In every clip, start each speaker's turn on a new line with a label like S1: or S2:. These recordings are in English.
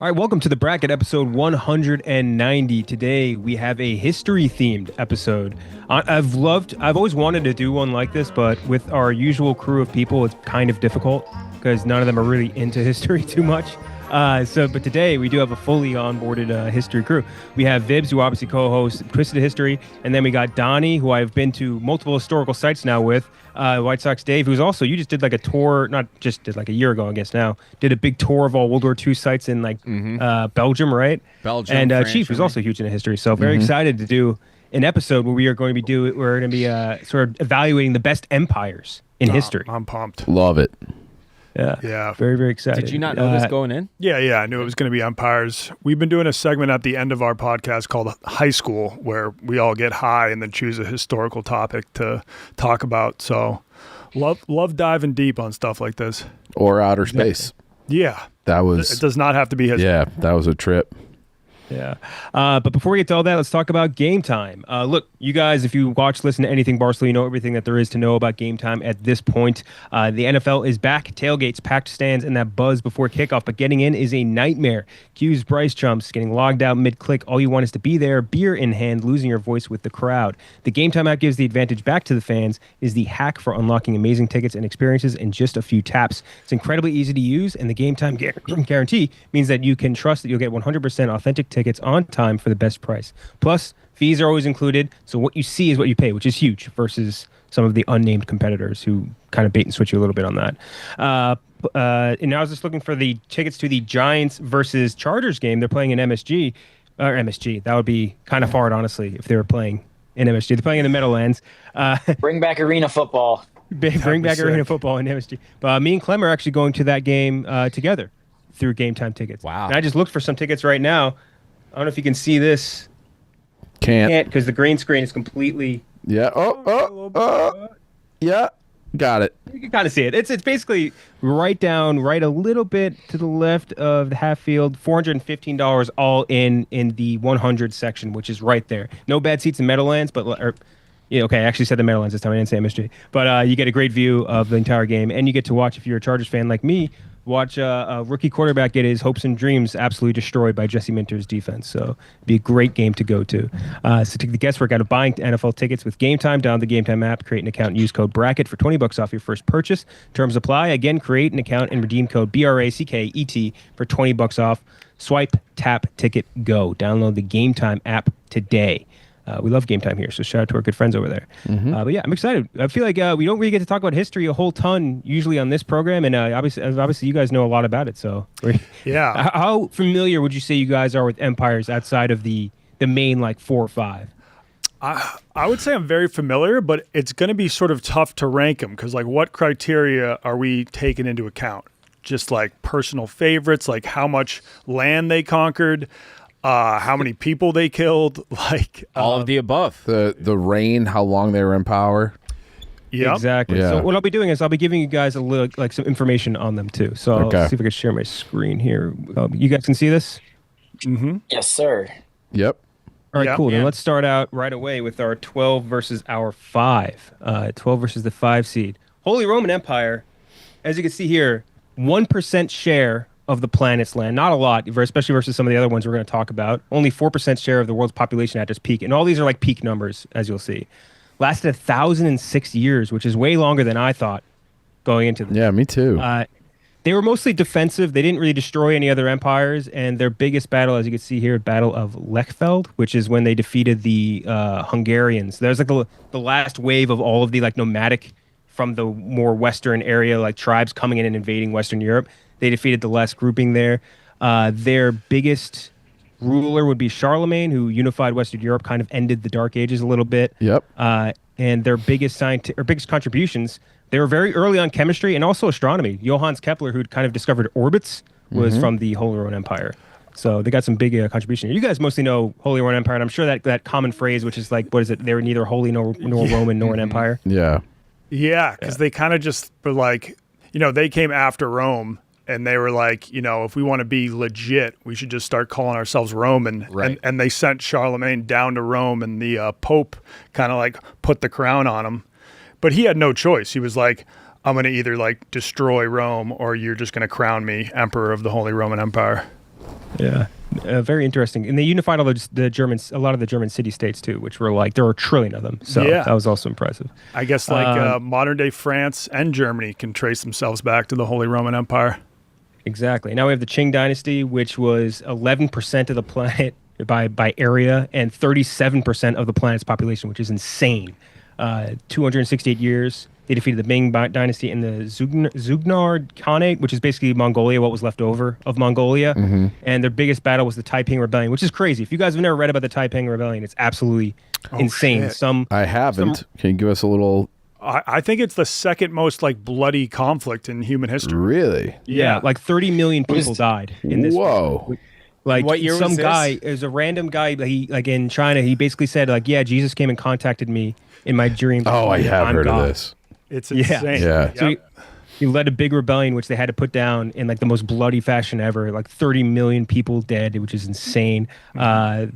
S1: All right, welcome to the bracket episode 190. Today we have a history themed episode. I've always wanted to do one like this, but with our usual crew of people, it's kind of difficult because none of them are really into history too much. But today we do have a fully onboarded history crew. We have Vibbs, who obviously co-hosts Twisted History, and then we got Donnie, who I've been to multiple historical sites now with. White Sox Dave, who's also, you just did like a tour, not just did like a year ago, I guess now, did a big tour of all World War II sites in like Belgium, right?
S2: Belgium,
S1: and
S2: France,
S1: Chief, who's also huge into history. So very excited to do an episode where we're going to be sort of evaluating the best empires in history.
S3: I'm pumped.
S4: Love it.
S3: Yeah.
S1: Very, very excited.
S2: Did you not know this going in?
S3: Yeah. I knew it was going to be empires. We've been doing a segment at the end of our podcast called High School, where we all get high and then choose a historical topic to talk about. So love diving deep on stuff like this.
S4: Or outer space.
S3: Yeah.
S4: It
S3: does not have to be history.
S4: Yeah, that was a trip.
S1: Yeah. But before we get to all that, let's talk about game time. Look, you guys, if you watch, listen to anything Barstool, you know everything that there is to know about game time at this point. The NFL is back. Tailgates, packed stands, and that buzz before kickoff. But getting in is a nightmare. Q's Bryce Chumps, getting logged out mid-click. All you want is to be there, beer in hand, losing your voice with the crowd. The Game Time app gives the advantage back to the fans, is the hack for unlocking amazing tickets and experiences in just a few taps. It's incredibly easy to use, and the Game Time guarantee means that you can trust that you'll get 100% authentic tickets on time for the best price. Plus, fees are always included, so what you see is what you pay, which is huge versus some of the unnamed competitors who kind of bait and switch you a little bit on that. And I was just looking for the tickets to the Giants versus Chargers game. They're playing in MSG. That would be kind of hard, honestly, if they were playing in MSG. They're playing in the Meadowlands.
S5: Bring back arena football.
S1: Bring back arena football in MSG. But me and Clem are actually going to that game together through Game Time tickets.
S2: Wow.
S1: And I just looked for some tickets right now. I don't know if you can see this.
S4: Can't
S1: because the green screen is completely.
S4: Yeah. Yeah. Got it.
S1: You can kind of see it. It's basically right a little bit to the left of the half field. $415 all in the 100 section, which is right there. No bad seats in Meadowlands, okay, I actually said the Meadowlands this time. I didn't say MSG. But you get a great view of the entire game, and you get to watch, if you're a Chargers fan like me, watch a rookie quarterback get his hopes and dreams absolutely destroyed by Jesse Minter's defense. So it'd be a great game to go to. So take the guesswork out of buying NFL tickets with Game Time. Download the Game Time app, create an account, and use code BRACKET for $20 off your first purchase. Terms apply. Again, create an account and redeem code BRACKET for $20 off. Swipe, tap, ticket, go. Download the Game Time app today. We love Game Time here, so shout out to our good friends over there. But yeah, I'm excited. I feel like we don't really get to talk about history a whole ton usually on this program, and obviously you guys know a lot about it. So
S3: Yeah.
S1: How familiar would you say you guys are with empires outside of the main like 4 or 5?
S3: I would say I'm very familiar, but it's going to be sort of tough to rank them because, like, what criteria are we taking into account? Just like personal favorites, like how much land they conquered, how many people they killed, like
S2: all of the above.
S4: The reign, how long they were in power.
S3: Yeah,
S1: exactly.
S4: Yeah.
S1: So what I'll be doing is I'll be giving you guys a little like some information on them too. So I'll see if I can share my screen here. You guys can see this?
S5: Yes, sir.
S4: Yep.
S1: All right,
S3: Yeah.
S1: cool.
S3: Yeah.
S1: Then let's start out right away with our 12 versus our 5. 12 versus the 5 seed. Holy Roman Empire, as you can see here, 1% share of the planet's land. Not a lot, especially versus some of the other ones we're going to talk about. Only 4% share of the world's population at its peak. And all these are like peak numbers, as you'll see. Lasted 1,006 years, which is way longer than I thought going into this.
S4: Yeah, me too.
S1: They were mostly defensive. They didn't really destroy any other empires. And their biggest battle, as you can see here, Battle of Lechfeld, which is when they defeated the Hungarians. There's like the last wave of all of the like nomadic from the more western area, like tribes coming in and invading Western Europe. They defeated the last grouping there. Their biggest ruler would be Charlemagne, who unified Western Europe, kind of ended the Dark Ages a little bit.
S4: Yep.
S1: And their biggest contributions, they were very early on chemistry and also astronomy. Johannes Kepler, who'd kind of discovered orbits, was from the Holy Roman Empire. So they got some big contribution. You guys mostly know Holy Roman Empire, and I'm sure that common phrase, which is like, what is it? They were neither holy nor Roman nor an empire.
S4: Yeah.
S3: Yeah, because they kind of just were like, they came after Rome. And they were like, if we want to be legit, we should just start calling ourselves Roman.
S2: Right.
S3: And they sent Charlemagne down to Rome, and the Pope kind of like put the crown on him. But he had no choice. He was like, I'm going to either like destroy Rome or you're just going to crown me Emperor of the Holy Roman Empire.
S1: Yeah. Very interesting. And they unified all the Germans, a lot of the German city states too, which were like, there were a trillion of them. So
S3: Yeah.
S1: that was also impressive.
S3: I guess modern day France and Germany can trace themselves back to the Holy Roman Empire.
S1: Exactly. Now we have the Qing Dynasty, which was 11% of the planet by area and 37% of the planet's population, which is insane. 268 years. They defeated the Ming Dynasty in the Zugnar Khanate, which is basically Mongolia, what was left over of Mongolia. And their biggest battle was the Taiping Rebellion, which is crazy. If you guys have never read about the Taiping Rebellion, it's absolutely insane.
S3: Shit.
S4: I haven't. Can you give us a little?
S3: I think it's the second most like bloody conflict in human history.
S4: Really?
S1: Yeah, like 30 million people died in this.
S4: Whoa.
S1: Like
S2: What year
S1: some
S2: was this?
S1: guy is a random guy. He like in China. He basically said like, yeah, Jesus came and contacted me in my dreams.
S4: Oh, I have
S1: I'm
S4: heard
S1: God.
S4: of this.
S3: It's
S1: Yeah.
S3: insane.
S4: Yeah.
S1: So
S3: Yep.
S1: he led a big rebellion, which they had to put down in like the most bloody fashion ever. Like 30 million people dead, which is insane.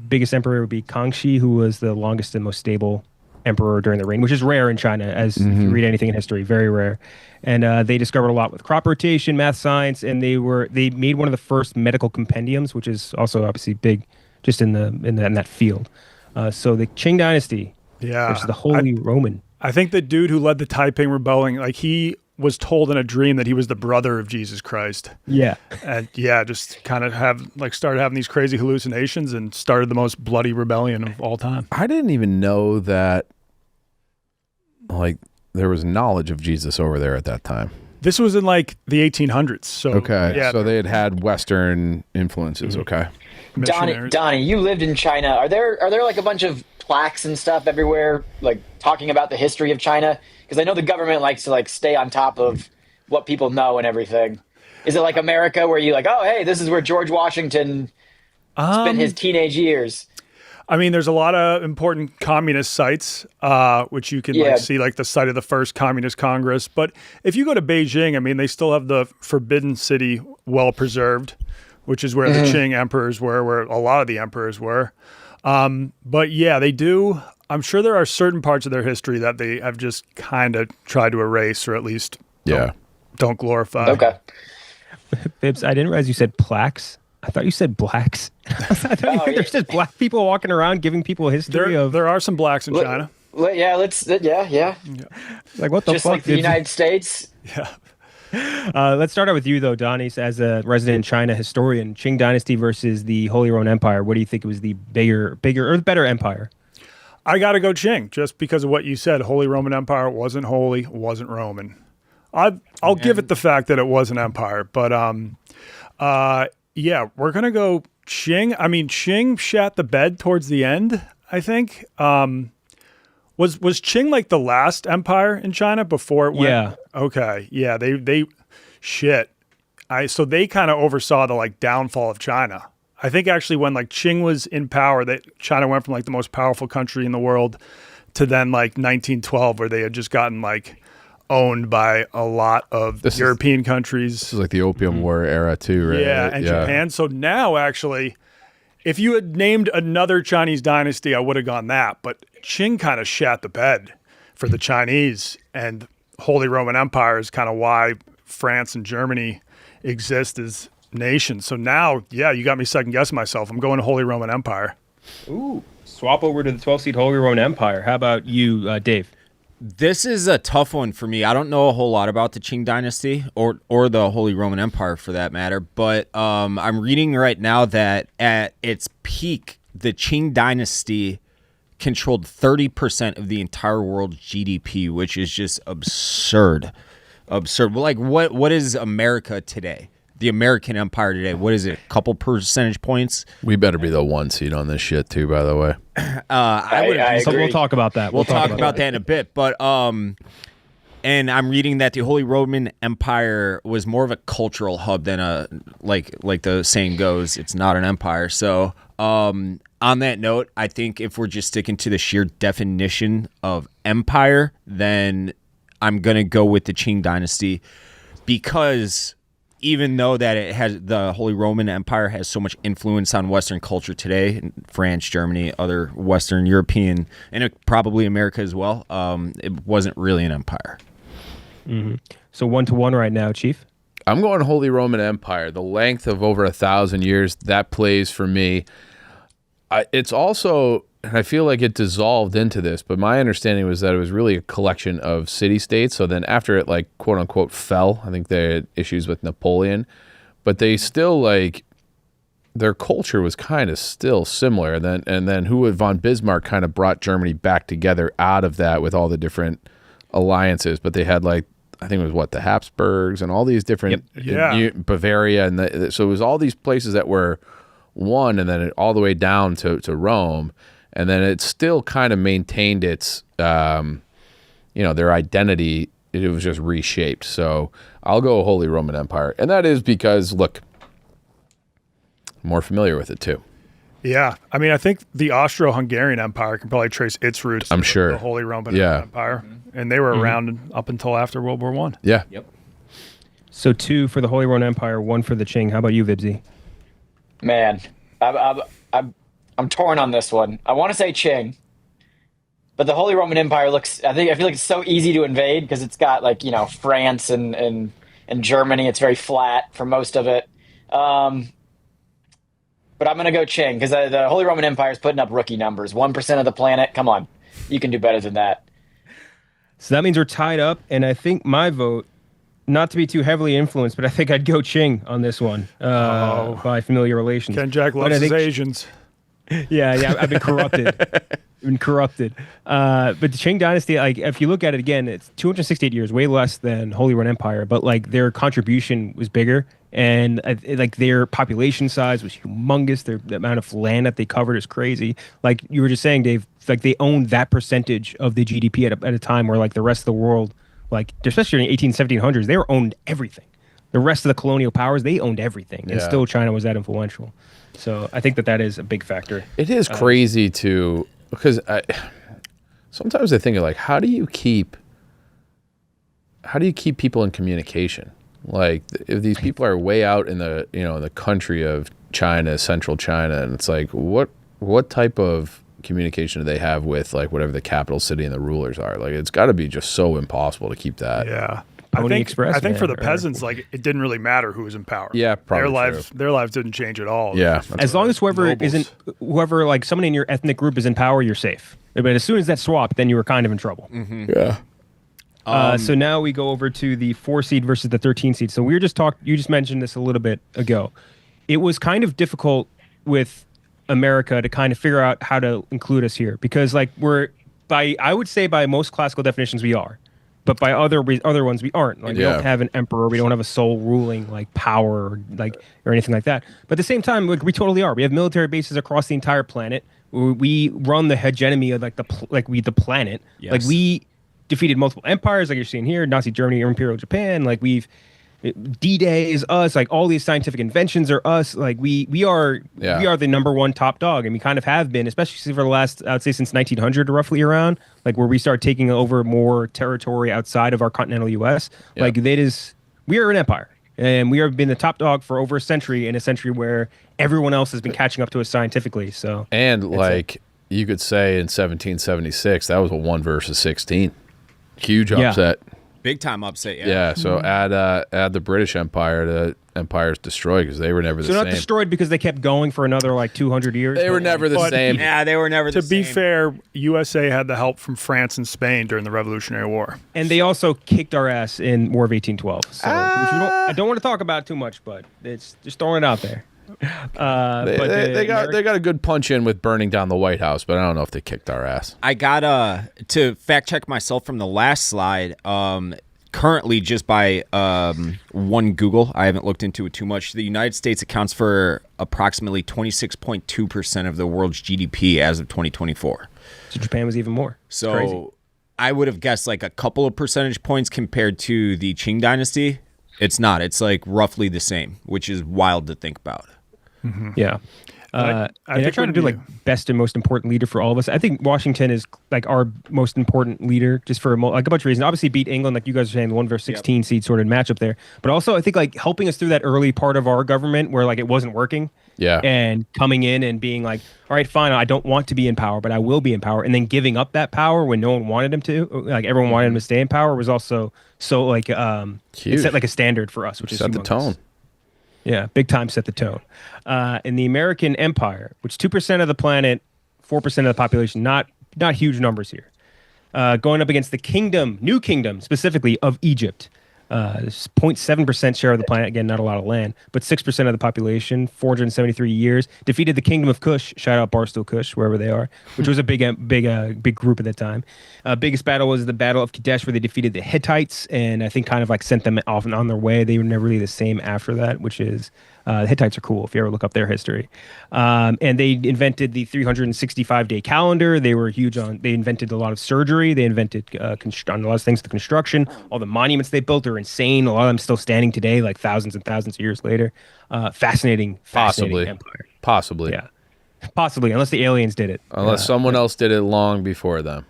S1: Biggest emperor would be Kangxi, who was the longest and most stable emperor during the reign, which is rare in China, as if you read anything in history, very rare. And they discovered a lot with crop rotation, math, science, and they made one of the first medical compendiums, which is also obviously big, just in that field. So the Qing Dynasty versus the Holy Roman.
S3: I think the dude who led the Taiping Rebellion, like he was told in a dream that he was the brother of Jesus Christ.
S1: Yeah.
S3: And just kind of started having these crazy hallucinations and started the most bloody rebellion of all time.
S4: I didn't even know that, like, there was knowledge of Jesus over there at that time.
S3: This was in like the 1800s. So
S4: Okay.
S3: yeah,
S4: So they had Western influences. Okay.
S3: missionaries.
S5: Donnie, you lived in China. Are there like a bunch of plaques and stuff everywhere, like talking about the history of China? Because I know the government likes to like stay on top of what people know and everything. Is it like America where you like, oh, hey, this is where George Washington spent his teenage years?
S3: I mean, there's a lot of important communist sites, which you can like see, like the site of the first Communist Congress. But if you go to Beijing, I mean, they still have the Forbidden City well preserved, which is where the Qing emperors were, where a lot of the emperors were. But yeah, they do. I'm sure there are certain parts of their history that they have just kind of tried to erase, or at least don't glorify.
S5: Okay.
S1: Bibbs, I didn't realize you said plaques. I thought you said blacks. I thought there's just black people walking around giving people history of.
S3: There are some blacks in China.
S5: Yeah,
S1: Like, what the
S5: just
S1: fuck?
S5: like the
S1: Bibbs?
S5: United States.
S3: Yeah.
S1: Let's start out with you, though, Donnie, as a resident China historian. Qing Dynasty versus the Holy Roman Empire. What do you think was the bigger, or the better empire?
S3: I got to go Qing just because of what you said. Holy Roman Empire wasn't holy, wasn't Roman. I'll give it the fact that it was an empire, but yeah, we're gonna go Qing. I mean, Qing shat the bed towards the end, I think. Was Qing like the last empire in China before it went?
S1: Yeah.
S3: Okay. Yeah. They shit. So they kind of oversaw the like downfall of China. I think actually when like Qing was in power, that China went from like the most powerful country in the world to then like 1912, where they had just gotten like owned by a lot of European countries.
S4: This is like the Opium War era too, right?
S3: Yeah, and Japan. So now actually, if you had named another Chinese dynasty, I would have gone that. But Qing kind of shat the bed for the Chinese, and Holy Roman Empire is kind of why France and Germany exist as nations. So now, yeah, you got me second guessing myself. I'm going to Holy Roman Empire.
S1: Ooh, swap over to the 12-seat Holy Roman Empire. How about you, Dave?
S2: This is a tough one for me. I don't know a whole lot about the Qing Dynasty or the Holy Roman Empire for that matter, but I'm reading right now that at its peak, the Qing Dynasty controlled 30% of the entire world's GDP, which is just absurd. Absurd. Well, like what is America today? The American Empire today, what is it? A couple percentage points?
S4: We better be the 1 seed on this shit too, by the way.
S5: I
S1: So
S5: agree.
S1: we'll talk about that.
S2: We'll talk about that in a bit, but and I'm reading that the Holy Roman Empire was more of a cultural hub than a like the saying goes, it's not an empire. So on that note, I think if we're just sticking to the sheer definition of empire, then I'm gonna go with the Qing Dynasty, because even though that it has, the Holy Roman Empire has so much influence on Western culture today, France, Germany, other Western European, and probably America as well, it wasn't really an empire.
S1: So 1-1 right now, Chief.
S4: I'm going Holy Roman Empire. The length of over 1,000 years, that plays for me. It's also, and I feel like it dissolved into this, but my understanding was that it was really a collection of city-states. So then after it, like, quote-unquote, fell, I think they had issues with Napoleon, but they still, like, their culture was kind of still similar. And then von Bismarck kind of brought Germany back together out of that with all the different alliances. But they had, like, I think it was the Habsburgs and all these different Bavaria, and so it was all these places that were one, and then all the way down to Rome, and then it still kind of maintained its their identity. It was just reshaped. So I'll go Holy Roman Empire, and that is because look, I'm more familiar with it too.
S3: Yeah, I mean, I think the Austro-Hungarian Empire can probably trace its roots.
S4: I'm sure
S3: the Holy Roman Empire, and they were around up until after World War I.
S4: Yeah.
S1: Yep. So 2 for the Holy Roman Empire, 1 for the Qing. How about you, Vibbsy?
S5: Man, I'm torn on this one. I want to say Qing, but the Holy Roman Empire looks. I feel like it's so easy to invade because it's got like France and Germany. It's very flat for most of it. But I'm going to go Qing because the Holy Roman Empire is putting up rookie numbers. 1% of the planet. Come on. You can do better than that.
S1: So that means we're tied up, and I think my vote, not to be too heavily influenced, but I think I'd go Qing on this one by familiar relations.
S3: Kenjac loves his Asians.
S1: Yeah, I've been corrupted. But the Qing dynasty, like if you look at it again, it's 268 years, way less than Holy Roman Empire, but like their contribution was bigger, and like their population size was humongous. The amount of land that they covered is crazy. Like you were just saying, Dave, like they owned that percentage of the GDP at a time where like the rest of the world, like especially in the 1700s, they were owned everything. The rest of the colonial powers, they owned everything, and still China was that influential. So I think that is a big factor.
S4: It is crazy because sometimes I think of like, how do you keep people in communication? Like if these people are way out in the the country of China, central China, and it's like what type of communication do they have with like whatever the capital city and the rulers are? Like it's got to be just so impossible to keep that.
S3: Yeah.
S1: Pony Express,
S3: I think for the peasants, like it didn't really matter who was in power.
S4: Yeah, probably
S3: their lives didn't change at all.
S4: Yeah,
S1: as long as whoever like someone in your ethnic group is in power, you're safe. But as soon as that swapped, then you were kind of in trouble.
S4: Mm-hmm. Yeah.
S1: So now we go over to the 4 seed versus the 13 seed. So we were just you just mentioned this a little bit ago. It was kind of difficult with America to kind of figure out how to include us here because like I would say by most classical definitions we are. But by other ones, we aren't. Like we don't have an emperor, we don't have a sole ruling like power, or anything like that. But at the same time, like we totally are. We have military bases across the entire planet. We run the hegemony of the planet.
S2: Yes.
S1: Like we defeated multiple empires, like you're seeing here, Nazi Germany, Imperial Japan. Like D-Day is us. Like all these scientific inventions are us. Like we are the number one top dog, and we kind of have been, especially for the last, I would say, since 1900, roughly around, like where we start taking over more territory outside of our continental U.S.
S4: Yeah.
S1: Like we are an empire, and we have been the top dog for over a century, in a century where everyone else has been catching up to us scientifically. So
S4: you could say in 1776 that was a 1 versus 16, huge upset.
S2: Big time upset, yeah.
S4: Yeah, so add the British Empire to Empire's destroyed because they were never the same.
S1: So not destroyed because they kept going for another like 200 years.
S4: They were never the same.
S2: Yeah, they were never the same.
S3: To be fair, USA had the help from France and Spain during the Revolutionary War.
S1: And they also kicked our ass in War of 1812. So I don't want to talk about too much, but it's just throwing it out there.
S4: They got a good punch in with burning down the White House, but I don't know if they kicked our ass.
S2: I got to fact check myself from the last slide. Currently, just by one Google, I haven't looked into it too much. The United States accounts for approximately 26.2% of the world's GDP as of 2024.
S1: So Japan was even more.
S2: So
S1: crazy.
S2: I would have guessed like a couple of percentage points compared to the Qing Dynasty. It's not. It's like roughly the same, which is wild to think about.
S1: Mm-hmm. Yeah.
S3: I
S1: try to do like best and most important leader for all of us. I think Washington is like our most important leader just for like a bunch of reasons. Obviously beat England, like you guys are saying, the 1 versus 16 seed sort of matchup there. But also I think like helping us through that early part of our government where like it wasn't working.
S4: Yeah.
S1: And coming in and being like, all right, fine, I don't want to be in power, but I will be in power. And then giving up that power when no one wanted him to, like everyone wanted him to stay in power, was also so like it set like a standard for us, which is
S4: set the
S1: humongous.
S4: tone.
S1: Yeah, big time set the tone. In the American Empire, which 2% of the planet, 4% of the population, not huge numbers here. Going up against the new kingdom, specifically of Egypt. 0.7% share of the planet. Again, not a lot of land, but 6% of the population, 473 years. Defeated the Kingdom of Kush. Shout out Barstool Kush, wherever they are, which was a big group at that time. Biggest battle was the Battle of Kadesh, where they defeated the Hittites, and I think kind of like sent them off and on their way. They were never really the same after that, which is the Hittites are cool if you ever look up their history. And they invented the 365-day calendar. They were huge on. They invented a lot of surgery. They invented on a lot of things. The construction, all the monuments they built are insane. A lot of them still standing today, like thousands and thousands of years later. Fascinating empire.
S4: Possibly.
S1: Yeah, possibly, unless the aliens did it.
S4: Unless someone else did it long before them.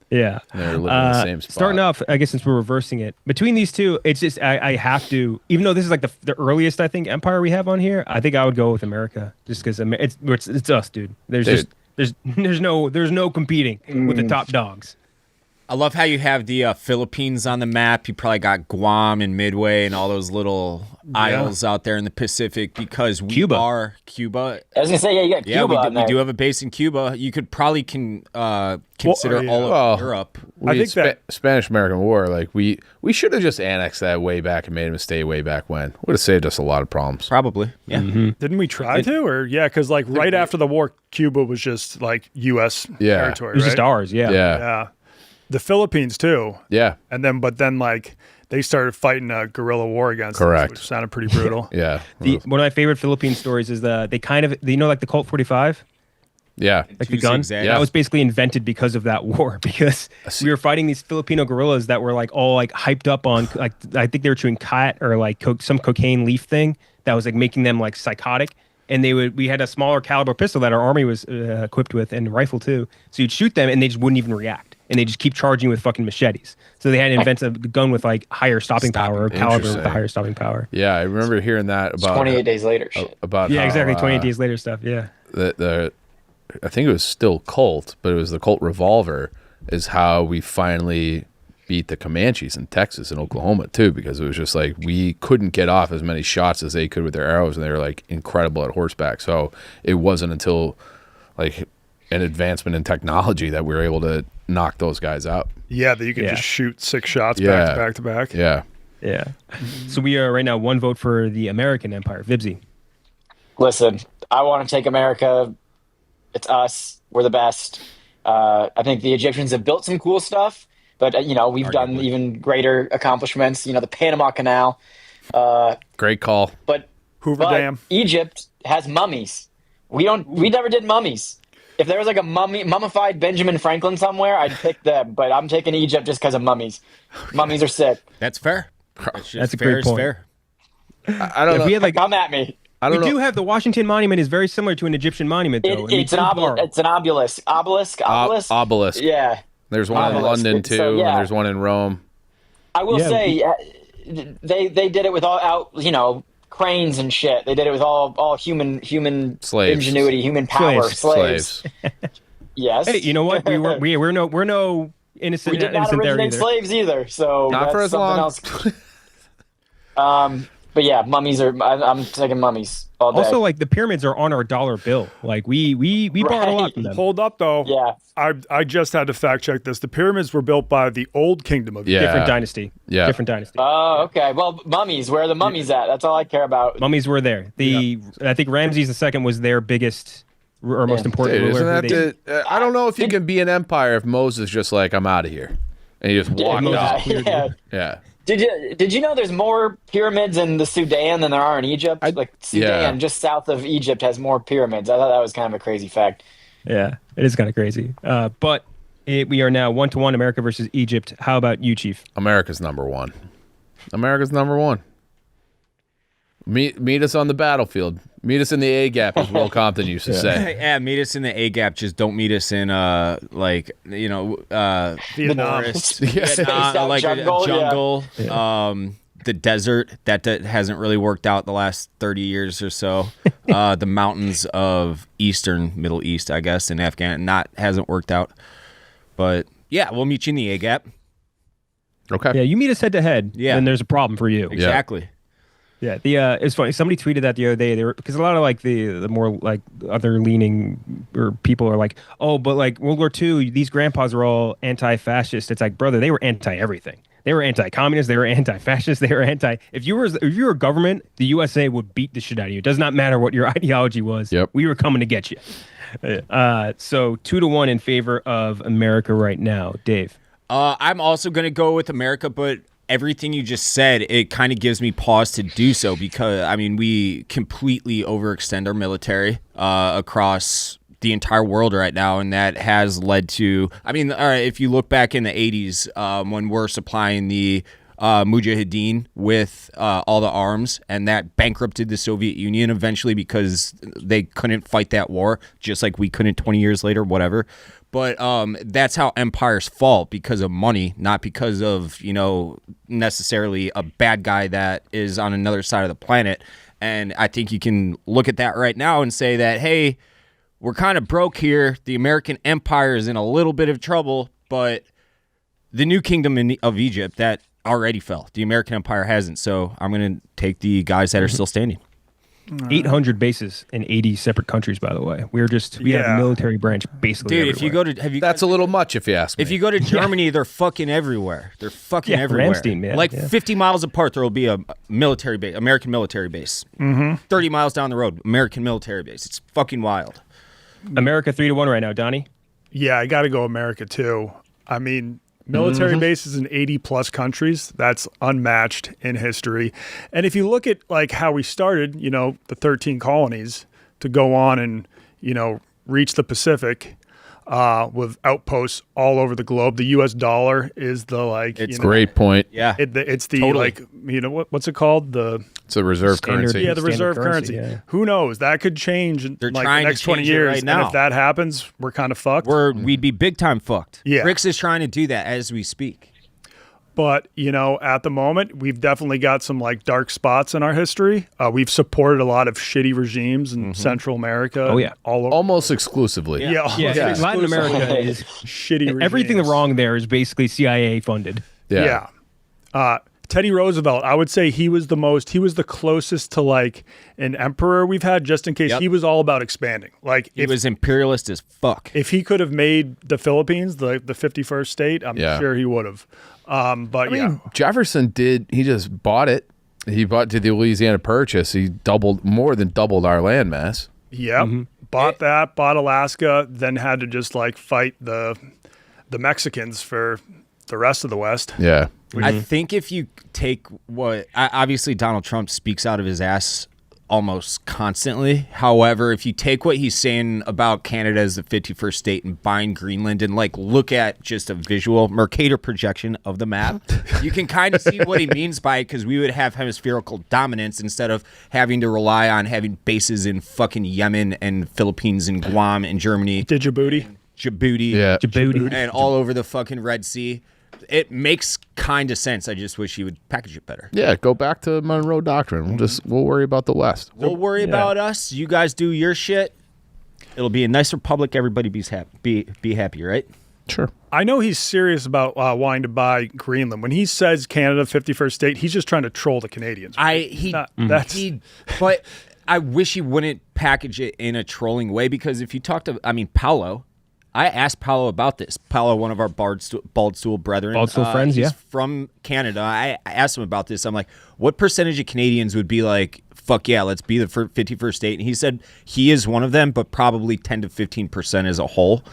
S1: Yeah.
S4: They're living in the same spot.
S1: Starting off, I guess since we're reversing it, between these two, it's just I have to, even though this is like the earliest, I think, empire we have on here, I think I would go with America, just because it's us, dude. There's no competing with the top dogs.
S2: I love how you have the Philippines on the map. You probably got Guam and Midway and all those little isles out there in the Pacific, because we are Cuba.
S5: I was gonna say, you got Cuba.
S2: We do have a base in Cuba. You could probably consider all of Europe.
S4: I think that Spanish-American War, like we should have just annexed that way back and made them stay way back when. Would have saved us a lot of problems.
S2: Probably, yeah.
S3: Mm-hmm. Didn't we try to? Or because like right after the war, Cuba was just like U.S. territory.
S1: It was
S3: right?
S1: just ours. Yeah.
S3: The Philippines too.
S4: Yeah.
S3: But then like they started fighting a guerrilla war against us, which sounded pretty brutal.
S4: Yeah.
S1: One of my favorite Philippine stories is they like the Colt 45.
S4: Yeah.
S1: Like the gun. That was basically invented because of that war, because we were fighting these Filipino guerrillas that were like all like hyped up on, like, I think they were chewing cat or like some cocaine leaf thing that was like making them like psychotic. And we had a smaller caliber pistol that our army was equipped with, and a rifle too. So you'd shoot them and they just wouldn't even react. And they just keep charging with fucking machetes. So they had to invent a gun with like higher stopping power, or caliber with the higher stopping power.
S4: Yeah, I remember hearing that about
S5: 28 days later.
S4: About
S1: exactly, 28 days later stuff. Yeah.
S4: I think it was still Colt, but it was the Colt revolver is how we finally beat the Comanches in Texas and Oklahoma too, because it was just like we couldn't get off as many shots as they could with their arrows, and they were like incredible at horseback. So it wasn't until like an advancement in technology that we were able to knock those guys out.
S3: Yeah, that you could just shoot 6 shots back to back.
S4: Yeah.
S1: Yeah. So we are right now 1 vote for the American Empire. Vibbsy.
S5: Listen, I want to take America. It's us. We're the best. I think the Egyptians have built some cool stuff, but we've done even greater accomplishments. The Panama Canal.
S4: Great call.
S5: But
S3: Hoover Dam.
S5: Egypt has mummies. We never did mummies. If there was like a mummified Benjamin Franklin somewhere, I'd pick them. But I'm taking Egypt just because of mummies. Mummies are sick.
S2: That's fair.
S1: That's a great point.
S2: Fair.
S4: I don't know.
S1: If we had like,
S5: come at me.
S1: We do have the Washington Monument is very similar to an Egyptian monument, though.
S5: It's an obelisk.
S4: Obelisk.
S5: Yeah.
S4: There's one in London too, and there's one in Rome.
S5: I will say they did it with all cranes and shit. They did it with all human
S4: slaves.
S5: Ingenuity, human power, slaves. Yes.
S1: Hey, you know what? We're no innocent.
S5: We did not originate slaves either. So
S4: not for as long.
S5: But yeah, mummies are. I'm taking mummies all day.
S1: Also, like the pyramids are on our dollar bill. Like we borrowed a lot from them.
S3: Hold up, though.
S5: Yeah.
S3: I just had to fact check this. The pyramids were built by the old kingdom of
S1: different dynasty. Yeah, different dynasty.
S5: Oh, okay. Well, mummies. Where are the mummies at? That's all I care about.
S1: Mummies were there. I think Ramses II was their biggest or most important ruler.
S4: I don't know if you can be an empire if Moses just like, I'm out of here, and he just walked out. Yeah.
S5: Did you know there's more pyramids in the Sudan than there are in Egypt? Sudan, just south of Egypt, has more pyramids. I thought that was kind of a crazy fact.
S1: Yeah, it is kind of crazy. But we are now 1-1, America versus Egypt. How about you, Chief?
S4: America's number one. America's number one. Meet us on the battlefield. Meet us in the A gap, as Will Compton used to say.
S2: Yeah, meet us in the A gap. Just don't meet us in
S3: Vietnam.
S2: forest, like jungle. the desert that hasn't really worked out the last 30 years or so. The mountains of Middle East, I guess, in Afghanistan hasn't worked out. But yeah, we'll meet you in the A gap.
S4: Okay.
S1: Yeah, you meet us head to head,
S2: Yeah.
S1: then there's a problem for you.
S2: Exactly.
S1: Yeah, it's funny. Somebody tweeted that the other day. They were because a lot of like the more like other leaning or people are like, oh, but like World War II, these grandpas are all anti-fascist. It's like, brother, they were anti-everything. They were anti-communist. They were anti-fascist. They were anti. If you were government, the USA would beat the shit out of you. It does not matter what your ideology was.
S4: Yep.
S1: We were coming to get you. So 2-1 in favor of America right now, Dave.
S2: I'm also going to go with America, but everything you just said, it kind of gives me pause to do so because, I mean, we completely overextend our military across the entire world right now, and that has led to, I mean, all right, if you look back in the 80s when we're supplying the Mujahideen with all the arms, and that bankrupted the Soviet Union eventually because they couldn't fight that war, just like we couldn't 20 years later, whatever. But that's how empires fall, because of money, not because of, necessarily a bad guy that is on another side of the planet. And I think you can look at that right now and say that, hey, we're kind of broke here. The American empire is in a little bit of trouble, but the new kingdom of Egypt, that already fell. The American empire hasn't. So I'm going to take the guys that are still standing.
S1: 800 bases in 80 separate countries, by the way. We have a military branch basically
S2: Dude,
S1: everywhere.
S4: That's a little much if you ask me.
S2: If you go to Germany, they're fucking everywhere. They're fucking everywhere.
S1: Ramstein, man.
S2: Like
S1: Yeah.
S2: 50 miles apart, there will be a military base, American military base. 30 miles down the road, American military base. It's fucking wild.
S1: America 3-1 right now, Donnie.
S3: Yeah, I got to go America too. I mean, military bases in 80 plus countries, that's unmatched in history. And if you look at like how we started, the 13 colonies to go on and, reach the Pacific with outposts all over the globe. The US dollar is the
S2: It's
S4: great point.
S2: Yeah.
S3: It's the
S2: Totally.
S3: what's it called?
S4: It's a reserve
S1: Standard.
S4: currency.
S3: Yeah, the
S1: Standard
S3: reserve currency.
S1: yeah.
S3: Who knows? That could change in
S2: They're
S3: like
S2: trying
S3: the
S2: to
S3: next 20
S2: change it
S3: years.
S2: right
S3: And
S2: now.
S3: if that happens, we're kind of fucked.
S2: We'd be big time fucked.
S3: Yeah.
S2: Brix is trying to do that as we speak.
S3: But, at the moment, we've definitely got some like dark spots in our history. We've supported a lot of shitty regimes in Central America.
S1: Oh, yeah.
S3: All over.
S4: Almost exclusively.
S3: Yeah.
S1: Yeah, Latin America is
S3: shitty regimes.
S1: everything wrong there is basically CIA funded.
S3: Yeah. Teddy Roosevelt, I would say he was the closest to like an emperor we've had, just in case.
S2: Yep.
S3: He was all about expanding. Like
S2: He was imperialist as fuck.
S3: if he could have made the Philippines the 51st state, I'm
S4: Yeah.
S3: sure he would have. But
S4: I mean, Jefferson he just bought it. He bought to the Louisiana Purchase. He more than doubled our landmass.
S3: Yep. Bought Alaska, then had to just like fight the Mexicans for the rest of the West.
S4: Yeah.
S2: I think if you take obviously Donald Trump speaks out of his ass almost constantly. However, if you take what he's saying about Canada as the 51st state and buying Greenland and like look at just a visual Mercator projection of the map, you can kind of see what he means by it, because we would have hemispherical dominance instead of having to rely on having bases in fucking Yemen and Philippines and Guam and Germany.
S3: Djibouti.
S4: Yeah.
S1: Djibouti.
S2: And all over the fucking Red Sea. It makes kind of sense. I just wish he would package it better.
S4: Yeah, go back to Monroe Doctrine. We'll worry about the West.
S2: We'll worry about us. You guys do your shit. It'll be a nice republic. Everybody be happy, right?
S4: Sure.
S3: I know he's serious about wanting to buy Greenland. When he says Canada 51st state, he's just trying to troll the Canadians.
S2: But I wish he wouldn't package it in a trolling way, because if you talk to, Paolo, I asked Paolo about this. Paolo, one of our bald stool brethren.
S1: Bald stool friends,
S2: he's
S1: yeah.
S2: from Canada. I asked him about this. I'm like, what percentage of Canadians would be like, fuck yeah, let's be the 51st state? And he said he is one of them, but probably 10 to 15% as a whole.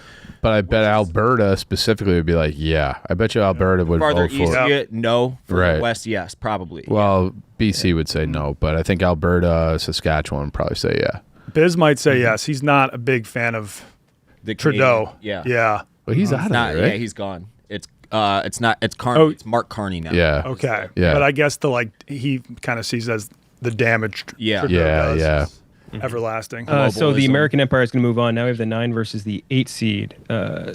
S4: But I bet Alberta specifically would be like, yeah. I bet you Alberta would
S2: Farther
S4: vote
S2: east,
S4: for it.
S2: no. For
S4: Right.
S2: the west, yes, probably.
S4: Well, BC would say no, but I think Alberta, Saskatchewan would probably say yeah.
S3: Biz might say yes. He's not a big fan of
S2: The
S3: Trudeau.
S2: Canadian,
S3: Yeah.
S4: Well, he's out of
S2: Not,
S4: there, right?
S2: Yeah, he's gone. It's not. It's Carney.
S3: Oh.
S2: It's Mark Carney now.
S4: Yeah.
S3: Okay.
S4: Yeah.
S3: But I guess he kind of sees as the damage
S2: Yeah.
S3: Trudeau does.
S4: Yeah.
S3: Everlasting.
S1: So the
S2: Globalism.
S1: American Empire is going to move on. Now we have the 9 versus the 8 seed.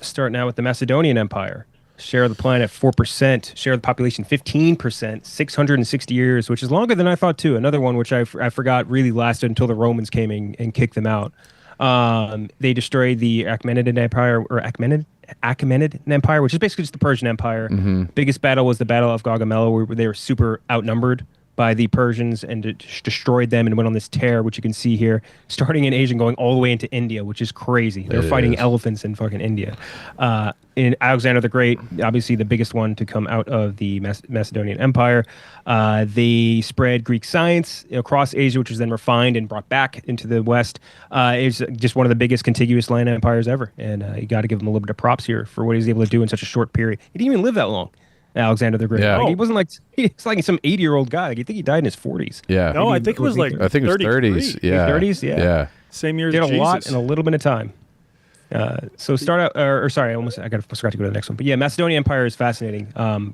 S1: Start now with the Macedonian Empire. Share of the planet 4%. Share of the population 15%. 660 years, which is longer than I thought too. Another one which I forgot really lasted until the Romans came in and kicked them out. They destroyed the Achaemenid Empire, which is basically just the Persian Empire. Biggest battle was the Battle of Gaugamela, where they were super outnumbered by the Persians and destroyed them and went on this tear, which you can see here, starting in Asia and going all the way into India, which is crazy. They're fighting elephants in fucking India. In Alexander the Great, obviously the biggest one to come out of the Macedonian Empire. They spread Greek science across Asia, which was then refined and brought back into the West. It's just one of the biggest contiguous land empires ever. And you got to give him a little bit of props here for what he was able to do in such a short period. He didn't even live that long. Alexander the Great.
S4: Yeah.
S1: Like, he wasn't like he's like some 80-year-old guy. Like, I think he died in his 40s.
S4: Yeah.
S3: No, I think it was like
S4: I think it was 30s. Yeah.
S1: 30s. Yeah.
S3: Same year as
S1: Did a
S3: Jesus.
S1: lot in a little bit of time. So start out, or sorry, I forgot to go to the next one. But yeah, Macedonian Empire is fascinating.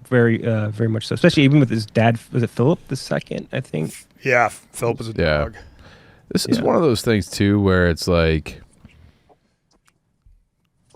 S1: Very much so. Especially even with his dad. Was it Philip II? I think.
S3: Yeah, Philip was a dog.
S4: This is one of those things too where it's like,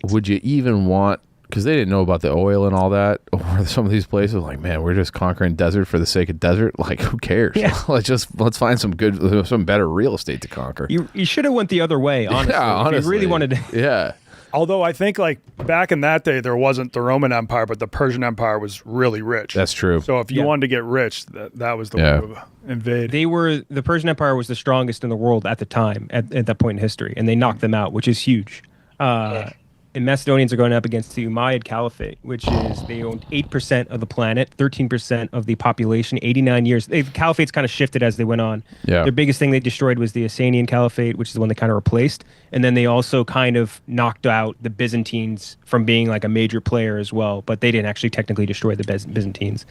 S4: would you even want? Because they didn't know about the oil and all that, or some of these places, like, man, we're just conquering desert for the sake of desert. Like, who cares?
S1: Yeah.
S4: let's find some better real estate to conquer.
S1: You should have went the other way, honestly.
S4: Yeah, honestly.
S1: If you really wanted to.
S4: Yeah.
S3: Although I think like back in that day, there wasn't the Roman Empire, but the Persian Empire was really rich.
S4: That's true.
S3: So if you wanted to get rich, that was the way to invade.
S1: The Persian Empire was the strongest in the world at the time, at that point in history, and they knocked them out, which is huge. And Macedonians are going up against the Umayyad Caliphate, which is they owned 8% of the planet, 13% of the population, 89 years. The Caliphates kind of shifted as they went on.
S4: Yeah.
S1: Their biggest thing they destroyed was the Sasanian Caliphate, which is the one they kind of replaced. And then they also kind of knocked out the Byzantines from being like a major player as well, but they didn't actually technically destroy the Byzantines.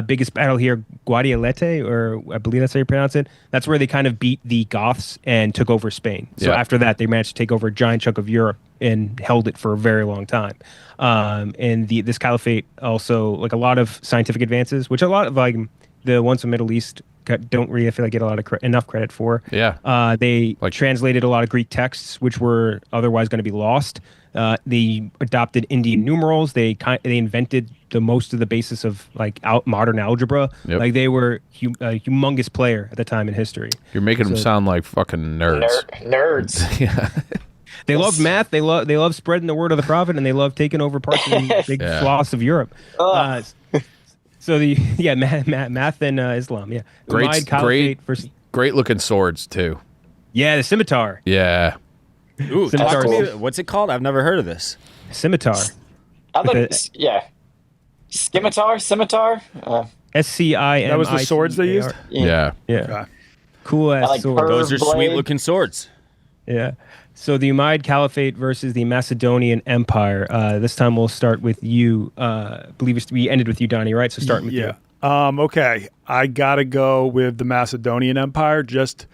S1: Biggest battle here, Guadialete, or I believe that's how you pronounce it. That's where they kind of beat the Goths and took over Spain. So after that, they managed to take over a giant chunk of Europe and held it for a very long time. And this caliphate also, like a lot of scientific advances, which a lot of like the ones from Middle East don't really, I feel like, get a lot of enough credit for.
S4: Yeah.
S1: They translated a lot of Greek texts, which were otherwise going to be lost. They adopted Indian numerals. They invented the most of the basis of like modern algebra.
S4: Yep.
S1: Like they were a humongous player at the time in history.
S4: You're making them sound like fucking nerds.
S5: Nerds.
S4: Yeah.
S1: They love math. They love spreading the word of the prophet, and they love taking over parts of the big swaths of Europe. So math and Islam. Yeah,
S4: Great looking swords too.
S1: Yeah, the scimitar.
S4: Yeah.
S2: Ooh,
S1: Scimitar.
S2: what's it called? I've never heard of this.
S1: Scimitar.
S5: I thought scimitar.
S1: SCIM.
S3: That was the swords they used?
S4: Yeah.
S3: Okay.
S1: Cool ass
S5: like
S1: sword.
S2: Those are
S5: blade.
S2: sweet looking swords.
S1: Yeah. So the Umayyad Caliphate versus the Macedonian Empire. This time we'll start with you. I believe we ended with you, Donnie, right? So starting with you.
S3: Okay. I got to go with the Macedonian Empire just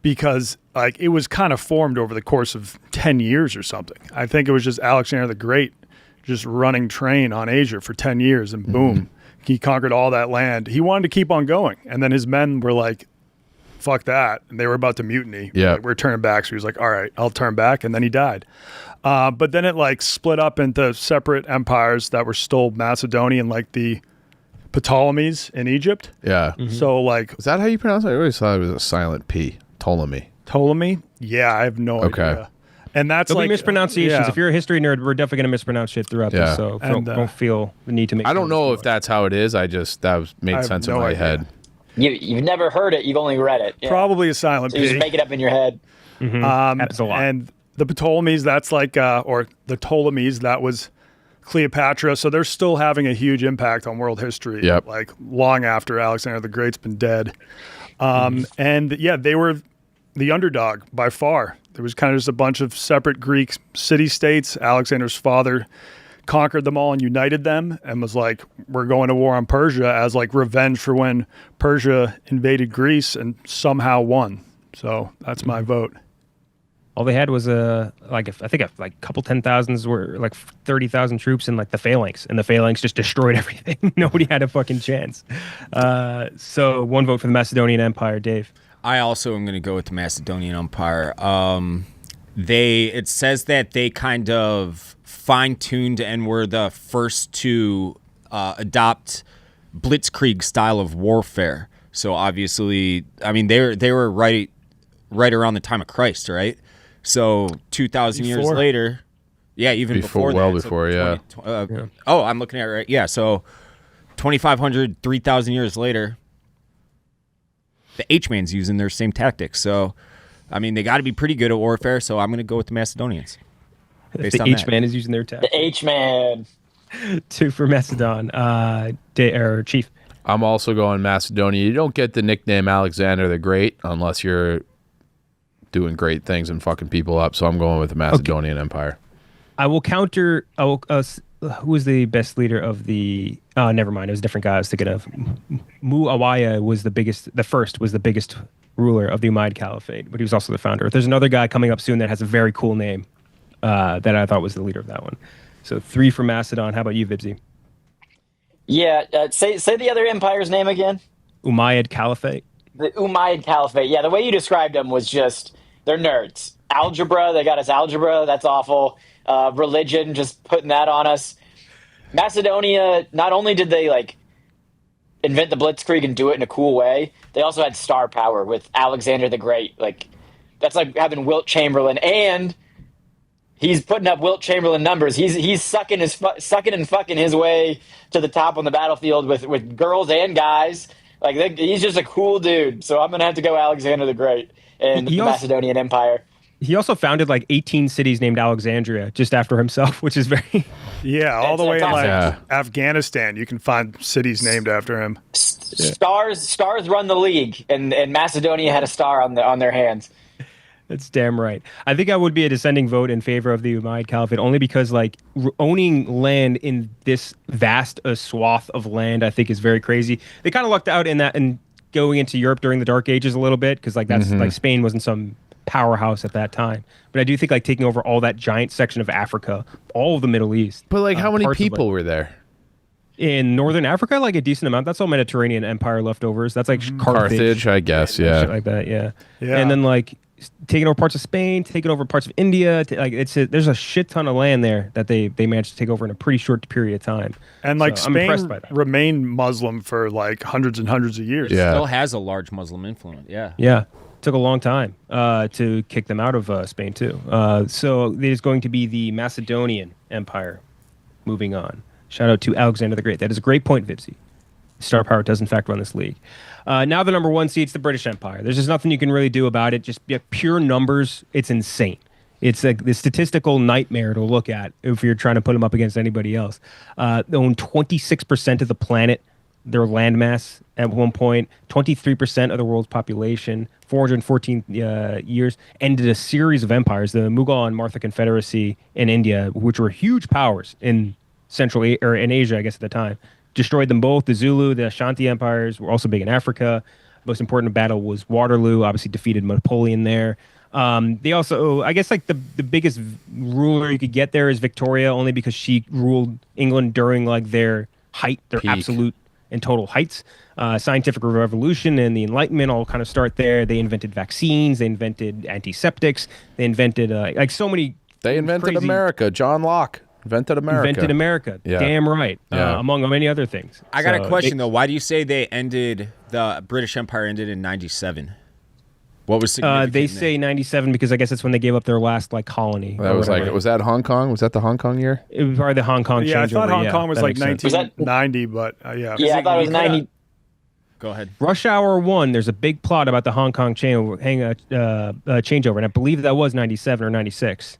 S3: because like it was kind of formed over the course of 10 years or something. I think it was just Alexander the Great just running train on Asia for 10 years and boom, he conquered all that land. He wanted to keep on going. And then his men were like, fuck that. And they were about to mutiny.
S4: Yeah.
S3: Like, we're turning back. So he was like, all right, I'll turn back. And then he died. But then it like split up into separate empires that were still Macedonian, like the Ptolemies in Egypt.
S4: Yeah.
S3: So like,
S4: Is that how you pronounce it? I always thought it was a silent P. Ptolemy.
S3: Ptolemy? Yeah, I have no idea. And that's
S1: There'll
S3: like
S1: be mispronunciations.
S3: yeah.
S1: If you're a history nerd, we're definitely going to mispronounce shit throughout
S4: Yeah.
S1: this. So
S3: And,
S1: don't feel the need to make
S4: I don't
S1: sense
S4: know
S1: too
S4: if
S1: much.
S4: that's how it is.
S3: I
S4: made
S3: have
S4: sense
S3: no
S4: in my
S3: idea.
S4: head.
S5: You've never heard it. You've only read it. Yeah.
S3: Probably a silent
S5: So you
S3: P.
S5: just make it up in your head.
S1: That's a lot.
S3: And the Ptolemies, that's like, or the Ptolemies, that was Cleopatra. So they're still having a huge impact on world history.
S4: Yep.
S3: Like long after Alexander the Great's been dead. And yeah, they were the underdog by far. There was kind of just a bunch of separate Greek city-states. Alexander's father conquered them all and united them and was like, we're going to war on Persia as like revenge for when Persia invaded Greece and somehow won. So that's my vote.
S1: All they had was a couple 10,000s were like 30,000 troops in like the phalanx, and the phalanx just destroyed everything. Nobody had a fucking chance. So one vote for the Macedonian Empire, Dave.
S2: I also am going to go with the Macedonian Empire. It says that they kind of fine-tuned and were the first to adopt blitzkrieg style of warfare. So obviously, I mean, they were right around the time of Christ, right? So 2,000 years later, yeah, even before
S4: well
S2: that.
S4: before,
S2: so 20, Oh, I'm looking at it right. Yeah, so 2,500, 3,000 years later, the H-Man's using their same tactics. So, I mean, they got to be pretty good at warfare, so I'm going to go with the Macedonians.
S1: The H-Man is using their tactics.
S5: The H-Man.
S1: 2 for Macedon. Or Chief.
S4: I'm also going Macedonia. You don't get the nickname Alexander the Great unless you're doing great things and fucking people up. So I'm going with the Macedonian Empire.
S1: I will counter. Who was the best leader of the? Never mind. It was a different guy I was thinking of. Umayyad was the biggest. The first was the biggest ruler of the Umayyad Caliphate, but he was also the founder. There's another guy coming up soon that has a very cool name that I thought was the leader of that one. So 3 for Macedon. How about you, Vibbsy?
S5: Yeah, say the other empire's name again.
S1: Umayyad Caliphate.
S5: The Umayyad Caliphate. Yeah, the way you described them was just they're nerds. Algebra, they got us algebra. That's awful. Religion, just putting that on us. Macedonia, not only did they like invent the blitzkrieg and do it in a cool way, they also had star power with Alexander the Great. Like that's like having Wilt Chamberlain, and he's putting up Wilt Chamberlain numbers. He's sucking and fucking his way to the top on the battlefield with girls and guys. Like he's just a cool dude. So I'm gonna have to go Alexander the Great and the Macedonian Empire.
S1: He also founded like 18 cities named Alexandria just after himself, which is very...
S3: Yeah, all the way in
S5: awesome.
S3: Afghanistan, you can find cities named after him.
S5: Stars run the league, and Macedonia had a star on their hands.
S1: That's damn right. I think I would be a dissenting vote in favor of the Umayyad Caliphate, only because like owning land in this vast a swath of land, I think is very crazy. They kind of lucked out in that and going into Europe during the Dark Ages a little bit, because like that's like Spain wasn't some powerhouse at that time. But I do think like taking over all that giant section of Africa, all of the Middle East.
S4: But like how many people were there?
S1: In northern Africa, like a decent amount. That's all Mediterranean Empire leftovers. That's like
S4: Carthage, I guess, yeah.
S1: Shit like that, yeah. And then like taking over parts of Spain, taking over parts of India. Like there's a shit ton of land there that they managed to take over in a pretty short period of time.
S3: And like
S1: so I'm impressed by
S3: Spain
S1: that.
S3: remained Muslim for like hundreds and hundreds of years.
S4: Yeah.
S2: Still has a large Muslim influence. Yeah.
S1: Yeah. Took a long time to kick them out of Spain too. So there's going to be the Macedonian Empire. Moving on. Shout out to Alexander the Great. That is a great point, Vibbsy. Star power does in fact run this league. Now the number 1 seed's the British Empire. There's just nothing you can really do about it. Just pure numbers. It's insane. It's like the statistical nightmare to look at if you're trying to put them up against anybody else. They own 26% of the planet. Their landmass at one point, 23% of the world's population, 414 years, ended a series of empires, the Mughal and Martha Confederacy in India, which were huge powers in in Asia, I guess at the time. Destroyed them both. The Zulu, the Ashanti empires were also big in Africa. Most important battle was Waterloo, obviously defeated Napoleon there. They also, I guess like the biggest ruler you could get there is Victoria, only because she ruled England during like their height, their
S4: peak.
S1: Absolute and total heights. Scientific revolution and the Enlightenment all kind of start there. They invented vaccines. They invented antiseptics. They invented like so many.
S4: They invented
S1: crazy,
S4: America. John Locke invented America.
S1: Invented America.
S4: Yeah.
S1: Damn right.
S4: Yeah.
S1: Among many other things.
S2: I got a question though. Why do you say the British Empire ended in 97? What was significant?
S1: They say 97 because I guess it's when they gave up their last like colony.
S4: That was like, was that Hong Kong? Was that the Hong Kong year?
S1: It was probably the Hong Kong
S3: Yeah, I
S1: changeover.
S3: thought Hong Kong was like
S1: makes sense.
S3: 1990, but yeah.
S5: Yeah, I thought it was 90.
S2: Go ahead.
S1: Rush Hour 1, there's a big plot about the Hong Kong changeover, and I believe that was 97 or 96.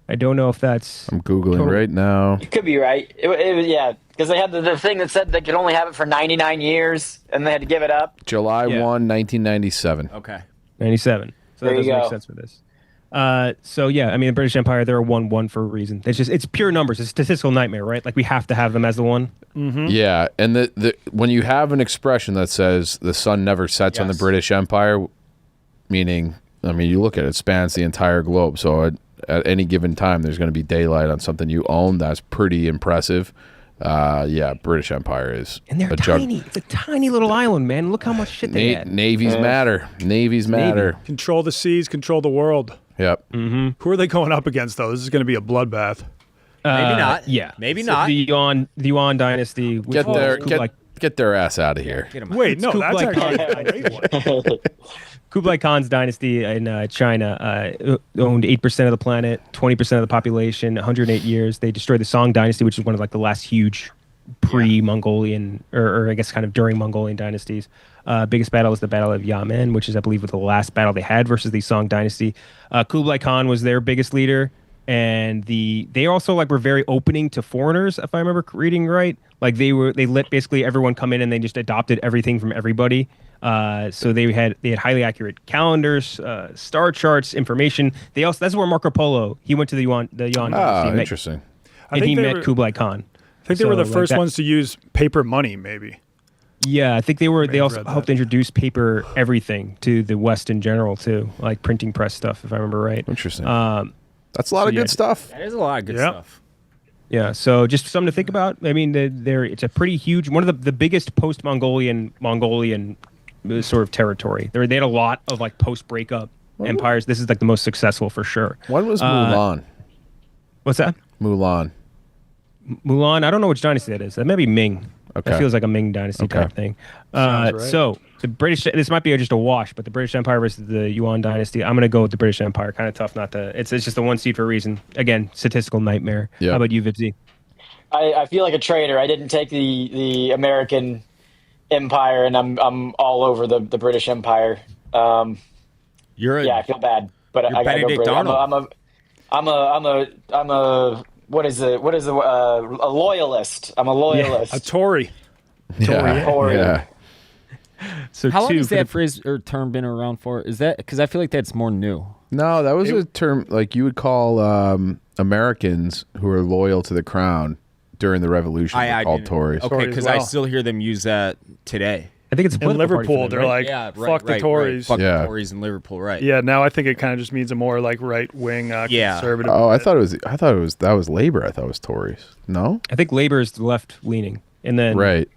S1: I don't know if that's...
S4: I'm Googling right now.
S5: You could be right. It was, yeah, because they had the thing that said they could only have it for 99 years, and they had to give it up.
S4: July 1, 1997.
S2: Okay.
S1: 97. So
S5: There
S1: that
S5: you
S1: doesn't make
S5: go.
S1: sense for this. So yeah, I mean, the British Empire, they're a 1-1 for a reason. It's pure numbers. It's a statistical nightmare, right? Like we have to have them as the one.
S4: Yeah, and the when you have an expression that says the sun never sets on the
S2: Yes.
S4: British Empire, meaning, I mean, you look at it, it spans the entire globe. So at any given time, there's going to be daylight on something you own. That's pretty impressive. Yeah, British Empire is
S1: And they're
S4: a
S1: tiny. It's a tiny little island, man. Look how much shit they had.
S4: Navies matter. Navies matter.
S3: Control the seas, control the world.
S4: Yep.
S3: Who are they going up against, though? This is going to be a bloodbath.
S2: Maybe not.
S1: Yeah,
S2: Maybe
S1: So
S2: not.
S1: The Yuan dynasty. Which
S4: Get
S1: was
S4: their
S1: Kublai,
S4: get their ass out of here.
S2: Get him.
S3: Wait, no, that's
S1: Kublai
S3: actually a great one.
S1: Kublai Khan's dynasty in China owned 8% of the planet, 20% of the population, 108 years. They destroyed the Song dynasty, which is one of like the last huge pre-Mongolian, or I guess kind of during Mongolian dynasties. Biggest battle was the Battle of Yamen, which is, I believe, the last battle they had versus the Song dynasty. Kublai Khan was their biggest leader, and they also like were very opening to foreigners, if I remember reading right. Like they let basically everyone come in and they just adopted everything from everybody. So they had highly accurate calendars, star charts, information. That's where Marco Polo, he went to the Yuan dynasty,
S4: Interesting.
S1: and he met Kublai Khan.
S3: I think they were the first ones to use paper money, maybe.
S1: Yeah, I think they were. They also
S3: read that.
S1: helped introduce paper everything to the West in general too, like printing press stuff, if I remember right.
S4: Interesting. That's a lot of
S1: yeah,
S4: good stuff.
S2: That is a lot of good
S3: Yeah.
S2: stuff.
S1: Yeah, so just something to think about. I mean, it's a pretty huge, one of the biggest Mongolian sort of territory. They had a lot of like post-breakup empires. This is like the most successful for sure.
S4: When was Mulan?
S1: What's that?
S4: Mulan.
S1: Mulan, I don't know which dynasty that is. That may be Ming.
S4: Okay.
S1: That feels like a Ming dynasty type thing.
S3: Sounds right.
S1: So the British, this might be just a wash, but the British Empire versus the Yuan dynasty, I'm going to go with the British Empire. Kind of tough not to. It's just a one seed for a reason. Again, statistical nightmare.
S4: Yeah.
S1: How about you, Vibbsy?
S5: I feel like a traitor. I didn't take the American Empire, and I'm all over the British Empire.
S2: You're
S5: Yeah, I feel bad, but I gotta go
S2: Benedict
S5: British.
S2: Arnold.
S5: I'm a what is a loyalist. I'm a loyalist.
S3: A Tory.
S4: Yeah.
S5: Tory.
S4: Yeah.
S1: So
S2: How long
S1: two
S2: has
S1: for
S2: that
S1: the-
S2: phrase or term been around for? Is that because I feel like that's more new?
S4: No, that was a term like you would call Americans who are loyal to the crown during the Revolution. They're called
S2: didn't-
S4: Tories.
S2: Okay,
S3: Tories
S2: because
S3: well.
S2: I still hear them use that today.
S1: I think it's a
S3: In
S1: political party for
S3: Liverpool,
S1: them,
S3: they're
S1: right?
S3: like,
S2: Yeah,
S3: fuck the Tories.
S2: Fuck
S4: Yeah.
S2: the Tories in Liverpool, right?
S3: Yeah, now I think it kind of just means a more like right-wing conservative.
S4: Oh, I thought that was Labor. I thought it was Tories. No?
S1: I think Labour is the left leaning, and then
S4: Right.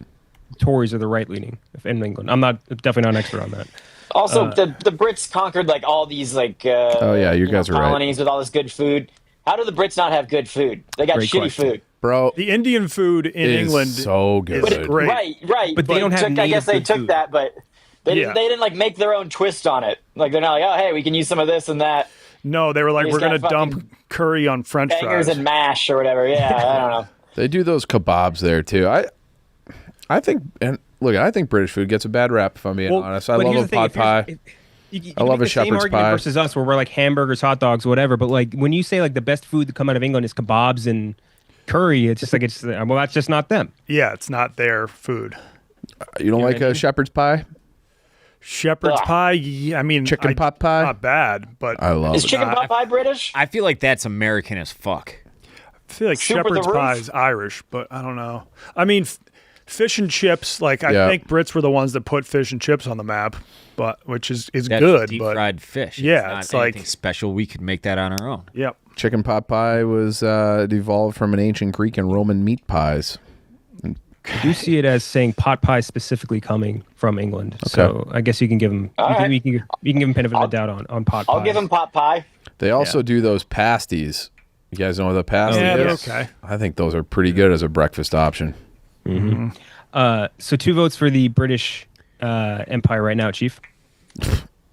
S1: Tories are the right leaning in England. I'm definitely not an expert on that.
S5: Also, the Brits conquered like all these like
S4: Oh, yeah, you guys are right.
S5: colonies with all this good food. How do the Brits not have good food? They got
S1: Great
S5: shitty
S1: question.
S5: food.
S4: Bro,
S3: The Indian food in
S4: is
S3: England
S4: so good.
S3: is great.
S5: Right.
S1: But they don't have
S5: I guess
S1: native
S5: they
S1: good
S5: took
S1: food.
S5: that, but they
S3: Yeah.
S5: didn't like make their own twist on it. Like they're not like, oh hey, we can use some of this and that.
S3: No, they were like,
S5: They
S3: we're
S5: just
S3: going to
S5: got
S3: dump
S5: fucking
S3: curry on French
S5: Bangers
S3: fries.
S5: and mash or whatever. Yeah, I don't know.
S4: They do those kebabs there too. I think I think British food gets a bad rap if I'm being
S3: Well,
S4: honest. I
S1: But
S4: love
S1: here's
S4: a
S1: the thing,
S4: pot
S1: if you're-
S4: pie.
S1: you
S4: I love
S1: make
S4: a
S1: the same
S4: shepherd's
S1: argument
S4: pie.
S1: versus us, where we're like hamburgers, hot dogs, whatever. But like when you say like the best food to come out of England is kebabs and curry, it's just like well, that's just not them.
S3: Yeah, it's not their food.
S4: You don't like
S1: what I
S4: a
S1: mean?
S4: shepherd's pie?
S3: Shepherd's
S5: Ugh.
S3: pie, yeah, I mean,
S4: Chicken pot pie?
S3: Not bad, but
S4: I love
S5: Is
S4: it.
S5: chicken pot pie British?
S2: I feel like that's American as fuck.
S3: I feel like
S5: Super
S3: shepherd's
S5: the roof?
S3: pie is Irish, but I don't know. I mean, fish and chips, like I
S4: Yeah.
S3: think Brits were the ones that put fish and chips on the map, but which is
S2: That's
S3: good.
S2: deep
S3: But
S2: fried fish.
S3: Yeah,
S2: it's
S3: it's
S2: not
S3: like-
S2: anything special. We could make that on our own.
S3: yep.
S4: Chicken pot pie was evolved from an ancient Greek and Roman meat pies.
S1: I do see it as saying pot pie specifically coming from England. So I guess you can give them
S5: right.
S1: you can give them benefit of the doubt on pot pie.
S5: I'll give him pot pie.
S4: They also do those pasties. You guys know what the pasty
S3: Yeah, they're
S4: is?
S3: okay.
S4: I think those are pretty good as a breakfast option.
S1: So 2 votes for the British Empire right now, Chief.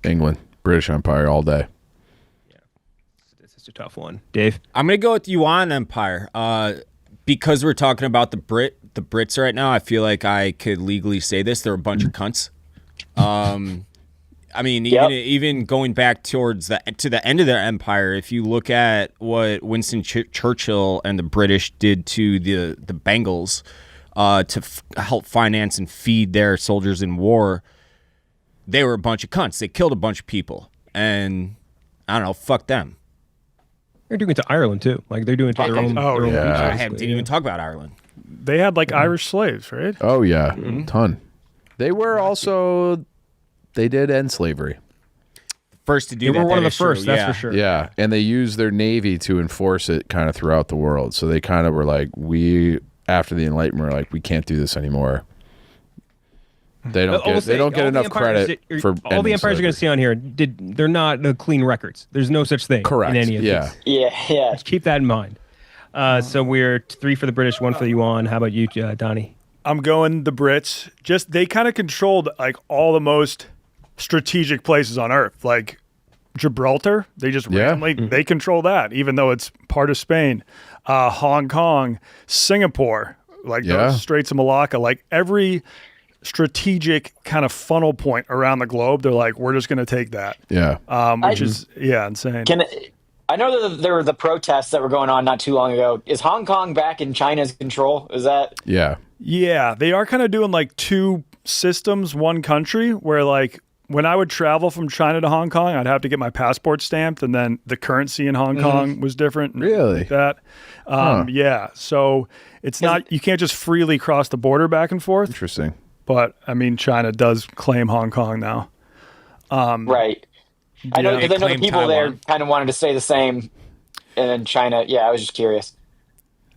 S4: England, British Empire all day.
S1: This is a tough one, Dave.
S2: I'm gonna go with the Yuan Empire. Because we're talking about the Brits right now, I feel like I could legally say this. They're a bunch of cunts. I mean, even going back towards to the end of their empire, if you look at what Winston Churchill and the British did to the Bengals to help finance and feed their soldiers in war, they were a bunch of cunts. They killed a bunch of people, and I don't know, fuck them.
S1: They're doing it to Ireland too. Like they're doing it to their own.
S3: Oh,
S1: their own
S3: yeah.
S1: people,
S2: I didn't even talk about Ireland.
S3: They had like Irish slaves, right?
S4: Oh yeah, ton. They were also they did end slavery.
S2: First to do
S1: They
S2: that.
S1: were one of
S2: that
S1: the
S2: is true,
S1: first, that's
S2: yeah.
S1: for sure.
S4: Yeah, and they used their navy to enforce it kind of throughout the world. So they kind of were like, we after the Enlightenment were like, we can't do this anymore. They don't get enough credit for
S1: all the
S4: ending
S1: empires you're going
S4: slavery.
S1: to see on here. They're not clean records. There's no such thing
S4: Correct.
S1: in any of
S4: Yeah.
S1: these.
S5: Yeah.
S1: Keep that in mind. So we're 3 for the British, 1 for the Yuan. How about you, Donnie?
S3: I'm going the Brits. Just they kind of controlled like all the most strategic places on Earth, like Gibraltar. They just randomly they control that, even though it's part of Spain. Hong Kong, Singapore, like those Straits of Malacca, like every strategic kind of funnel point around the globe. They're like, we're just going to take that.
S4: Yeah.
S3: Which is insane.
S5: I know that there were the protests that were going on not too long ago. Is Hong Kong back in China's control? Is that?
S4: Yeah.
S3: Yeah, they are kind of doing like 2 systems, 1 country, where like when I would travel from China to Hong Kong, I'd have to get my passport stamped, and then the currency in Hong Kong was different.
S4: Really?
S3: Like that. Yeah, so it's not, you can't just freely cross the border back and forth.
S4: Interesting.
S3: But I mean, China does claim Hong Kong now.
S5: Right. I know because I know the people there kind of wanted to stay the same, and then China. Yeah, I was just curious.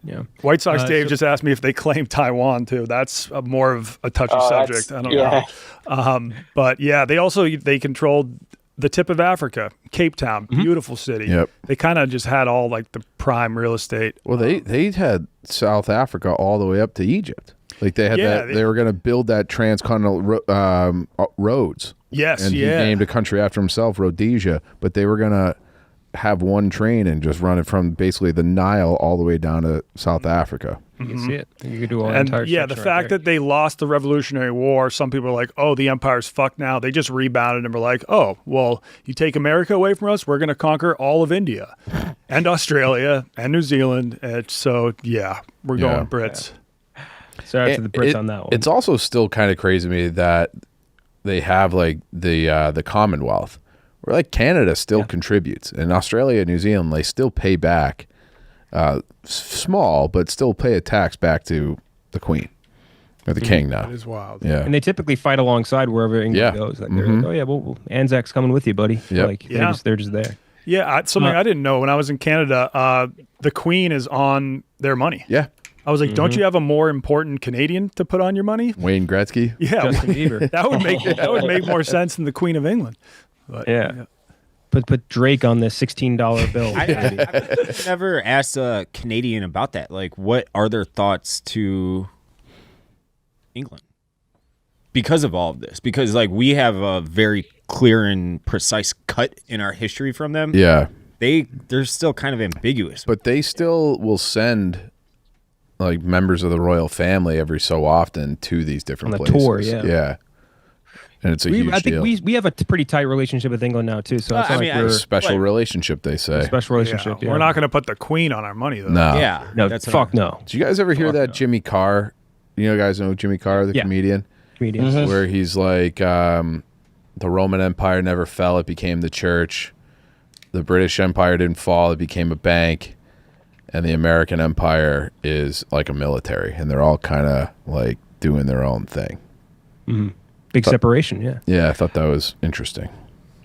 S1: Yeah.
S3: White Sox Dave just asked me if they claim Taiwan too. That's more of a touchy subject. I don't know. But yeah, they controlled the tip of Africa, Cape Town, beautiful city.
S4: Yep.
S3: They kind of just had all like the prime real estate.
S4: Well, they had South Africa all the way up to Egypt. Like they had they were going to build that transcontinental roads.
S3: Yes,
S4: and he named a country after himself, Rhodesia. But they were going to have one train and just run it from basically the Nile all the way down to South Africa.
S1: You can see it. You could do all
S3: and
S1: entire
S3: the fact that they lost the Revolutionary War, some people are like, oh, the empire's fucked now. They just rebounded and were like, oh, well, you take America away from us, we're going to conquer all of India and Australia and New Zealand. So, we're going Brits.
S1: Shout out to the Brits on that one.
S4: It's also still kind of crazy to me that they have like the Commonwealth, where like Canada still contributes, and Australia and New Zealand, they still pay back, small, but still pay a tax back to the Queen or the King now.
S3: That is wild.
S4: Yeah,
S1: and they typically fight alongside wherever England goes. Like they're like, oh yeah, well Anzac's coming with you, buddy.
S4: Yep.
S1: Like they're just there.
S3: Yeah, something I didn't know when I was in Canada. The Queen is on their money.
S4: Yeah.
S3: I was like, don't you have a more important Canadian to put on your money?
S4: Wayne Gretzky.
S3: Yeah,
S1: Justin Bieber.
S3: that would make more sense than the Queen of England. But,
S1: Put Drake on this $16 bill.
S2: I've never asked a Canadian about that. Like, what are their thoughts to England because of all of this? Because like we have a very clear and precise cut in our history from them.
S4: Yeah,
S2: they're still kind of ambiguous,
S4: but they still will send like members of the royal family every so often to these different
S1: on the
S4: places.
S1: Tour. Yeah.
S4: And it's a huge
S1: I think
S4: deal.
S1: we have a pretty tight relationship with England now too. So it's not like we're
S4: a special relationship, they say.
S1: special relationship.
S3: We're not going to put the Queen on our money though.
S4: No.
S2: Yeah,
S1: No,
S2: that's
S1: fuck no.
S4: Did you guys ever hear that Jimmy Carr? You guys know Jimmy Carr, the comedian?
S1: Comedians.
S4: Where he's like, the Roman Empire never fell, it became the church. The British Empire didn't fall, it became a bank. And the American Empire is like a military, and they're all kind of like doing their own thing.
S1: Mm-hmm. Big separation, yeah.
S4: Yeah, I thought that was interesting.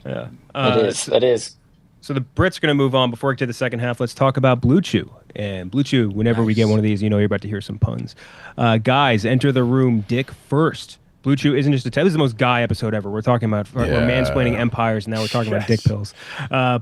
S1: Yeah.
S5: It is.
S1: So the Brits are going to move on. Before we get to the second half, let's talk about Blue Chew. And Blue Chew, whenever we get one of these, you know you're about to hear some puns. Guys, enter the room dick first. Blue Chew isn't just a this is the most guy episode ever. We're talking about we're mansplaining empires, and now we're talking about dick pills.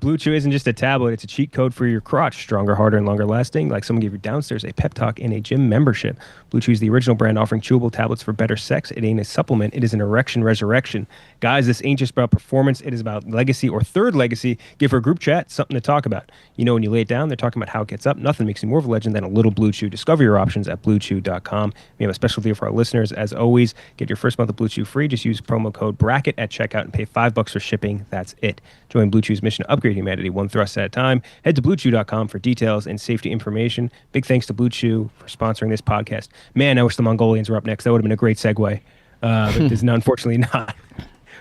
S1: Blue Chew isn't just a tablet; it's a cheat code for your crotch. Stronger, harder, and longer lasting. Like someone gave you downstairs a pep talk and a gym membership. Blue Chew is the original brand offering chewable tablets for better sex. It ain't a supplement; it is an erection resurrection. Guys, this ain't just about performance; it is about legacy or third legacy. Give her a group chat something to talk about. You know, when you lay it down, they're talking about how it gets up. Nothing makes you more of a legend than a little Blue Chew. Discover your options at BlueChew.com. We have a special deal for our listeners. As always, get your first month of Blue Chew free. Just use promo code BRACKET at checkout and pay $5 for shipping. That's it. Join Blue Chew's mission to upgrade humanity one thrust at a time. Head to BlueChew.com for details and safety information. Big thanks to Blue Chew for sponsoring this podcast. Man, I wish the Mongolians were up next. That would have been a great segue. But it is unfortunately not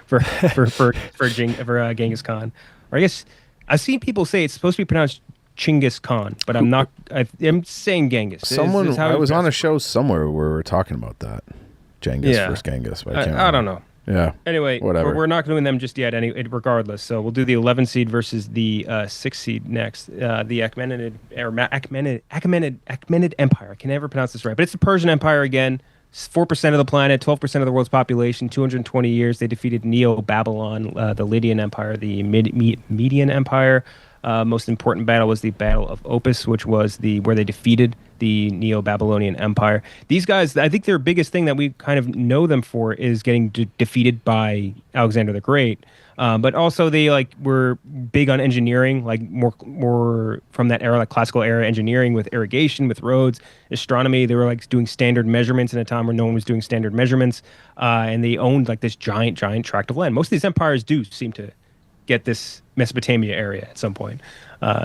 S1: for Genghis Khan. Or I guess I've seen people say it's supposed to be pronounced Chinggis Khan, but I'm not. I'm saying Genghis.
S4: I was on a show somewhere where we were talking about that. Genghis versus Genghis. But I don't
S1: know.
S4: Yeah.
S1: Anyway,
S4: whatever.
S1: We're not doing them just yet. Regardless, so we'll do the 11 seed versus the 6 seed next. The Achaemenid Empire. I can never pronounce this right, but it's the Persian Empire again. 4% of the planet, 12% of the world's population. 220 years. They defeated Neo-Babylon, the Lydian Empire, the Median Empire. Most important battle was the Battle of Opis, which was where they defeated the Neo-Babylonian Empire. These guys, I think their biggest thing that we kind of know them for is getting defeated by Alexander the Great. But also they were big on engineering, like more from that era, like classical era engineering with irrigation, with roads, astronomy. They were like doing standard measurements in a time where no one was doing standard measurements. And they owned like this giant tract of land. Most of these empires do seem to get this Mesopotamia area at some point.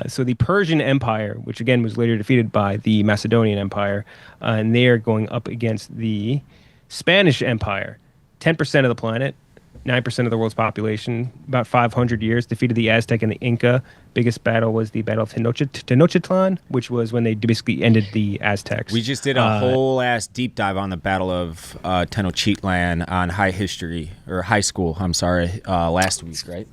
S1: So the Persian Empire, which again was later defeated by the Macedonian Empire, and they are going up against the Spanish Empire, 10% of the planet, 9% of the world's population, about 500 years, defeated the Aztec and the Inca. Biggest battle was the Battle of Tenochtitlan, which was when they basically ended the Aztecs.
S2: We just did a whole ass deep dive on the Battle of Tenochtitlan on high school, last week, right?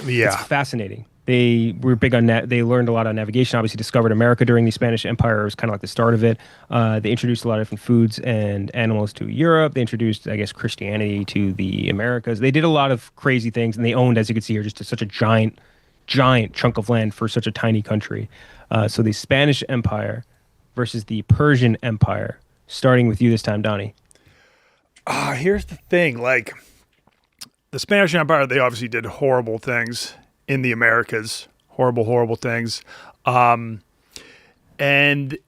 S3: Yeah.
S1: It's fascinating. They were big on they learned a lot on navigation, obviously discovered America during the Spanish Empire. It was kind of like the start of it. They introduced a lot of different foods and animals to Europe. They introduced, I guess, Christianity to the Americas. They did a lot of crazy things, and they owned, as you can see here, just such a giant chunk of land for such a tiny country. So the Spanish Empire versus the Persian Empire, starting with you this time, Donnie.
S3: Here's the thing. Like, the Spanish Empire, they obviously did horrible things in the Americas, horrible things. And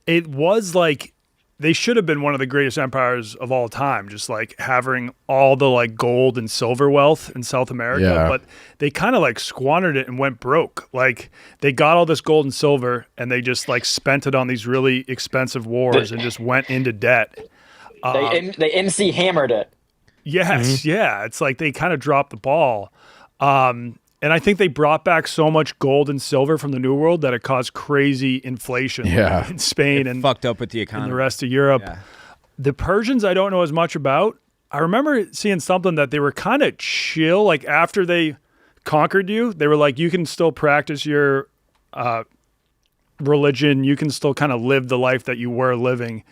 S3: it was like, they should have been one of the greatest empires of all time, just like having all the like gold and silver wealth in South America.
S4: Yeah.
S3: But they kind of like squandered it and went broke. Like, they got all this gold and silver and they just like spent it on these really expensive wars and just went into debt.
S5: They MC hammered it.
S3: Yes, yeah. It's like they kind of dropped the ball. And I think they brought back so much gold and silver from the New World that it caused crazy inflation in Spain and
S2: fucked up with the economy.
S3: and the rest of Europe.
S2: Yeah.
S3: The Persians, I don't know as much about. I remember seeing something that they were kind of chill. Like, after they conquered you, they were like, you can still practice your religion. You can still kind of live the life that you were living.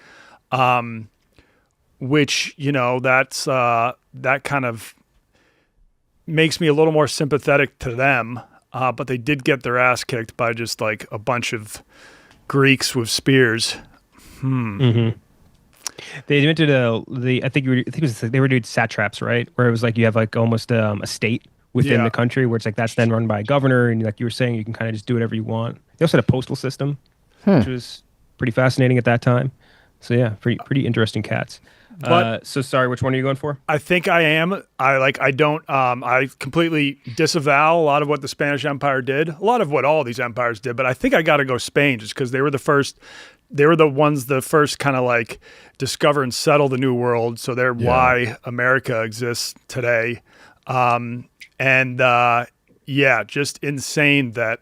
S3: Which, you know, that's that kind of makes me a little more sympathetic to them, but they did get their ass kicked by just like a bunch of Greeks with spears.
S1: They invented they were doing satraps, right? Where it was like you have like almost a state within the country where it's like that's then run by a governor, and like you were saying, you can kind of just do whatever you want. They also had a postal system, which was pretty fascinating at that time. So yeah, pretty interesting cats.
S3: But
S1: so sorry, which one are you going for?
S3: I think I am. I completely disavow a lot of what the Spanish Empire did, a lot of what all these empires did, but I think I got to go Spain just because they were the first kind of like discover and settle the New World. So they're why America exists today. Just insane that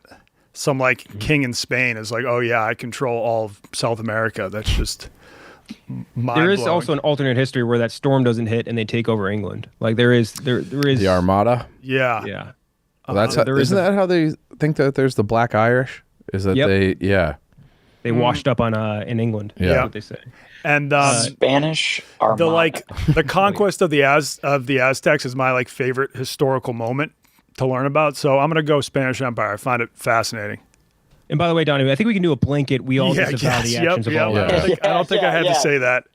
S3: some like king in Spain is like, oh yeah, I control all of South America. That's just
S1: there is also an alternate history where that storm doesn't hit and they take over England. Like there is
S4: the Armada.
S3: Yeah.
S4: Well, that's isn't that how they think that there's the Black Irish? Is that
S1: they washed up on in England?
S4: Yeah,
S1: That's what they say.
S3: And
S5: Spanish Armada.
S3: The conquest of the Aztecs is my like favorite historical moment to learn about. So I'm gonna go Spanish Empire. I find it fascinating.
S1: And by the way, Donnie, I think we can do a blanket. We all disavow the actions of all.
S3: I don't think I had to say that.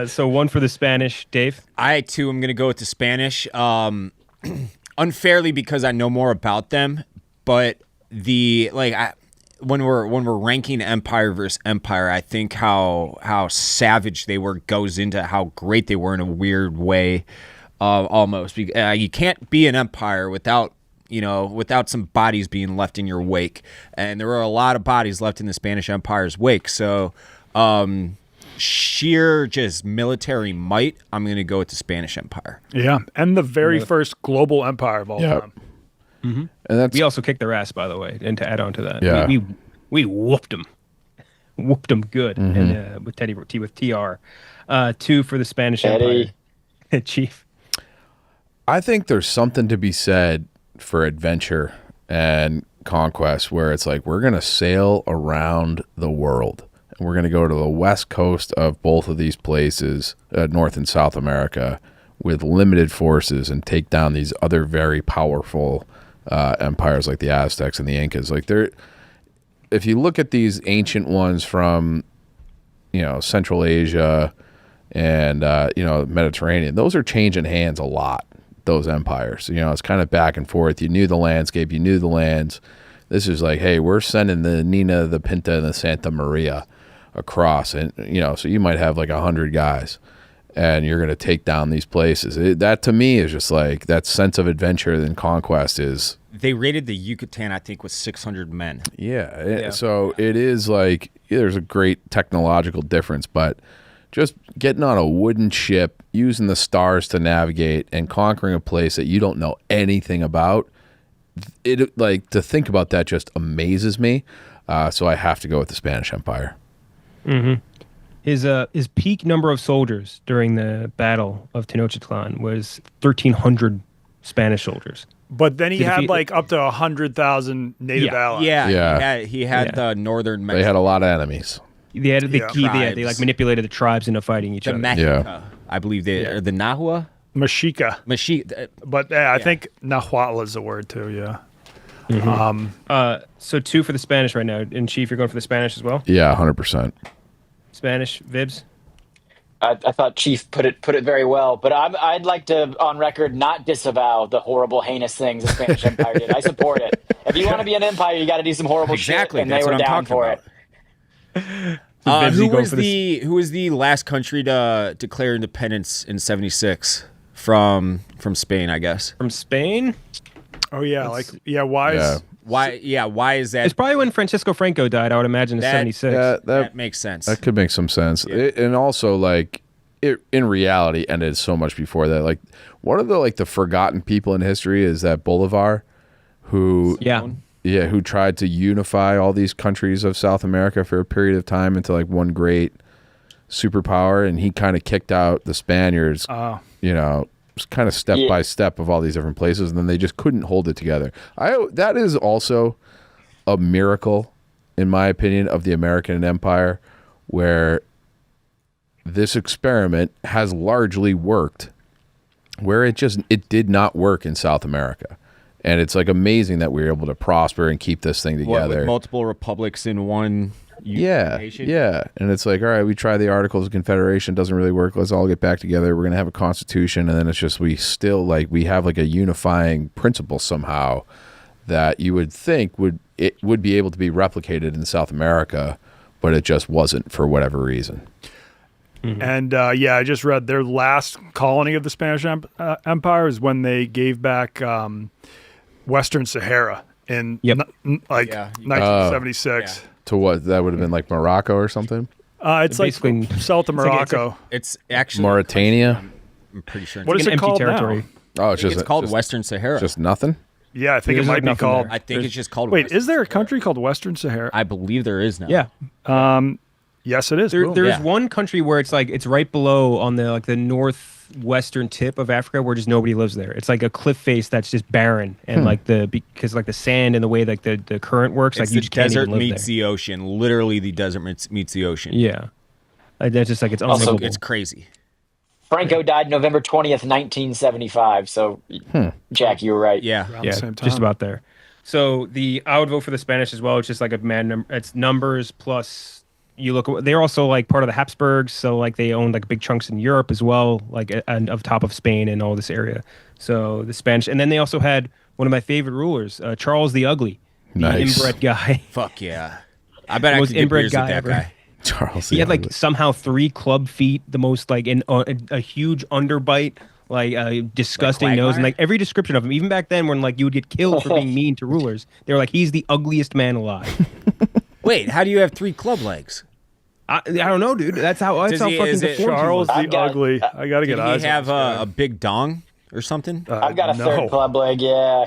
S1: So one for the Spanish, Dave.
S2: I too am gonna go with the Spanish, unfairly because I know more about them. But when we're ranking empire versus empire, I think how savage they were goes into how great they were in a weird way, almost. You can't be an empire without some bodies being left in your wake. And there were a lot of bodies left in the Spanish Empire's wake. So sheer just military might, I'm going to go with the Spanish Empire.
S3: Yeah, and the very first global empire of all time.
S1: Mm-hmm. And we also kicked their ass, by the way, and to add on to that.
S4: Yeah.
S1: We whooped them. Whooped them good. And with TR. 2 for the Spanish Empire. Chief.
S4: I think there's something to be said for adventure and conquest where it's like we're going to sail around the world and we're going to go to the west coast of both of these places, North and South America, with limited forces and take down these other very powerful empires like the Aztecs and the Incas. Like if you look at these ancient ones from, Central Asia and, Mediterranean, those are changing hands a lot, those empires. It's kind of back and forth. You knew the landscape, you knew the lands. This is like, hey, we're sending the Nina, the Pinta, and the Santa Maria across. And, so you might have like 100 guys and you're going to take down these places. That to me is just like that sense of adventure and conquest is.
S2: They raided the Yucatan, I think, with 600 men.
S4: Yeah. So it is like, there's a great technological difference, but just getting on a wooden ship, using the stars to navigate and conquering a place that you don't know anything about, it like to think about that just amazes me. So I have to go with the Spanish Empire.
S1: Mm-hmm. His peak number of soldiers during the Battle of Tenochtitlan was 1,300 Spanish soldiers.
S3: But then he had like up to 100,000 native allies.
S2: Yeah. He had the northern Mexico.
S4: They had a lot of enemies.
S1: They had they like manipulated the tribes into fighting each other.
S2: Mexica, I believe the Nahua.
S3: Mexica. But I think Nahuatl is the word too, yeah.
S1: Mm-hmm. So 2 for the Spanish right now. And Chief, you're going for the Spanish as well?
S4: Yeah, 100%.
S1: Spanish, Vibbs?
S5: I thought Chief put it very well, but I'd like to, on record, not disavow the horrible, heinous things the Spanish Empire did. I support it. If you want to be an empire, you got to do some horrible shit, and they were down for it.
S2: Who was the last country to declare independence in 76 from Spain? I guess
S1: from Spain.
S3: Oh yeah,
S2: why is that?
S1: It's probably when Francisco Franco died. I would imagine in 76.
S2: That makes sense.
S4: That could make some sense. Yeah. And also, like, it in reality ended so much before that. Like, one of the forgotten people in history is that Bolivar, who tried to unify all these countries of South America for a period of time into like one great superpower, and he kind of kicked out the Spaniards. Kind of step by step of all these different places, and then they just couldn't hold it together. That is also a miracle, in my opinion, of the American empire, where this experiment has largely worked, where it did not work in South America. And it's like amazing that we were able to prosper and keep this thing together.
S2: With multiple republics in one nation?
S4: Yeah. And it's like, all right, we try the Articles of Confederation, doesn't really work. Let's all get back together. We're going to have a constitution. And then it's just, we have like a unifying principle somehow that you would think would be able to be replicated in South America, but it just wasn't for whatever reason.
S3: Mm-hmm. And I just read their last colony of the Spanish Empire is when they gave back Western Sahara in 1976.
S4: To what? That would have been like Morocco or something?
S3: It's like south of Morocco.
S2: It's actually
S4: Mauritania.
S2: I'm pretty sure.
S3: What is it called
S1: territory
S3: now?
S4: Oh,
S2: it's called Western Sahara.
S4: Just nothing?
S3: Yeah, I think it might be called.
S2: I think it's just called.
S3: Wait, is there a country called Western Sahara?
S2: I believe there is now.
S1: Yeah.
S3: Yes, it is.
S1: There's one country where it's like it's right below on the northwestern tip of Africa where just nobody lives there. It's like a cliff face that's just barren and because the sand and the way like the current works,
S2: it's
S1: like you just can't even live there.
S2: The desert meets the ocean. Literally, the desert meets the ocean.
S1: Yeah, that's just like it's
S2: also
S1: unlivable.
S2: it's crazy.
S5: Franco died November 20th, 1975. So, Jack, you were right.
S2: Yeah,
S1: just about there. So I would vote for the Spanish as well. It's just like it's numbers plus. You look. They're also like part of the Habsburgs, so like they owned like big chunks in Europe as well, like and of top of Spain and all this area. So the Spanish, and then they also had one of my favorite rulers, Charles the Ugly, the inbred guy.
S2: Fuck yeah! I bet I could get beers with that guy.
S4: Charles.
S1: He had like somehow 3 club feet, the most like a huge underbite, like disgusting
S2: like
S1: nose, and like every description of him, even back then when like you would get killed for being mean to rulers, they were like he's the ugliest man alive.
S2: Wait, how do you have 3 club legs?
S1: I don't know, dude. That's how fucking deformed
S3: Charles the Ugly. I gotta get eyes.
S2: Did he have a big dong or something?
S5: I've got a third club leg. Yeah.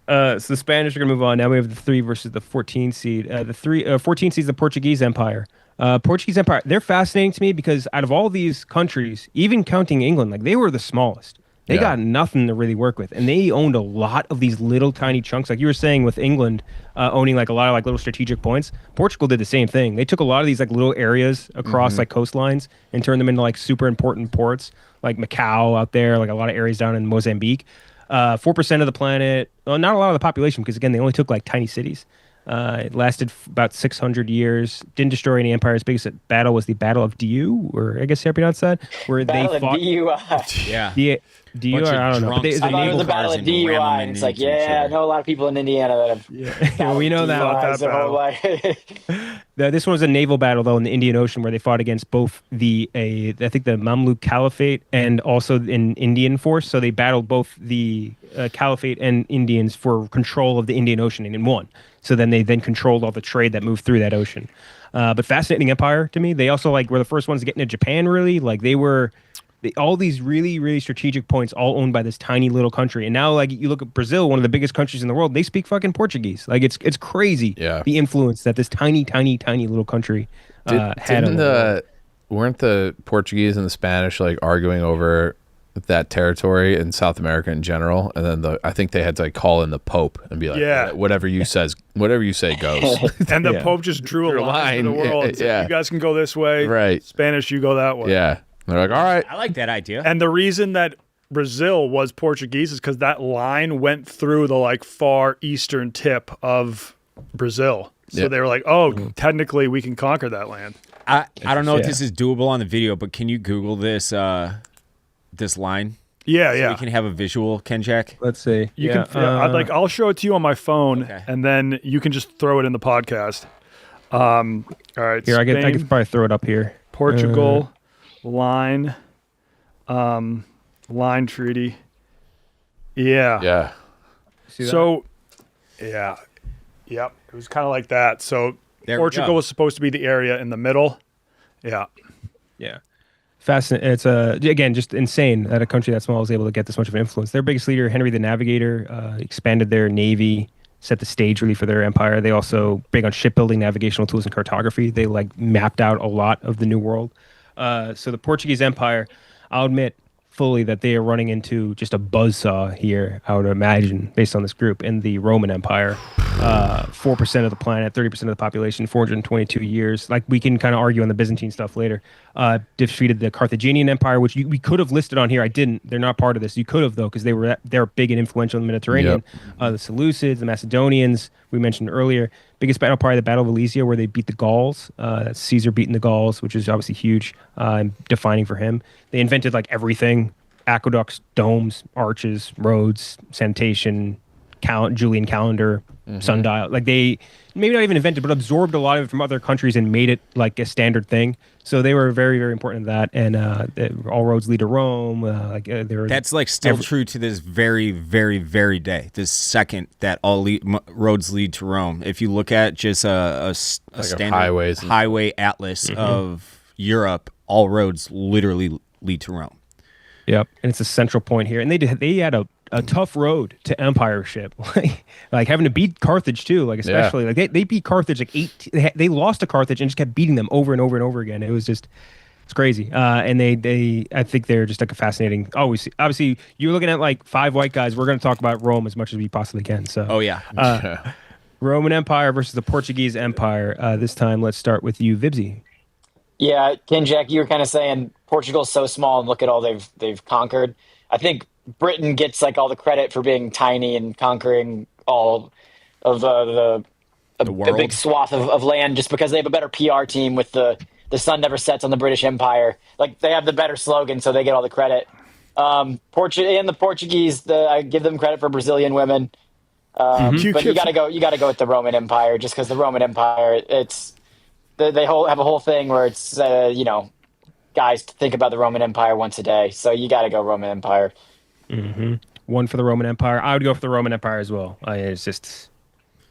S1: So the Spanish are gonna move on. Now we have the 3 versus the 14 seed. The 14 seed is the Portuguese Empire. Portuguese Empire. They're fascinating to me because out of all these countries, even counting England, like they were the smallest. They got nothing to really work with, and they owned a lot of these little tiny chunks. Like you were saying with England owning like a lot of like little strategic points, Portugal did the same thing. They took a lot of these like little areas across like coastlines and turned them into like super important ports, like Macau out there, like a lot of areas down in Mozambique. 4% of the planet. Well, not a lot of the population because again, they only took like tiny cities. It lasted about 600 years. Didn't destroy any empires. Biggest battle was the Battle of Diu, or I guess you pronounce that, where
S5: Battle
S1: they
S5: of
S1: fought.
S5: DUI.
S2: Yeah.
S1: Diu,
S2: Bunch of
S1: I don't know. But
S2: drunks.
S1: it's
S5: I
S1: a
S5: thought it was
S1: naval.
S5: the Battle of DUI. And it's like, yeah, I know a lot of people in Indiana that have.
S1: Yeah, we know that.
S5: DUIs their whole life.
S1: This one was a naval battle though in the Indian Ocean where they fought against both I think the Mamluk Caliphate and also an Indian force. So they battled both the Caliphate and Indians for control of the Indian Ocean and won. So then they controlled all the trade that moved through that ocean. But fascinating empire to me. They also were the first ones to get into Japan. Really, all these really, really strategic points, all owned by this tiny little country. And now, you look at Brazil, one of the biggest countries in the world, they speak fucking Portuguese. It's crazy.
S4: Yeah.
S1: The influence that this tiny, tiny, tiny little country had.
S4: Weren't the Portuguese and the Spanish arguing over that territory in South America in general? And then I think they had to call in the Pope and be like,
S3: Yeah.
S4: whatever you say goes.
S3: And the
S1: Yeah.
S3: Pope just drew a line to the world. And said,
S4: Yeah.
S3: you guys can go this way.
S4: Right.
S3: Spanish, you go that way.
S4: Yeah. They're like, all right.
S2: I like that idea.
S3: And the reason that Brazil was Portuguese is because that line went through the far eastern tip of Brazil. So
S4: Yeah.
S3: they were like, oh, technically we can conquer that land.
S2: I don't know if
S1: Yeah.
S2: this is doable on the video, but can you Google this this line?
S3: Yeah,
S2: So
S3: yeah.
S2: we can have a visual, Kenjac.
S1: Let's see.
S3: You can. I'll show it to you on my phone,
S2: Okay.
S3: and then you can just throw it in the podcast. All right.
S1: Here, I
S3: Spain,
S1: could probably throw it up here.
S3: Portugal, line treaty. Yeah.
S4: Yeah.
S1: See that?
S3: So, yeah, yep. It was kind of like that. So
S2: There we
S3: Portugal
S2: go.
S3: was supposed to be the area in the middle. Yeah.
S1: Yeah. Fascinating. It's again just insane that a country that small is able to get this much of an influence. Their biggest leader, Henry the Navigator, expanded their navy, set the stage really for their empire. They also big on shipbuilding, navigational tools, and cartography. They mapped out a lot of the New World. So the Portuguese Empire, I'll admit fully that they are running into just a buzzsaw here, I would imagine, based on this group. In the Roman Empire, 4% of the planet, 30% of the population, 422 years. We can kind of argue on the Byzantine stuff later. Defeated the Carthaginian Empire, which we could have listed on here. I didn't. They're not part of this. You could have, though, because they're big and influential in the Mediterranean. The Seleucids, the Macedonians, we mentioned earlier. Biggest battle, probably the Battle of Alesia, where they beat the Gauls. That's Caesar beating the Gauls, which is obviously huge and defining for him. They invented everything: aqueducts, domes, arches, roads, sanitation, Julian calendar, sundial. They maybe not even invented, but absorbed a lot of it from other countries and made it a standard thing. So they were very, very important in that. And all roads lead to Rome.
S2: That's still true to this very, very, very day. This second that all roads lead to Rome. If you look at just a standard highway atlas of Europe, all roads literally lead to Rome.
S1: Yep, and it's a central point here. And they had a tough road to empireship, having to beat Carthage too. Especially they beat Carthage they lost to Carthage and just kept beating them over and over and over again. It was just it's crazy. And I think they're just a fascinating. Obviously, you're looking at 5 white guys. We're going to talk about Rome as much as we possibly can. So
S2: oh yeah,
S1: Roman Empire versus the Portuguese Empire. This time, let's start with you, Vibbsy.
S5: Yeah, Kenjac, you were kind of saying Portugal's so small and look at all they've conquered. I think Britain gets all the credit for being tiny and conquering all of a big swath of land just because they have a better PR team with the sun never sets on the British Empire. They have the better slogan, so they get all the credit. And the Portuguese, I give them credit for Brazilian women. But you got to go with the Roman Empire just because the Roman Empire, they have a whole thing where it's guys think about the Roman Empire once a day. So you got to go Roman Empire.
S1: Mm-hmm. One for the Roman Empire. I would go for the Roman Empire as well. It's just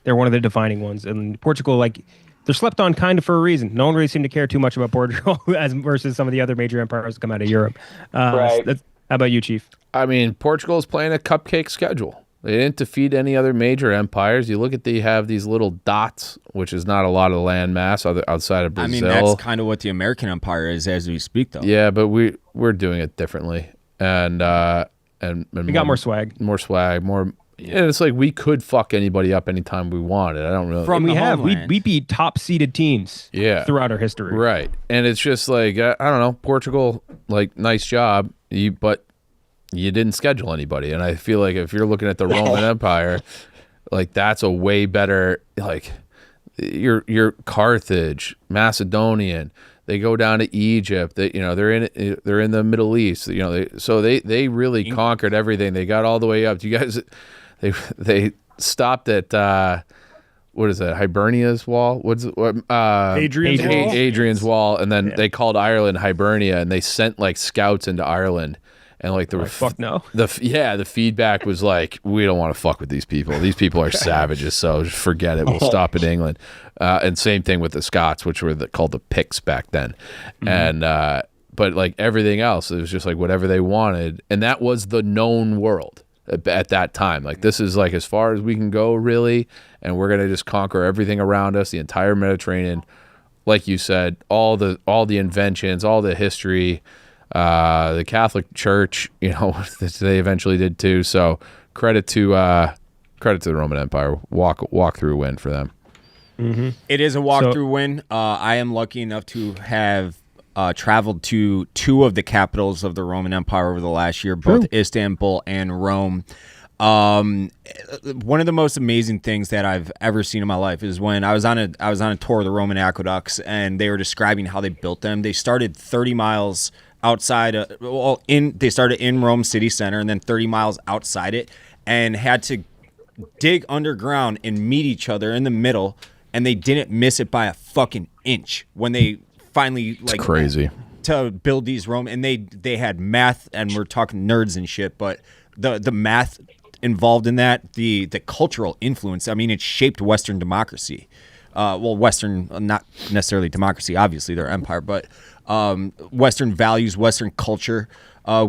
S1: they're one of the defining ones. And Portugal, they're slept on kind of for a reason. No one really seemed to care too much about Portugal versus some of the other major empires that come out of Europe.
S5: Right.
S1: How about you, Chief?
S4: I mean, Portugal is playing a cupcake schedule. They didn't defeat any other major empires. You look at they have these little dots, which is not a lot of land mass outside of Brazil.
S2: I mean, that's kind of what the American Empire is as we speak, though.
S4: Yeah, but we're doing it differently, and
S1: We got more swag.
S4: more. And it's we could fuck anybody up anytime we wanted. I don't really.
S2: From
S1: And we
S2: the
S1: have
S2: homeland.
S1: we beat top seeded teams.
S4: Yeah.
S1: Throughout our history.
S4: Right, and it's just I don't know, Portugal, nice job, but you didn't schedule anybody. And I feel like if you're looking at the Roman Empire, like that's a way better, like your Carthage, Macedonian, they go down to Egypt. They, they're in the Middle East. They really conquered everything. They got all the way up. You guys, they stopped at what is that? Hibernia's Wall?
S3: Hadrian's Wall?
S4: Hadrian's Wall, and then they called Ireland Hibernia, and they sent like scouts into Ireland, and like
S1: fuck no.
S4: The feedback was like, we don't want to fuck with these people. These people are savages, so just forget it. We'll stop in England. And same thing with the Scots, which were called the Picts back then, and but like everything else, it was just like whatever they wanted, and that was the known world at that time. Like, this is like as far as we can go, really, and we're gonna just conquer everything around us, the entire Mediterranean. Like you said, all the inventions, all the history, the Catholic Church, they eventually did too. So credit to the Roman Empire. Walk through win for them.
S1: Mm-hmm.
S2: It is a walkthrough win. I am lucky enough to have traveled to two of the capitals of the Roman Empire over the last year, both Istanbul and Rome. One of the most amazing things that I've ever seen in my life is when I was on a tour of the Roman aqueducts, and they were describing how they built them. They started 30 miles outside. They started in Rome city center, and then 30 miles outside it, and had to dig underground and meet each other in the middle, and they didn't miss it by a fucking inch when they finally
S4: It's crazy
S2: to build these Rome, and they had math, and we're talking nerds and shit, but the math involved in that, the cultural influence, I mean, it shaped Western democracy. Western, not necessarily democracy, obviously they're empire, but Western values, Western culture. Who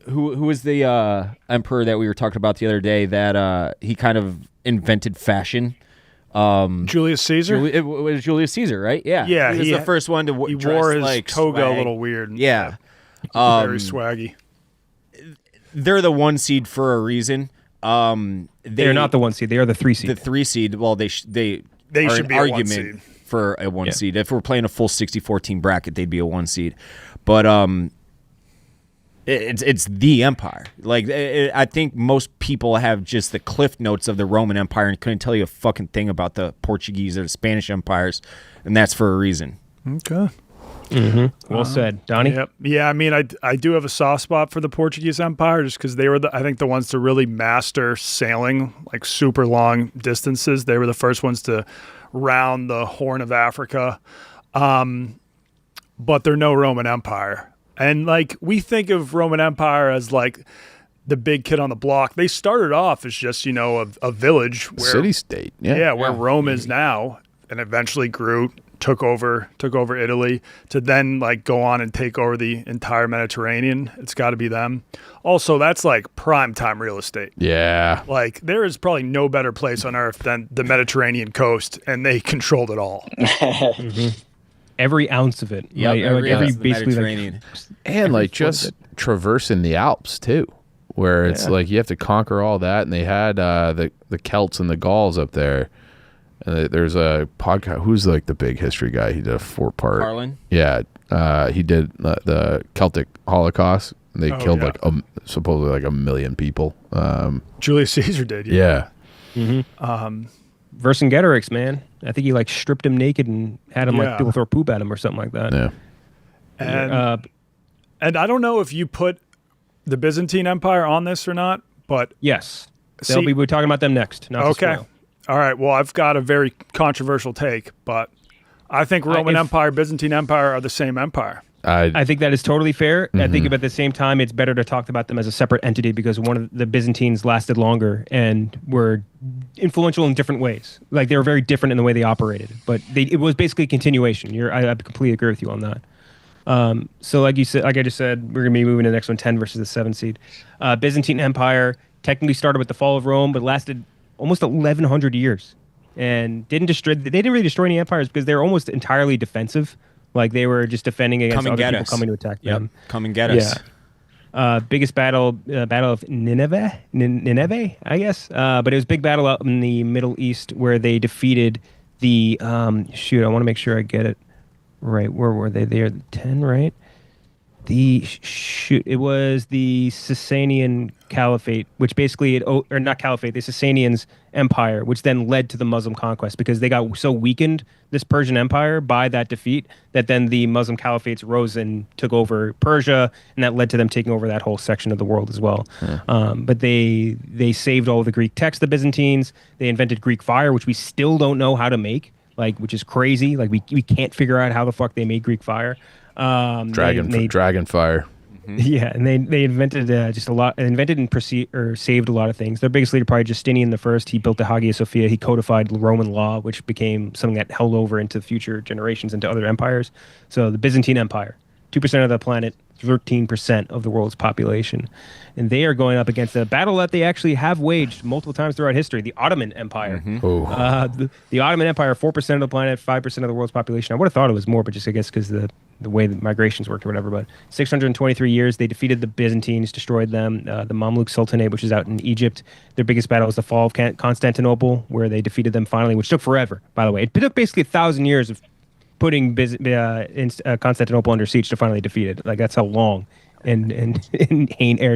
S2: was the emperor that we were talking about the other day that he kind of invented fashion?
S3: Julius Caesar?
S2: It was Julius Caesar, right? Yeah.
S3: Yeah.
S2: He was the first one to
S3: he
S2: dress
S3: wore his
S2: like
S3: toga
S2: swag.
S3: a little weird.
S2: Yeah.
S3: Very swaggy.
S2: They're the 1 seed for a reason.
S1: They're not the 1 seed. They are the 3 seed.
S2: The 3 seed. Well, they
S3: They
S2: are
S3: should
S2: an
S3: be a 1
S2: argument
S3: seed.
S2: for a 1 seed. If we're playing a full 64 team bracket, they'd be a 1 seed. But it's the empire. Like, I think most people have just the cliff notes of the Roman Empire and couldn't tell you a fucking thing about the Portuguese or the Spanish empires, and that's for a reason.
S3: Okay.
S1: Mm-hmm. Well said, Donnie.
S3: Yep. Yeah, I mean, I do have a soft spot for the Portuguese Empire just because they were, I think, the ones to really master sailing, like super long distances. They were the first ones to round the Horn of Africa. But they're no Roman Empire. And, like, we think of Roman Empire as, like, the big kid on the block. They started off as just, a village.
S4: City-state. Yeah.
S3: Where Rome is now, and eventually grew, took over Italy, to then like go on and take over the entire Mediterranean. It's got to be them. Also, that's like prime time real estate.
S4: Yeah.
S3: Like, there is probably no better place on earth than the Mediterranean coast, and they controlled it all.
S1: Mm-hmm. Every ounce of it.
S2: Yeah,
S1: every basically
S2: Mediterranean.
S4: And like just traversing the Alps too, where it's like you have to conquer all that, and they had the Celts and the Gauls up there. And there's a podcast. Who's like the big history guy? He did a 4-part.
S2: Carlin?
S4: Yeah, he did the Celtic Holocaust. And they killed like supposedly like 1 million people.
S3: Julius Caesar did.
S4: Yeah.
S1: Mm-hmm. Vercingetorix, man. I think he like stripped him naked and had him like people throw poop at him or something like that.
S4: Yeah.
S3: And I don't know if you put the Byzantine Empire on this or not, but
S1: yes, we're talking about them next. Not
S3: okay. All right. Well, I've got a very controversial take, but I think Roman Empire, Byzantine Empire are the same empire.
S1: I think that is totally fair. I think at the same time, it's better to talk about them as a separate entity because one of the Byzantines lasted longer and were influential in different ways. Like, they were very different in the way they operated, but it was basically a continuation. I completely agree with you on that. So like I just said, we're going to be moving to the next one, 10 versus the 7 seed. Byzantine Empire technically started with the fall of Rome, but lasted almost 1,100 years and they didn't really destroy any empires because they were almost entirely defensive. Like, they were just defending against other people coming to attack them.
S2: Come and get us.
S1: Yeah. Biggest battle of Nineveh, I guess. But it was a big battle out in the Middle East where they defeated the, I want to make sure I get it right. Where were they? They are 10, right? It was the Sasanian Caliphate, which basically or not Caliphate, the Sasanians Empire, which then led to the Muslim conquest because they got so weakened, this Persian Empire, by that defeat, that then the Muslim Caliphates rose and took over Persia, and that led to them taking over that whole section of the world as well. But they saved all of the Greek texts, the Byzantines. They invented Greek fire, which we still don't know how to make, like, which is crazy. Like we can't figure out how the fuck they made Greek fire.
S4: Dragon fire.
S1: Yeah, and they invented just a lot, invented and saved a lot of things. Their biggest leader, probably Justinian the First. He built the Hagia Sophia. He codified Roman law, which became something that held over into future generations, into other empires. So the Byzantine Empire, 2% of the planet, 13% of the world's population. And they are going up against a battle that they actually have waged multiple times throughout history, the Ottoman Empire. The Ottoman Empire, 4% of the planet, 5% of the world's population. I would have thought it was more, but just I guess because the way the migrations worked or whatever. But 623 years, they defeated the Byzantines, destroyed them. The Mamluk Sultanate, which is out in Egypt, their biggest battle was the fall of Constantinople, where they defeated them finally, which took forever, by the way. It took basically 1,000 years of putting Constantinople under siege to finally defeat it. Like, that's how long and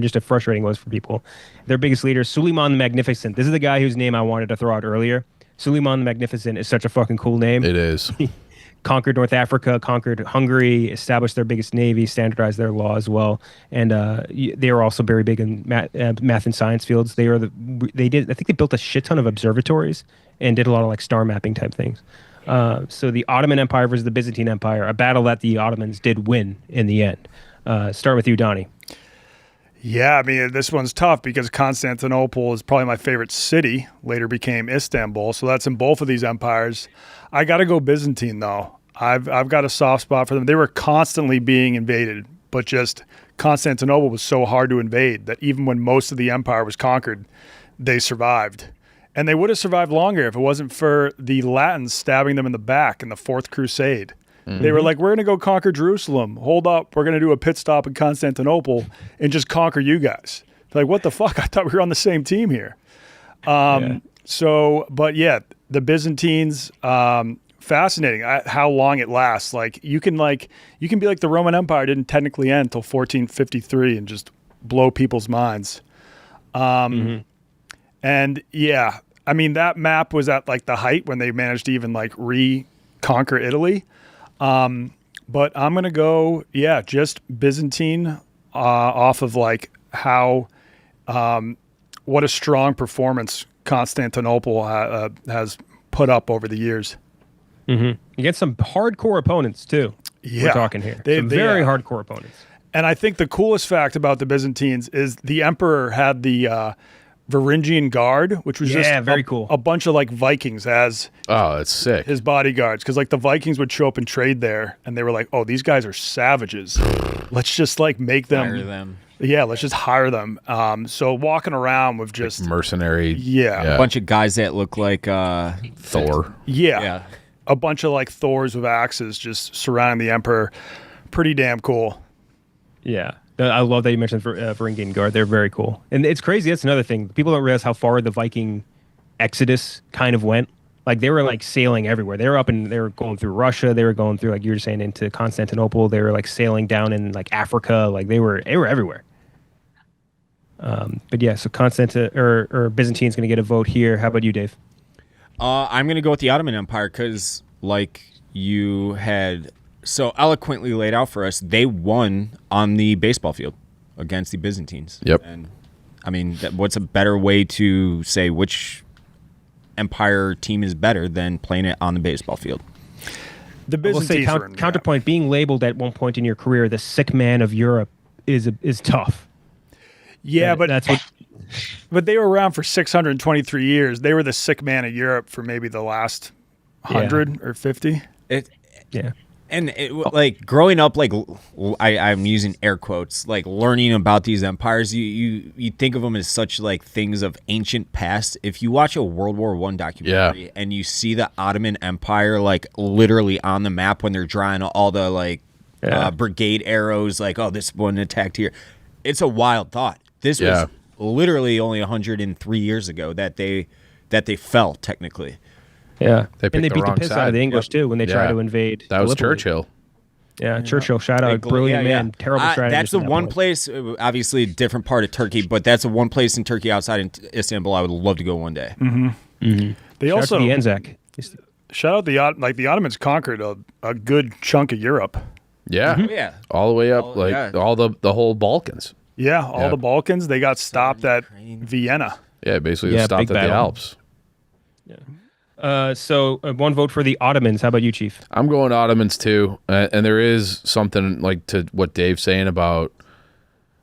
S1: just a frustrating it was for people. Their biggest leader, Suleiman the Magnificent. This is the guy whose name I wanted to throw out earlier. Suleiman the Magnificent is such a fucking cool name.
S4: It is.
S1: Conquered North Africa, conquered Hungary, established their biggest navy, standardized their law as well, and they were also very big in math and science fields. I think they built a shit ton of observatories and did a lot of like star mapping type things. So the Ottoman Empire versus the Byzantine Empire, a battle that the Ottomans did win in the end. Start with you, Donnie.
S3: Yeah, I mean, this one's tough because Constantinople is probably my favorite city, later became Istanbul. So that's in both of these empires. I got to go Byzantine, though. I've got a soft spot for them. They were constantly being invaded, but just Constantinople was so hard to invade that even when most of the empire was conquered, they survived. And they would have survived longer if it wasn't for the Latins stabbing them in the back in the Fourth Crusade. They were like, we're going to go conquer Jerusalem. Hold up. We're going to do a pit stop in Constantinople and just conquer you guys. They're like, what the fuck? I thought we were on the same team here. So, but yeah, the Byzantines, fascinating how long it lasts. Like you can be like the Roman Empire didn't technically end until 1453 and just blow people's minds. And yeah, I mean, that map was at like the height when they managed to even like reconquer Italy. But I'm going to go, just Byzantine, off of like how, what a strong performance Constantinople has put up over the years.
S1: You get some hardcore opponents too.
S3: Yeah.
S1: We're talking here. Some very hardcore opponents.
S3: And I think the coolest fact about the Byzantines is the emperor had the, Varangian Guard, which was just
S1: very cool.
S3: A bunch of like Vikings as
S4: it's sick.
S3: His bodyguards, because like the Vikings would show up and trade there, and they were like, "Oh, these guys are savages. Let's just like make them,
S2: Hire them.
S3: Yeah, let's just hire them." So walking around with just
S4: like mercenary,
S2: a bunch of guys that look like
S4: Thor.
S3: Yeah, a bunch of like Thors with axes just surrounding the emperor. Pretty damn cool.
S1: Yeah. I love that you mentioned Varangian Guard. They're very cool. And it's crazy. That's another thing. People don't realize how far the Viking exodus kind of went. Like they were like sailing everywhere. They were they were going through Russia. They were going through, like you were saying, into Constantinople. They were like sailing down in like Africa. Like they were everywhere. But yeah, so or Byzantine's going to get a vote here. How about you, Dave?
S2: I'm going to go with the Ottoman Empire because like you had so eloquently laid out for us, they won on the baseball field against the Byzantines.
S4: Yep.
S2: And I mean, what's a better way to say which empire team is better than playing it on the baseball field?
S3: The Byzantines
S1: counterpoint, being labeled at one point in your career the sick man of Europe is tough.
S3: Yeah, but
S1: that's what.
S3: But they were around for 623 years. They were the sick man of Europe for maybe the last 100 or 50.
S2: And like growing up, like I'm using air quotes, like learning about these empires, you think of them as such like things of ancient past. If you watch a World War I documentary and you see the Ottoman Empire like literally on the map when they're drawing all the like brigade arrows, like, oh, this one attacked here. It's a wild thought. This was literally only 103 years ago that they fell technically.
S1: Yeah,
S4: they
S1: beat the piss out of the English too when they tried to invade.
S4: That was
S1: Gallipoli.
S4: Churchill.
S1: Yeah, Churchill, shout out, brilliant man, terrible strategist.
S2: That's the
S1: at that
S2: one
S1: point.
S2: place, obviously a different part of Turkey, but that's the one place in Turkey outside in Istanbul I would love to go one day.
S3: They
S1: Shout
S3: also
S1: out to the Anzac.
S3: shout out the Ottomans conquered a good chunk of Europe.
S4: Yeah.
S2: Yeah.
S4: All the way up, all the whole Balkans.
S3: Yeah, all the Balkans. They got stopped at Vienna.
S4: Yeah, basically
S1: Yeah,
S4: stopped
S1: big
S4: at the
S1: battle.
S4: Alps.
S1: So one vote for the Ottomans. How about you, Chief?
S4: I'm going Ottomans too, and there is something like to what Dave's saying about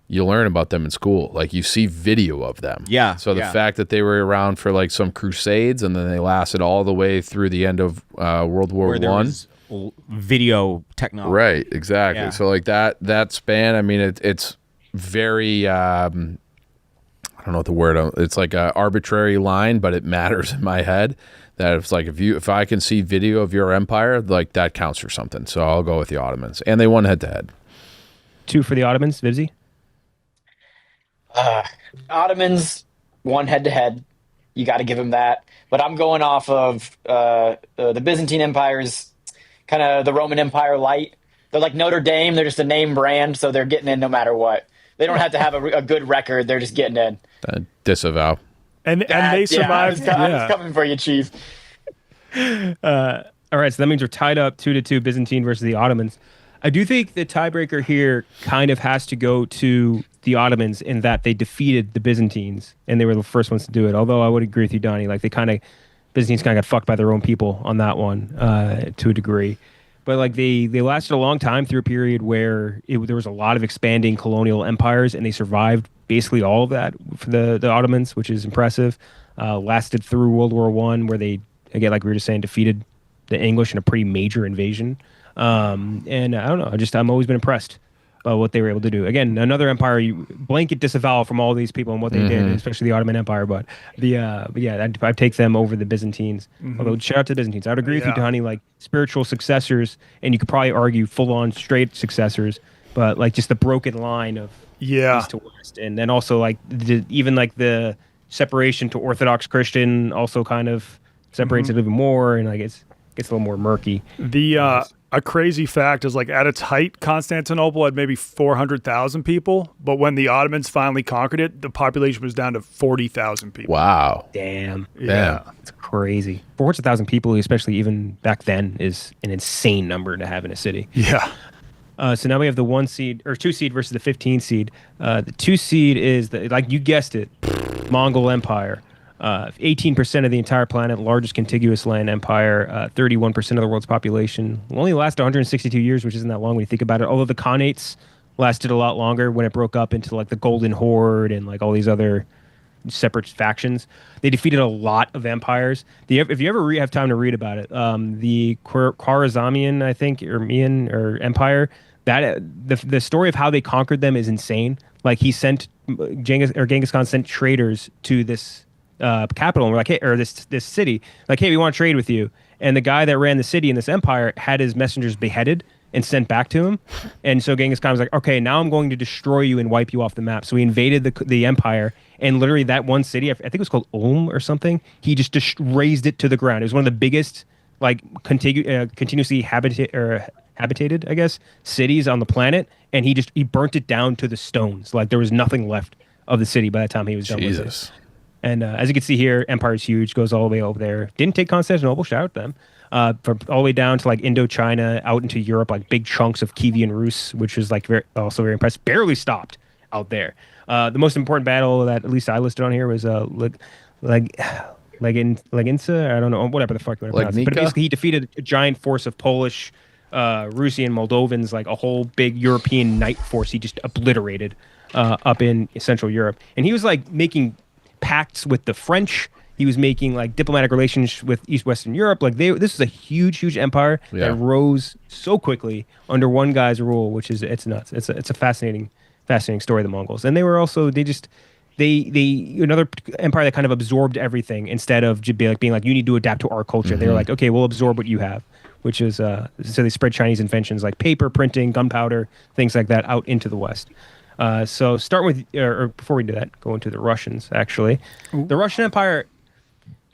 S4: you learn about them in school. Like you see video of them.
S2: Yeah,
S4: So the
S2: yeah.
S4: fact that they were around for like some crusades and then they lasted all the way through the end of World War
S2: Where there
S4: One.
S2: was video technology.
S4: Right, exactly.
S2: Yeah.
S4: So like that span. I mean, it's very. I don't know what the word. It's like an arbitrary line, but it matters in my head. That it's like if I can see video of your empire, like that counts for something. So I'll go with the Ottomans, and they won head to head.
S1: 2 for the Ottomans, Vivsy?
S5: Ottomans won head to head. You got to give them that. But I'm going off of the Byzantine Empire's kind of the Roman Empire light. They're like Notre Dame. They're just a name brand, so they're getting in no matter what. They don't have to have a good record. They're just getting in.
S4: Disavow.
S3: And they survived.
S5: Yeah, I was coming for you, Chief.
S1: All right, so that means we're tied up 2-2, Byzantine versus the Ottomans. I do think the tiebreaker here kind of has to go to the Ottomans in that they defeated the Byzantines, and they were the first ones to do it. Although I would agree with you, Donnie, like Byzantines kind of got fucked by their own people on that one to a degree. But like they lasted a long time through a period where there was a lot of expanding colonial empires, and they survived basically all of that for the Ottomans, which is impressive. Lasted through World War I, where they, again, like we were just saying, defeated the English in a pretty major invasion. And I don't know, I'm always been impressed by what they were able to do. Again, another empire, blanket disavowal from all these people and what they did, especially the Ottoman Empire. But I'd take them over the Byzantines. Although shout out to the Byzantines, I would agree with you, Donnie. Like spiritual successors, and you could probably argue full-on straight successors, but like just the broken line of east to west, and then also like even like the separation to Orthodox Christian also kind of separates it even more, and like it gets a little more murky.
S3: A crazy fact is like at its height, Constantinople had maybe 400,000 people, but when the Ottomans finally conquered it, the population was down to 40,000 people.
S4: Wow.
S1: Damn.
S3: Yeah.
S1: It's crazy. 400,000 people, especially even back then, is an insane number to have in a city.
S3: Yeah.
S1: So now we have the 2 seed versus the 15 seed. The 2 seed is like you guessed it, Mongol Empire. 18% of the entire planet, largest contiguous land empire, 31% of the world's population. Only lasted 162 years, which isn't that long when you think about it. Although the Khanates lasted a lot longer when it broke up into like the Golden Horde and like all these other separate factions. They defeated a lot of empires. If you ever have time to read about it, the Khwarezmian, I think, or Mian or Empire, that the story of how they conquered them is insane. Like Genghis Khan sent traders to this capital, and we're like, hey, or this city, like, hey, we want to trade with you. And the guy that ran the city in this empire had his messengers beheaded and sent back to him. And so Genghis Khan was like, okay, now I'm going to destroy you and wipe you off the map. So he invaded the empire, and literally that one city, I think it was called Ulm or something, he just razed it to the ground. It was one of the biggest, like, continuously habitated, I guess, cities on the planet, and he burnt it down to the stones. Like, there was nothing left of the city by the time he was done with it. And as you can see here, Empire's huge, goes all the way over there. Didn't take Constantinople, shout out to them. From all the way down to like Indochina, out into Europe, like big chunks of Kievan Rus, which was like also very impressive. Barely stopped out there. The most important battle that at least I listed on here was Leginsa, I don't know, whatever the fuck you want to pronounce it. But basically he defeated a giant force of Polish, Russian, Moldovans, like a whole big European knight force he just obliterated up in Central Europe. And he was like making pacts with the French. He was making like diplomatic relations with Western Europe. Like this is a huge empire that rose so quickly under one guy's rule, which is it's nuts. It's a fascinating story of the Mongols. And they were also they another empire that kind of absorbed everything instead of being like you need to adapt to our culture. They were like, okay, we'll absorb what you have, which is so they spread Chinese inventions like paper, printing, gunpowder, things like that out into the West. So start with, or before we do that, go into the Russians, actually. Ooh. The Russian Empire,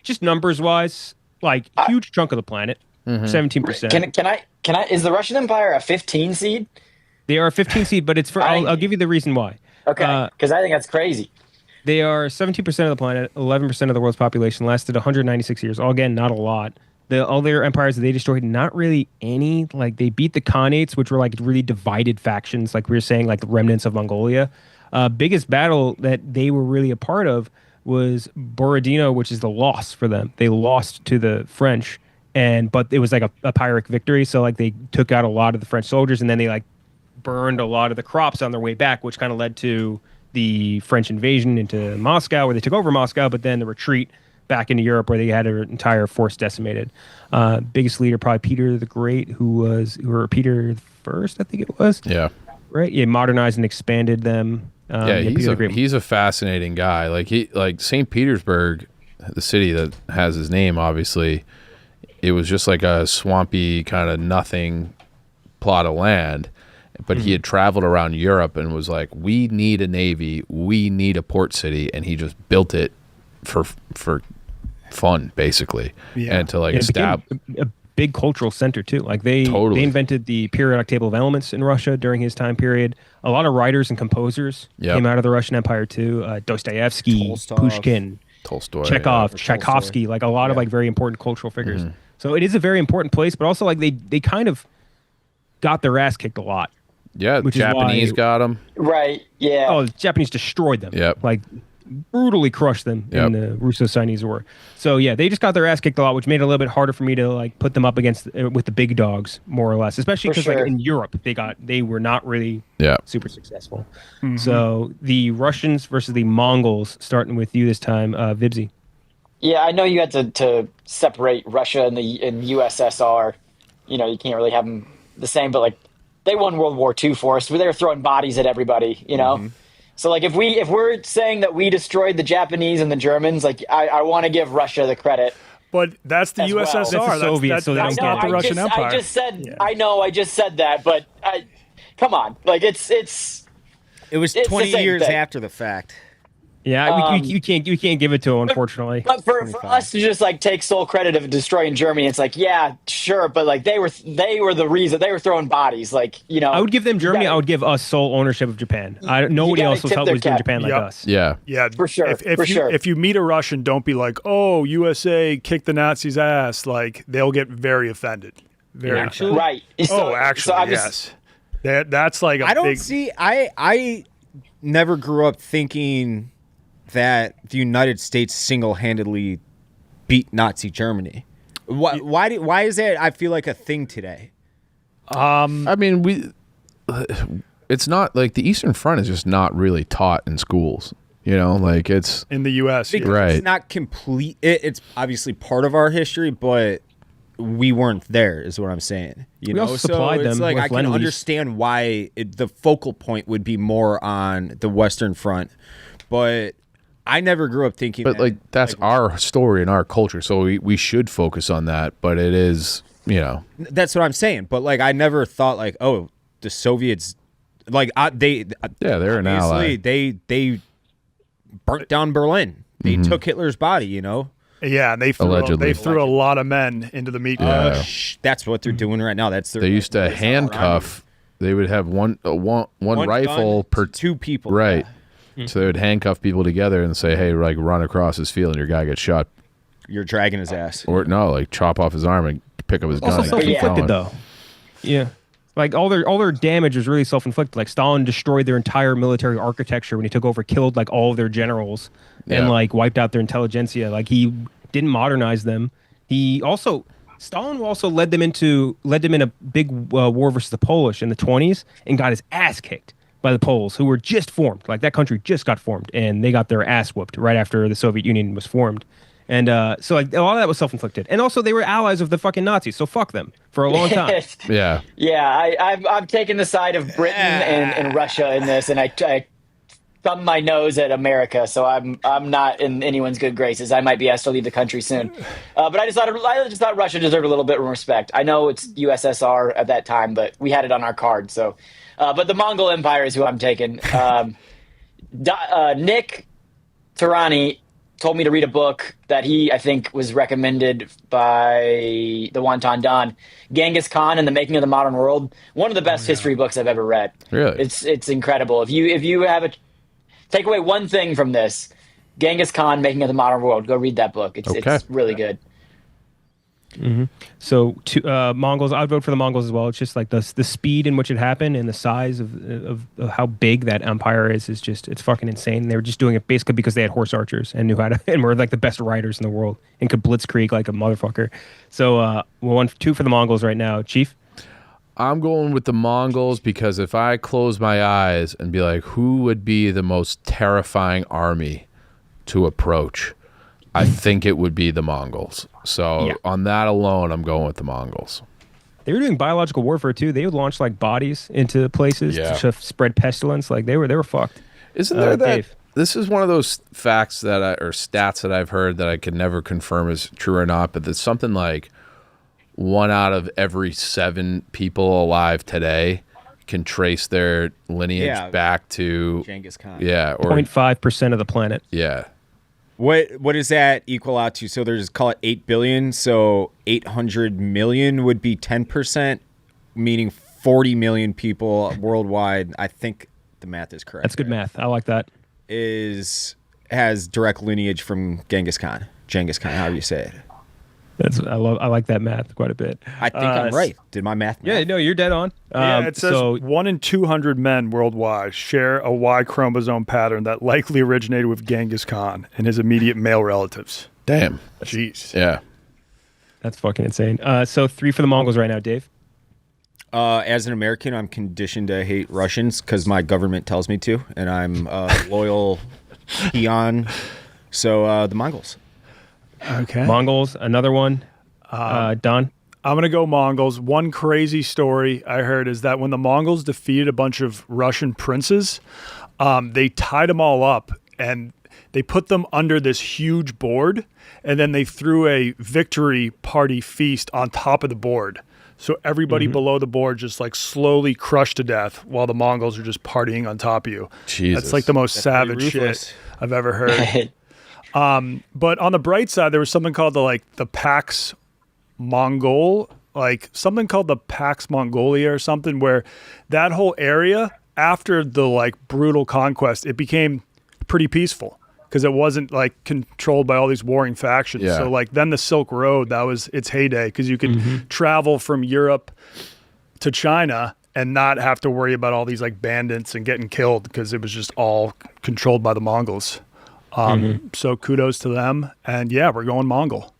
S1: just numbers-wise, like huge chunk of the planet. 17%.
S5: Can I? Is the Russian Empire a 15 seed?
S1: They are a 15 seed, but it's for. I'll give you the reason why.
S5: Okay, because I think that's crazy.
S1: They are 17% of the planet, 11% of the world's population, lasted 196 years. All again, not a lot. All their empires that they destroyed, not really any. Like, they beat the Khanates, which were like really divided factions, like we were saying, like the remnants of Mongolia. Biggest battle that they were really a part of was Borodino, which is the loss for them. They lost to the French, but it was like a Pyrrhic victory. So like they took out a lot of the French soldiers, and then they like burned a lot of the crops on their way back, which kind of led to the French invasion into Moscow, where they took over Moscow, but then the retreat back into Europe, where they had their entire force decimated. Biggest leader, probably Peter the Great, or Peter the First, I think it was.
S4: Yeah.
S1: Right. Yeah, modernized and expanded them.
S4: He's a fascinating guy. Like St. Petersburg, the city that has his name, obviously, it was just like a swampy kind of nothing plot of land. But he had traveled around Europe and was like, we need a navy, we need a port city, and he just built it for fun, basically, and to like establish
S1: a big cultural center too. Like they invented the periodic table of elements in Russia during his time period. A lot of writers and composers came out of the Russian Empire too. Dostoevsky, Pushkin,
S4: Tolstoy,
S1: Chekhov, Tchaikovsky, like a lot of like very important cultural figures. So it is a very important place, but also like they kind of got their ass kicked a lot.
S4: Yeah, the Japanese got them.
S5: Right, yeah.
S1: Oh, the Japanese destroyed them.
S4: Yep.
S1: Like, brutally crushed them in the Russo-Chinese War. So, yeah, they just got their ass kicked a lot, which made it a little bit harder for me to, like, put them up against with the big dogs, more or less. Especially because, like, in Europe, they were not really super successful. So, the Russians versus the Mongols, starting with you this time, Vibbsy.
S5: Yeah, I know you had to separate Russia and the USSR. You know, you can't really have them the same, but, like, they won World War II for us. They were throwing bodies at everybody, you know? So, like, if we're saying that we destroyed the Japanese and the Germans, like, I want to give Russia the credit.
S3: But that's the USSR.
S1: That's the Soviets, so
S3: that's not the Russian Empire.
S5: I just said that, but come on. Like, it
S2: was 20 years after the fact.
S1: Yeah, you can't give it to them, unfortunately.
S5: But for us to just like take sole credit of destroying Germany, it's like, yeah, sure, but like they were the reason. They were throwing bodies, like, you know.
S1: I would give them Germany. I would give us sole ownership of Japan. Nobody else was doing Japan like us.
S4: Yeah,
S5: for sure.
S3: If you meet a Russian, don't be like, oh, USA kicked the Nazis' ass. Like, they'll get very offended. Very offended.
S5: Right.
S3: Yes. That's like a big.
S2: I never grew up thinking that the United States single-handedly beat Nazi Germany. Why is that? I feel like a thing today.
S4: I mean, it's not like the Eastern Front is just not really taught in schools. You know, like it's
S3: in the U.S.
S4: Right?
S2: It's not complete. It's obviously part of our history, but we weren't there. Is what I'm saying. We
S1: also supplied them.
S2: It's like I can
S1: lend-lease.
S2: understand why the focal point would be more on the Western Front, but I never grew up thinking.
S4: But like that's our story and our culture, so we should focus on that. But it is, you know,
S2: that's what I'm saying. But like I never thought like, oh, the Soviets, like
S4: they're an ally.
S2: They burnt down Berlin. They took Hitler's body. You know.
S3: Yeah, they threw a lot of men into the meat.
S2: That's what they're doing right now.
S4: They used to handcuff. They would have one rifle per
S2: two people.
S4: Right. So they would handcuff people together and say, hey, like run across this field and your guy gets shot.
S2: You're dragging his ass.
S4: Or no, like chop off his arm and pick up his gun.
S1: Also self-inflicted though. Yeah. Like all their damage was really self-inflicted. Like Stalin destroyed their entire military architecture when he took over, killed like all of their generals and like wiped out their intelligentsia. Like he didn't modernize them. Stalin also led them in a big war versus the Polish in the 1920s and got his ass kicked by the Poles, who were just formed. Like that country just got formed, and they got their ass whooped right after the Soviet Union was formed. And so like a lot of that was self-inflicted. And also they were allies of the fucking Nazis, so fuck them for a long time.
S4: Yeah.
S5: Yeah, I've taken the side of Britain and Russia in this, and I thumb my nose at America, so I'm not in anyone's good graces. I might be asked to leave the country soon. But I just thought Russia deserved a little bit of respect. I know it's USSR at that time, but we had it on our card, so but the Mongol Empire is who I'm taking. Nick Tarani told me to read a book that I think, was recommended by the Wonton Don, Genghis Khan and the Making of the Modern World. One of the best history books I've ever read.
S4: Really?
S5: It's incredible. If you have take away one thing from this, Genghis Khan, Making of the Modern World, go read that book. It's really good.
S1: So Mongols, I would vote for the Mongols as well. It's just like the speed in which it happened and the size of how big that empire is just, it's fucking insane. They were just doing it basically because they had horse archers and knew how to, and were like the best riders in the world and could blitzkrieg like a motherfucker. So 1-2 for the Mongols right now. Chief?
S4: I'm going with the Mongols because if I close my eyes and be like, who would be the most terrifying army to approach? I think it would be the Mongols. So on that alone, I'm going with the Mongols.
S1: They were doing biological warfare too. They would launch like bodies into places to spread pestilence. Like they were fucked.
S4: Isn't there that?
S1: Dave?
S4: This is one of those facts or stats that I've heard that I can never confirm is true or not, but there's something like 1 out of every 7 people alive today can trace their lineage back to
S2: Genghis Khan.
S4: Yeah, or
S1: 0.5% of the planet.
S4: Yeah.
S2: What does that equal out to? So there's, call it 8 billion. So 800 million would be 10%, meaning 40 million people worldwide. I think the math is correct.
S1: That's good math. I like that.
S2: Has direct lineage from Genghis Khan, however you say it.
S1: I like that math quite a bit.
S2: I think I'm right. Did my math?
S1: Yeah, no, you're dead on.
S3: It says 1 in 200 men worldwide share a Y chromosome pattern that likely originated with Genghis Khan and his immediate male relatives.
S4: Damn.
S3: Jeez.
S4: Yeah.
S1: That's fucking insane. So 3 for the Mongols right now, Dave.
S2: As an American, I'm conditioned to hate Russians because my government tells me to, and I'm a loyal peon. So the Mongols.
S3: Okay.
S1: Mongols, another one. Don?
S3: I'm going to go Mongols. One crazy story I heard is that when the Mongols defeated a bunch of Russian princes, they tied them all up and they put them under this huge board, and then they threw a victory party feast on top of the board. So everybody below the board just like slowly crushed to death while the Mongols are just partying on top of you.
S4: Jesus.
S3: That's like the most savage shit I've ever heard. But on the bright side, there was something called the Pax Mongol, like something called the Pax Mongolia or something, where that whole area after the like brutal conquest, it became pretty peaceful because it wasn't like controlled by all these warring factions.
S4: Yeah.
S3: So like then the Silk Road, that was its heyday because you could travel from Europe to China and not have to worry about all these like bandits and getting killed because it was just all controlled by the Mongols. So kudos to them. And yeah, we're going Mongol.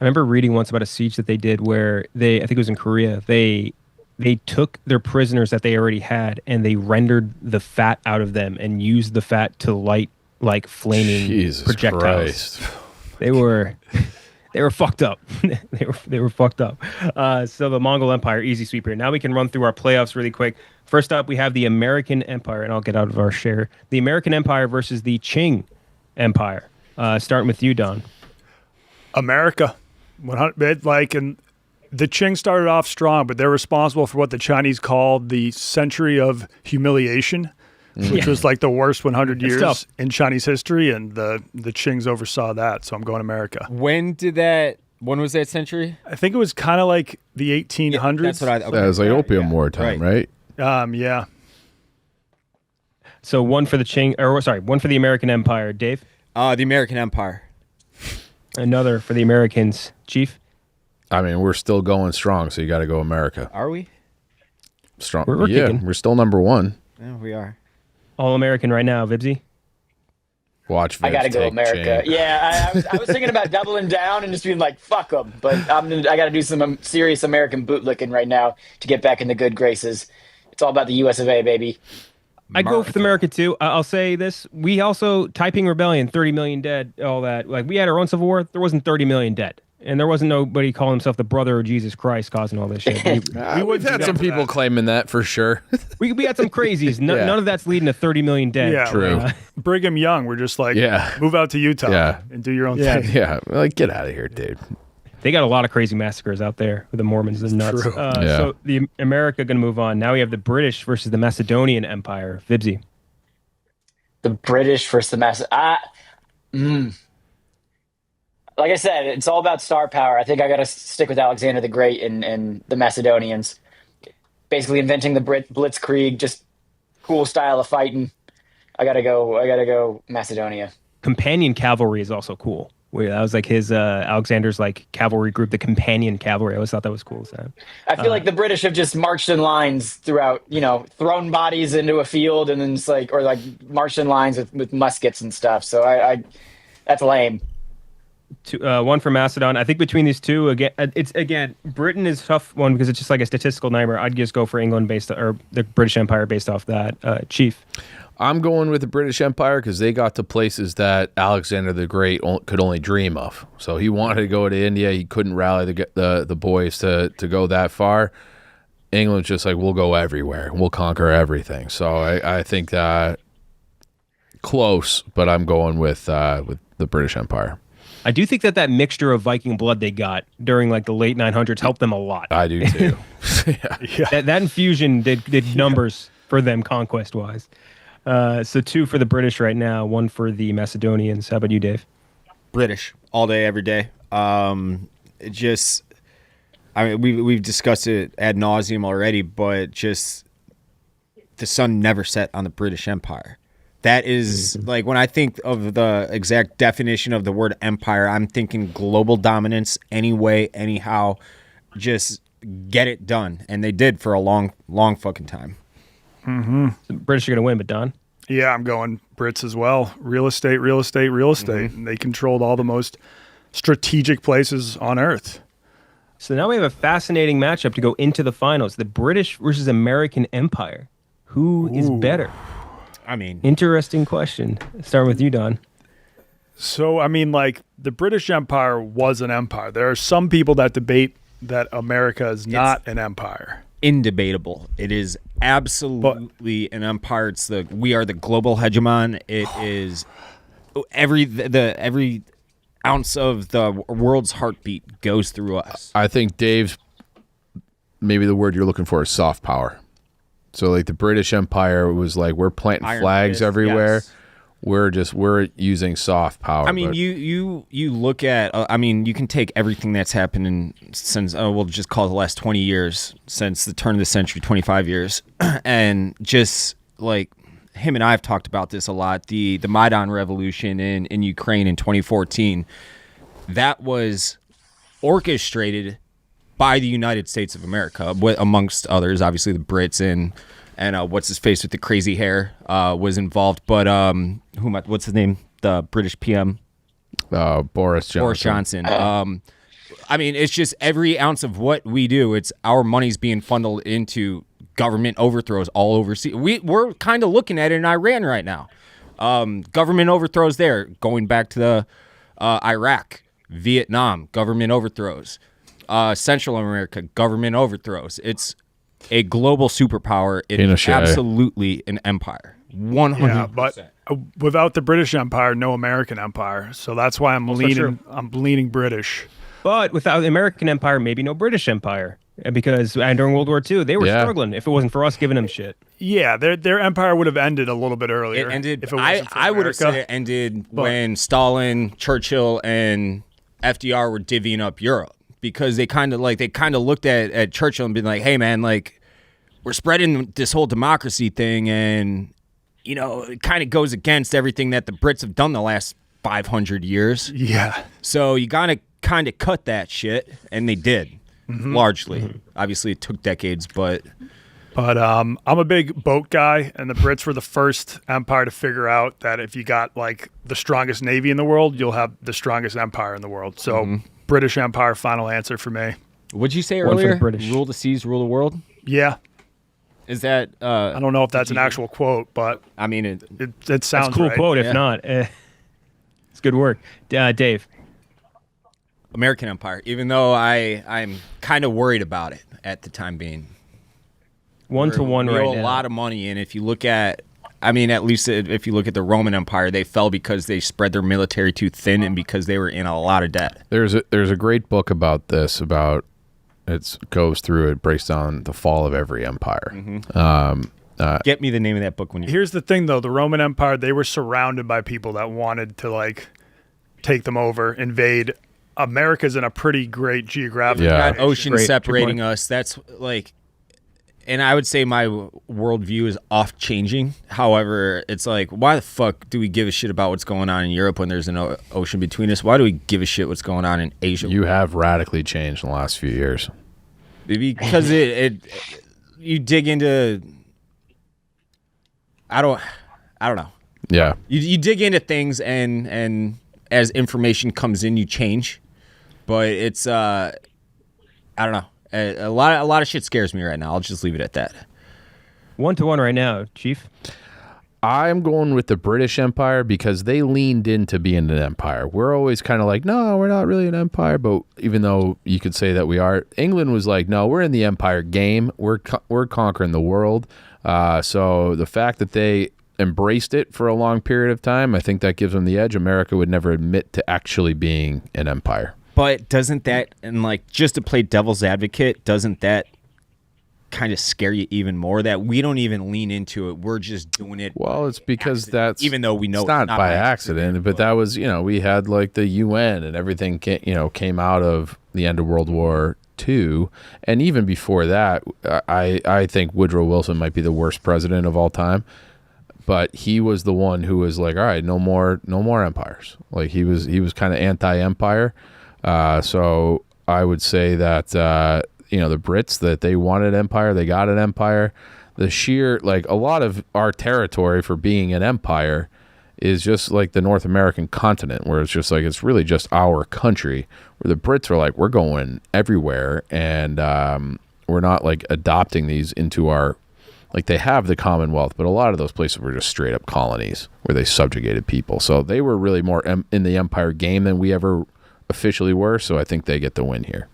S1: I remember reading once about a siege that they did where I think it was in Korea, they took their prisoners that they already had and they rendered the fat out of them and used the fat to light like flaming projectiles.
S4: Christ.
S1: They were fucked up. they were fucked up. So the Mongol Empire, easy sweep here. Now we can run through our playoffs really quick. First up, we have the American Empire, and I'll get out of our share. The American Empire versus the Qing Empire. Starting with you, Don.
S3: America. 100, and the Qing started off strong, but they're responsible for what the Chinese called the century of humiliation, which was like the worst 100 years in Chinese history, and the Qings oversaw that. So I'm going America.
S2: When was that century?
S3: I think it was kind of like the 1800s.
S2: That's what
S4: That was like Opium War time, right?
S3: Yeah.
S1: So one for the one for the American Empire, Dave.
S2: The American Empire.
S1: Another for the Americans, Chief.
S4: I mean, we're still going strong, so you got to go America.
S2: Are we?
S4: Strong.
S1: We're kicking.
S4: We're still number 1.
S2: Yeah, we are.
S1: All American right now, Vibsy.
S4: Watch Vibbs
S5: I got to go
S4: take
S5: America.
S4: Qing.
S5: Yeah, I was thinking about doubling down and just being like, fuck them. But I got to do some serious American bootlicking right now to get back in the good graces. It's all about the US of A, baby.
S1: I go for America too. I'll say this: we also Taiping Rebellion, 30 million dead, all that. Like we had our own civil war, there wasn't 30 million dead, and there wasn't nobody calling himself the brother of Jesus Christ causing all this shit.
S4: We've had some people claiming that for sure.
S1: we had some crazies. None of that's leading to 30 million dead.
S3: Yeah,
S4: True.
S3: Brigham Young, we're just like, move out to Utah and do your own thing.
S4: Yeah, like get out of here, dude.
S1: They got a lot of crazy massacres out there with the Mormons and nuts.
S3: True.
S1: So the America going to move on. Now we have the British versus the Macedonian Empire. Vibsy.
S5: The British versus the Like I said, it's all about star power. I think I got to stick with Alexander the Great and the Macedonians. Basically inventing the blitzkrieg, just cool style of fighting. I gotta go Macedonia.
S1: Companion cavalry is also cool. That was like his Alexander's like cavalry group, the companion cavalry. I always thought that was cool. So
S5: I feel like the British have just marched in lines throughout, thrown bodies into a field and then just or marched in lines with muskets and stuff. So I that's lame.
S1: One for Macedon. I think between these two, Britain is a tough one because it's just like a statistical nightmare. I'd just go for England or the British Empire based off that. Chief.
S4: I'm going with the British Empire because they got to places that Alexander the Great could only dream of. So he wanted to go to India. He couldn't rally the boys to go that far. England's just like, we'll go everywhere. We'll conquer everything. So I think that close, but I'm going with the British Empire.
S1: I do think that mixture of Viking blood they got during like the late 900s helped them a lot.
S4: I do too.
S1: Yeah. That infusion did numbers for them conquest-wise. So 2 for the British right now, 1 for the Macedonians. How about you, Dave?
S2: British all day, every day. We've discussed it ad nauseum already, but just the sun never set on the British Empire. That is like when I think of the exact definition of the word empire, I'm thinking global dominance, any way, anyhow, just get it done, and they did for a long, long fucking time.
S1: The British are going to win, but Don?
S3: Yeah, I'm going Brits as well. Real estate, real estate, real estate. And they controlled all the most strategic places on Earth.
S1: So now we have a fascinating matchup to go into the finals. The British versus American Empire. Who is better?
S2: I mean,
S1: interesting question. Starting with you, Don.
S3: So, the British Empire was an empire. There are some people that debate that America is not an empire.
S2: Indebatable. It is absolutely an empire. We are the global hegemon. It is every ounce of the world's heartbeat goes through us.
S4: I think Dave's maybe the word you're looking for is soft power. So like the British Empire was like, we're planting
S2: Iron
S4: flags
S2: fist,
S4: everywhere.
S2: Yes.
S4: We're using soft power.
S2: I mean, you look at. You can take everything that's happened since we'll just call it the last 20 years, since the turn of the century, 25 years, and just like him and I have talked about this a lot. The Maidan Revolution in Ukraine in 2014, that was orchestrated by the United States of America, amongst others. Obviously, the Brits and what's his face with the crazy hair was involved. But what's his name? The British PM,
S4: Boris Johnson.
S2: Boris Johnson. It's just every ounce of what we do. It's our money's being funneled into government overthrows all overseas. We're kind of looking at it in Iran right now. Government overthrows there. Going back to the Iraq, Vietnam, government overthrows. Central America, government overthrows. It's a global superpower. It is absolutely an empire. 100%.
S3: Yeah, but without the British Empire, no American Empire. So that's why I'm leaning British.
S1: But without the American Empire, maybe no British Empire. Because during World War II, they were struggling if it wasn't for us giving them shit.
S3: Yeah, their empire would have ended a little bit earlier.
S2: It ended.
S3: If it wasn't for
S2: I would have
S3: America.
S2: said it ended when Stalin, Churchill, and FDR were divvying up Europe. Because they kind of looked at Churchill and been like, hey man, like we're spreading this whole democracy thing, and it kind of goes against everything that the Brits have done the last 500 years.
S3: Yeah.
S2: So you gotta kind of cut that shit, and they did largely. Obviously, it took decades, but
S3: I'm a big boat guy, and the Brits were the first empire to figure out that if you got like the strongest navy in the world, you'll have the strongest empire in the world. So. British Empire, final answer for me.
S2: What'd you say
S1: One for the
S2: earlier?
S1: British.
S2: Rule the seas, rule the world?
S3: Yeah.
S2: Is that...
S3: I don't know if that's an actual quote, but it sounds
S1: That's a cool
S3: right.
S1: quote. If not, it's good work. Dave.
S2: American Empire, even though I'm kind of worried about it at the time being.
S1: 1-1
S2: we
S1: right
S2: owe
S1: now.
S2: a lot of money, and if you look at... at least if you look at the Roman Empire, they fell because they spread their military too thin and because they were in a lot of debt.
S4: There's a great book about this. It goes through. It breaks down the fall of every empire.
S2: Get me the name of that book when you.
S3: Here's the thing, though. The Roman Empire, they were surrounded by people that wanted to, take them over, invade. America's in a pretty great geographic
S4: Yeah.
S2: Got ocean
S1: Great. Good
S2: separating
S1: point.
S2: us. That's like, and I would say my worldview is off changing. However, it's like, why the fuck do we give a shit about what's going on in Europe when there's an ocean between us? Why do we give a shit what's going on in Asia?
S4: You have radically changed in the last few years.
S2: Because you dig into, I don't know.
S4: Yeah.
S2: You dig into things and as information comes in, you change. But it's I don't know. A lot of shit scares me right now. I'll just leave it at that.
S1: 1-1 right now, Chief.
S4: I'm going with the British Empire because they leaned into being an empire. We're always kind of like, no, we're not really an empire, but even though you could say that we are, England was like, no, we're in the empire game. We're conquering the world. So the fact that they embraced it for a long period of time, I think that gives them the edge. America would never admit to actually being an empire.
S2: But doesn't that, and like, just to play devil's advocate, doesn't that kind of scare you even more that we don't even lean into it? We're just doing it.
S4: Well, it's because
S2: accident,
S4: that's,
S2: even though we know
S4: it's not by accident, but that was, we had like the UN and everything, came out of the end of World War II. And even before that, I think Woodrow Wilson might be the worst president of all time. But he was the one who was like, all right, no more empires. Like he was kind of anti-empire. So I would say that, the Brits, that they wanted empire, they got an empire. The sheer, like, a lot of our territory for being an empire is just like the North American continent, where it's just like, it's really just our country, where the Brits are like, we're going everywhere. And we're not like adopting these into our, like, they have the Commonwealth, but a lot of those places were just straight up colonies where they subjugated people. So they were really more in the empire game than we ever officially were. So I think they get the win here.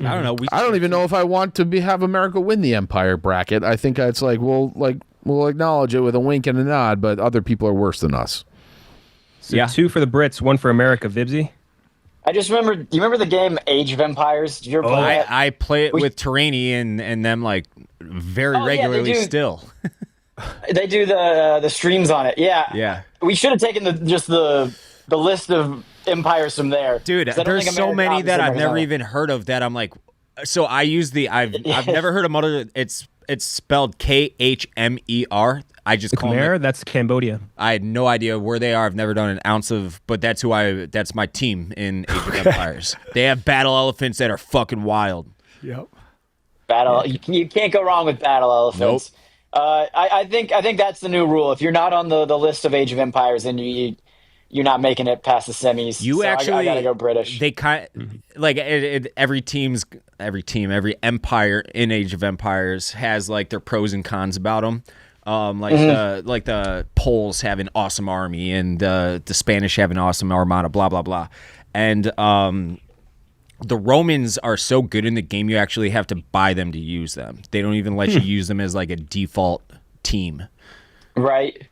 S2: I don't know.
S4: I don't even know if I want to have America win the empire bracket. I think it's like, we'll acknowledge it with a wink and a nod, but other people are worse than us.
S1: So 2 for the Brits, 1 for America. Vibbsy?
S5: I just remember. Do you remember the game Age of Empires? Did you ever play that?
S2: I play it with Terraini and them like very regularly still.
S5: They do the streams on it. Yeah.
S2: Yeah.
S5: We should have taken the list of empires from there.
S2: Dude,
S5: 'Cause I don't
S2: there's
S5: think
S2: so
S5: America-
S2: many that
S5: obviously
S2: I've never
S5: America's
S2: even heard of that I'm like, so I use I've never heard of mother. It's spelled Khmer. I just call
S1: Khmer,
S2: them.
S1: that's Cambodia.
S2: I had no idea where they are. I've never done an ounce of, but that's that's my team in Age of Empires. They have battle elephants that are fucking wild.
S3: Yep.
S5: Battle. You can't go wrong with battle elephants. I think that's the new rule. If you're not on the list of Age of Empires, then you're not making it past the semis.
S2: You
S5: so
S2: actually,
S5: I gotta go British.
S2: They like every empire in Age of Empires has like their pros and cons about them. The Poles have an awesome army, and the Spanish have an awesome armada. Blah blah blah, and the Romans are so good in the game. You actually have to buy them to use them. They don't even let you use them as like a default team.
S5: Right.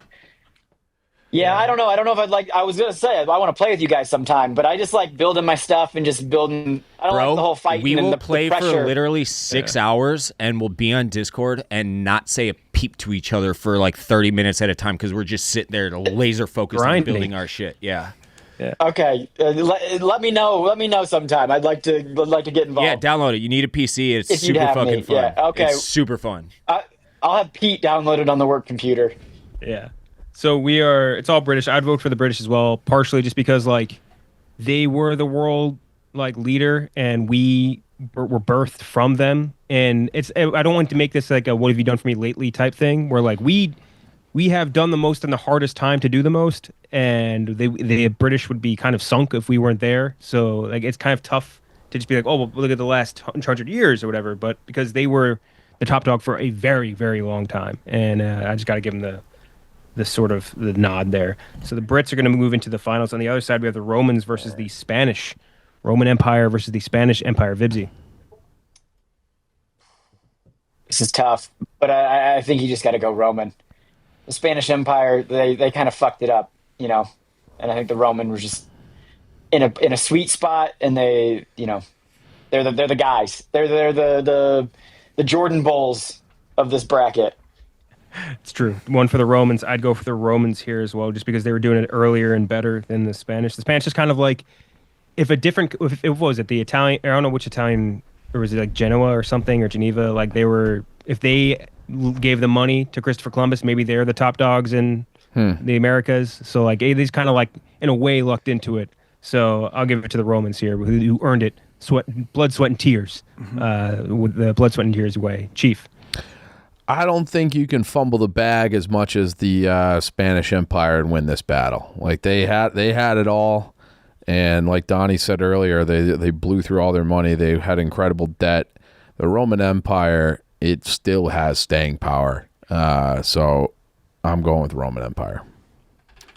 S5: Yeah, I don't know. I don't know if I'd like. I was gonna say I want to play with you guys sometime, but I just like building my stuff and just building. I don't like the whole fighting.
S2: We
S5: and
S2: will
S5: the
S2: play
S5: pressure.
S2: for literally 6 hours, and we'll be on Discord and not say a peep to each other for like 30 minutes at a time because we're just sitting there laser focused on
S1: Grinding.
S2: building our shit. Yeah.
S5: Okay, let me know. Let me know sometime. I'd like to get involved.
S2: Yeah, download it. You need a PC. It's
S5: If you'd
S2: super
S5: have
S2: fucking
S5: me.
S2: fun.
S5: Yeah, okay.
S2: It's super fun.
S5: I'll have Pete download it on the work computer.
S1: Yeah. So it's all British. I'd vote for the British as well, partially just because like they were the world like leader and we were birthed from them. And I don't want to make this like a what have you done for me lately type thing where like we have done the most in the hardest time to do the most, and the British would be kind of sunk if we weren't there. So like it's kind of tough to just be like, oh, well, look at the last 100 years or whatever. But because they were the top dog for a very, very long time, and I just got to give them the sort of the nod there. So the Brits are going to move into the finals. On the other side, we have the Romans versus the Spanish. Roman Empire versus the Spanish Empire. Vibbsy.
S5: This is tough, but I think you just got to go Roman. The Spanish Empire, they kind of fucked it up, and I think the Roman was just in a sweet spot, and they're the guys. They're the Jordan Bulls of this bracket.
S1: It's true. One for the Romans. I'd go for the Romans here as well, just because they were doing it earlier and better than the Spanish. The Spanish is kind of like if what was it, the Italian, I don't know which Italian, or was it like Genoa or something, or Geneva, like if they gave the money to Christopher Columbus, maybe they're the top dogs in the Americas. So like these kind of like in a way lucked into it. So I'll give it to the Romans here, who earned it, blood, sweat, and tears, with the blood, sweat, and tears way. Chief.
S4: I don't think you can fumble the bag as much as the Spanish Empire and win this battle. Like they had it all, and like Donnie said earlier, they blew through all their money. They had incredible debt. The Roman Empire, it still has staying power. So I'm going with Roman Empire.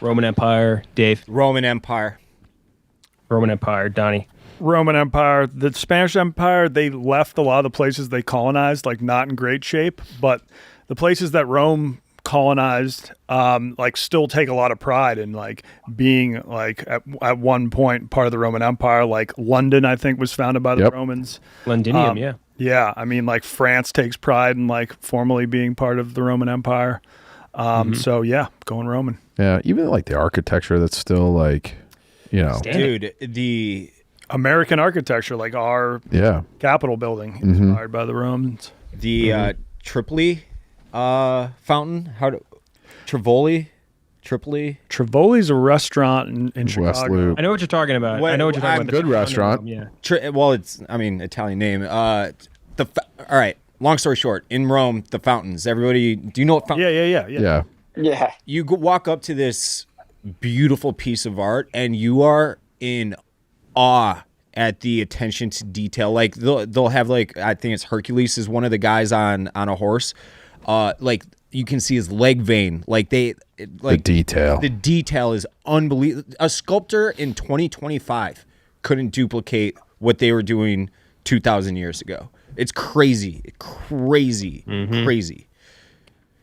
S1: Roman Empire, Dave.
S2: Roman Empire.
S1: Roman Empire, Donnie.
S3: Roman Empire. The Spanish Empire, they left a lot of the places they colonized like not in great shape, but the places that Rome colonized like still take a lot of pride in like being like at one point part of the Roman Empire. Like London, I think, was founded by the Romans.
S1: Londinium, yeah.
S3: Yeah, I mean, like France takes pride in like formally being part of the Roman Empire. So yeah, going Roman.
S4: Yeah, even like the architecture, that's still like,
S2: Dude, the
S3: American architecture, like our Capitol building, inspired by the Romans.
S2: The Tripoli fountain, Tripoli?
S3: Trivoli's a restaurant in Chicago.
S4: West Loop.
S1: I know what you're talking about. I know what you're talking about.
S4: Good restaurant.
S1: Yeah.
S2: Well, it's Italian name. All right. Long story short, in Rome, the fountains. Everybody, do you know what fountain?
S4: Yeah.
S5: Yeah.
S2: You walk up to this beautiful piece of art, and you are in awe at the attention to detail. Like they'll have like, I think it's Hercules is one of the guys on a horse. Like you can see his leg vein. Like the detail. The detail is unbelievable. A sculptor in 2025 couldn't duplicate what they were doing 2,000 years ago. It's crazy, crazy.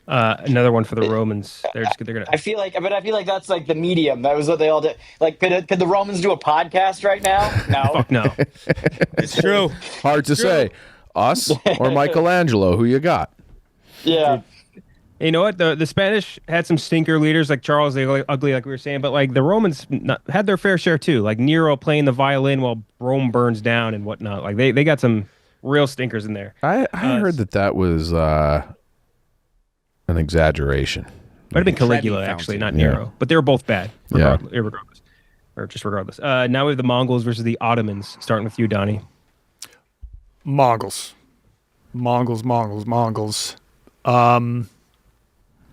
S1: Another one for the Romans. They're gonna.
S5: I feel like that's like the medium. That was what they all did. Like, could the Romans do a podcast right now? No.
S1: Fuck no.
S2: It's true.
S4: Hard to say. Us or Michelangelo? Who you got?
S5: Yeah.
S1: You know what? The Spanish had some stinker leaders like Charles the Ugly, like we were saying, but like the Romans had their fair share too. Like Nero playing the violin while Rome burns down and whatnot. Like they got some real stinkers in there.
S4: I heard that was an exaggeration.
S1: Might have been Caligula, actually, not Nero. But they were both bad, regardless. Or just regardless. Now we have the Mongols versus the Ottomans, starting with you, Donnie.
S3: Mongols.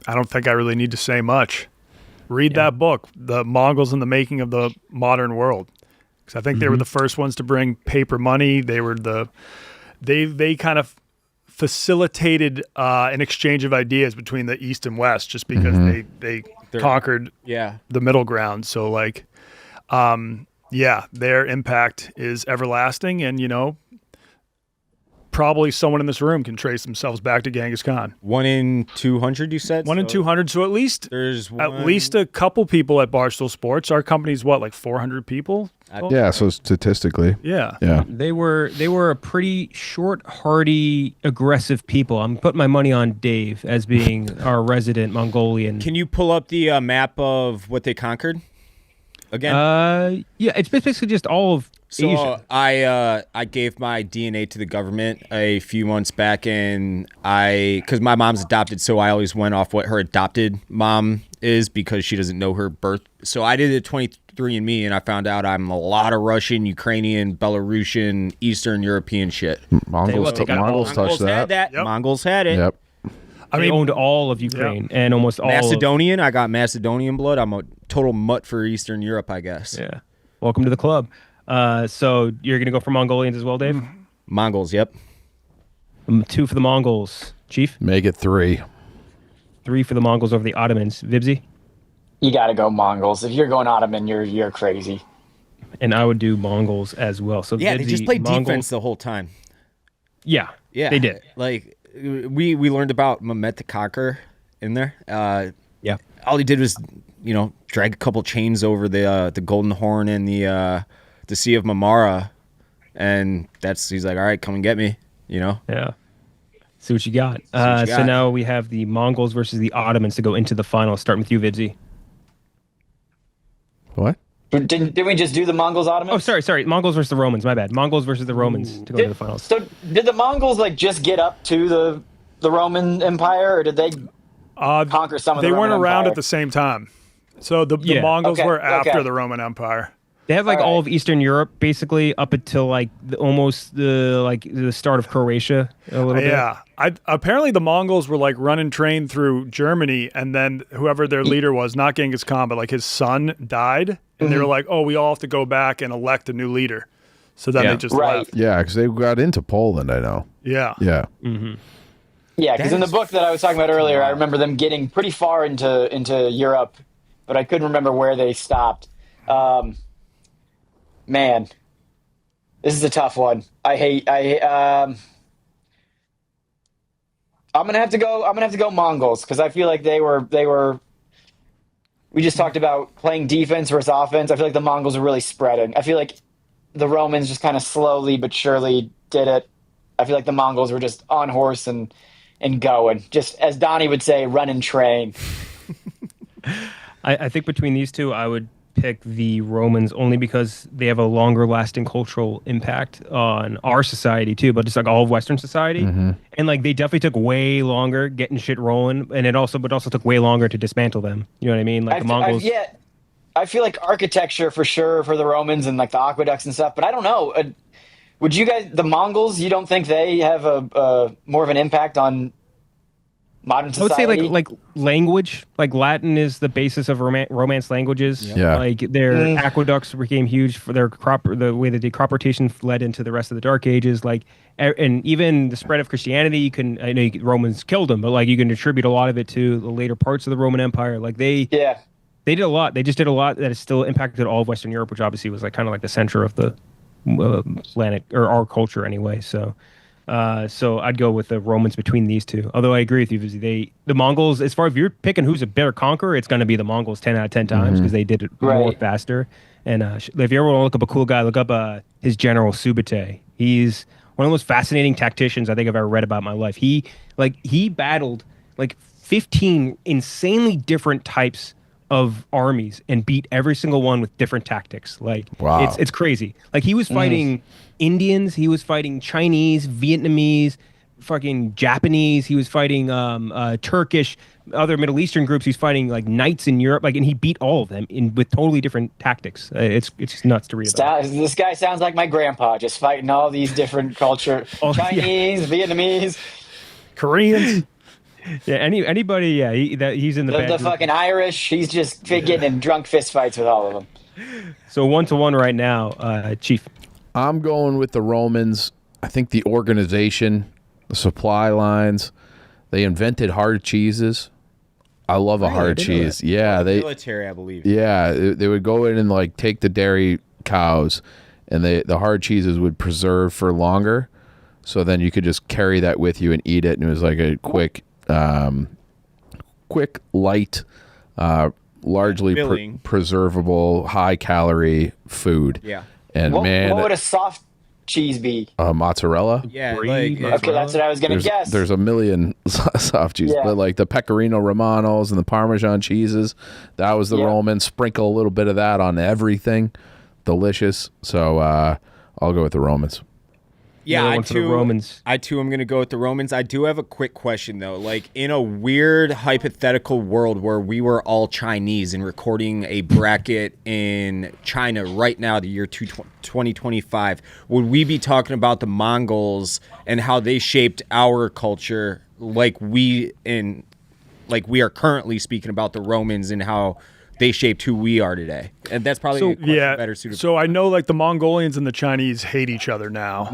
S3: I don't think I really need to say much. Read that book, The Mongols and the Making of the Modern World. Because I think they were the first ones to bring paper money. They were they kind of facilitated an exchange of ideas between the East and West just because they conquered the middle ground. So like, their impact is everlasting. And, probably someone in this room can trace themselves back to Genghis Khan.
S2: 1 in 200, you said?
S3: 1 in 200. So at least a couple people at Barstool Sports. Our company's like 400 people?
S4: Yeah, so statistically.
S3: Yeah.
S1: They were a pretty short, hardy, aggressive people. I'm putting my money on Dave as being our resident Mongolian.
S2: Can you pull up the map of what they conquered again?
S1: Yeah, it's basically just all of Asia.
S2: I gave my DNA to the government a few months back, and because my mom's adopted, so I always went off what her adopted mom is because she doesn't know her birth. So I did a 23andMe, and I found out I'm a lot of Russian, Ukrainian, Belarusian, Eastern European shit.
S4: Mongols touched that.
S2: Yep. Mongols had it.
S4: Yep.
S1: They owned all of Ukraine and almost all
S2: Macedonian. I got Macedonian blood. I'm a total mutt for Eastern Europe, I guess.
S1: Yeah. Welcome to the club. So you're going to go for Mongolians as well, Dave?
S2: Mongols, yep.
S1: 2 for the Mongols. Chief?
S4: Make it 3.
S1: 3 for the Mongols over the Ottomans. Vibsy?
S5: You got to go Mongols. If you're going Ottoman, you're crazy.
S1: And I would do Mongols as well. So
S2: yeah,
S1: Vibsy,
S2: they just played
S1: Mongols,
S2: defense the whole time.
S1: Yeah, they did.
S2: Like we learned about Mehmet the Conqueror in there.
S1: Yeah.
S2: All he did was, drag a couple chains over the Golden Horn and the Sea of Marmara, and he's like, all right, come and get me.
S1: Yeah. See what you got. So now we have the Mongols versus the Ottomans to go into the final. Starting with you, Vibbsy.
S4: What?
S5: Didn't we just do the Mongols Ottomans?
S1: Oh, sorry. Mongols versus the Romans. My bad. Mongols versus the Romans to go to the finals.
S5: So did the Mongols like just get up to the Roman Empire, or did they conquer some of the
S3: They
S5: Roman
S3: weren't around
S5: Empire?
S3: at the same time. So the
S1: Yeah.
S3: Mongols were after
S5: okay.
S3: the Roman Empire.
S1: They have like
S5: All right.
S1: all of Eastern Europe basically up until like almost the start of Croatia a little bit.
S3: Yeah. Apparently the Mongols were like running train through Germany, and then whoever their leader was, not Genghis Khan, but like his son died, and they were like, "Oh, we all have to go back and elect a new leader." So then they just
S5: Right.
S3: left.
S4: Yeah, because they got into Poland, I know.
S3: Yeah.
S4: Yeah.
S5: Yeah, because in the book that I was talking about earlier, I remember them getting pretty far into Europe, but I couldn't remember where they stopped. Man, this is a tough one. I'm gonna have to go Mongols, because I feel like they were. We just talked about playing defense versus offense. I feel like the Mongols are really spreading. I feel like the Romans just kind of slowly but surely did it. I feel like the Mongols were just on horse and going. Just as Donnie would say, run and train.
S1: I think between these two, I would pick the Romans only because they have a longer lasting cultural impact on our society too, but just like all of Western society. And like they definitely took way longer getting shit rolling, and it also took way longer to dismantle them. You know what I mean? Like the Mongols.
S5: I feel like architecture for sure for the Romans and like the aqueducts and stuff, but I don't know. Would you guys, the Mongols, you don't think they have a more of an impact on modern society?
S1: I would say like language, like Latin is the basis of Romance languages.
S4: Yeah.
S1: Like their aqueducts became huge for their the way that the crop rotation led into the rest of the Dark Ages. Like, and even the spread of Christianity, I know Romans killed them, but like you can attribute a lot of it to the later parts of the Roman Empire. Like they did a lot. They just did a lot that has still impacted all of Western Europe, which obviously was like kind of like the center of the planet or our culture anyway. So I'd go with the Romans between these two. Although I agree with you, Vizzy. The Mongols, as far as you're picking who's a better conqueror, it's going to be the Mongols 10 out of 10 times because they did it more faster. And if you ever want to look up a cool guy, look up his general Subutai. He's one of the most fascinating tacticians I think I've ever read about in my life. He battled like 15 insanely different types of armies and beat every single one with different tactics. Like,
S4: wow.
S1: It's crazy. Like he was fighting Indians, he was fighting Chinese, Vietnamese, fucking Japanese, he was fighting Turkish, other Middle Eastern groups. He's fighting like knights in Europe, like, and he beat all of them with totally different tactics. It's just nuts to read about.
S5: This guy sounds like my grandpa, just fighting all these different culture, Chinese, Vietnamese,
S3: Koreans.
S1: Yeah, anybody, he's in
S5: the fucking Irish. He's just getting in drunk fist fights with all of them.
S1: So 1-1 right now, Chief.
S4: I'm going with the Romans. I think the organization, the supply lines, they invented hard cheeses. I love a hard cheese. Yeah,
S2: military, I believe.
S4: Yeah, they would go in and like take the dairy cows, and the hard cheeses would preserve for longer. So then you could just carry that with you and eat it, and it was like a quick, light, largely preservable, high calorie food.
S2: Yeah.
S4: And
S5: what
S4: man,
S5: would a soft cheese be?
S4: Mozzarella.
S2: Yeah,
S5: Okay, that's what I was gonna guess.
S4: There's a million soft cheese, but like the Pecorino Romanos and the Parmesan cheeses, that was the Roman. Sprinkle a little bit of that on everything. Delicious. So I'll go with the Romans.
S2: Yeah, I
S1: too am going
S2: to go with the Romans. I do have a quick question, though. Like, in a weird hypothetical world where we were all Chinese and recording a bracket in China right now, the year 2025, would we be talking about the Mongols and how they shaped our culture like we are currently speaking about the Romans and how they shaped who we are today? And that's probably better suited.
S3: So I know like the Mongolians and the Chinese hate each other now.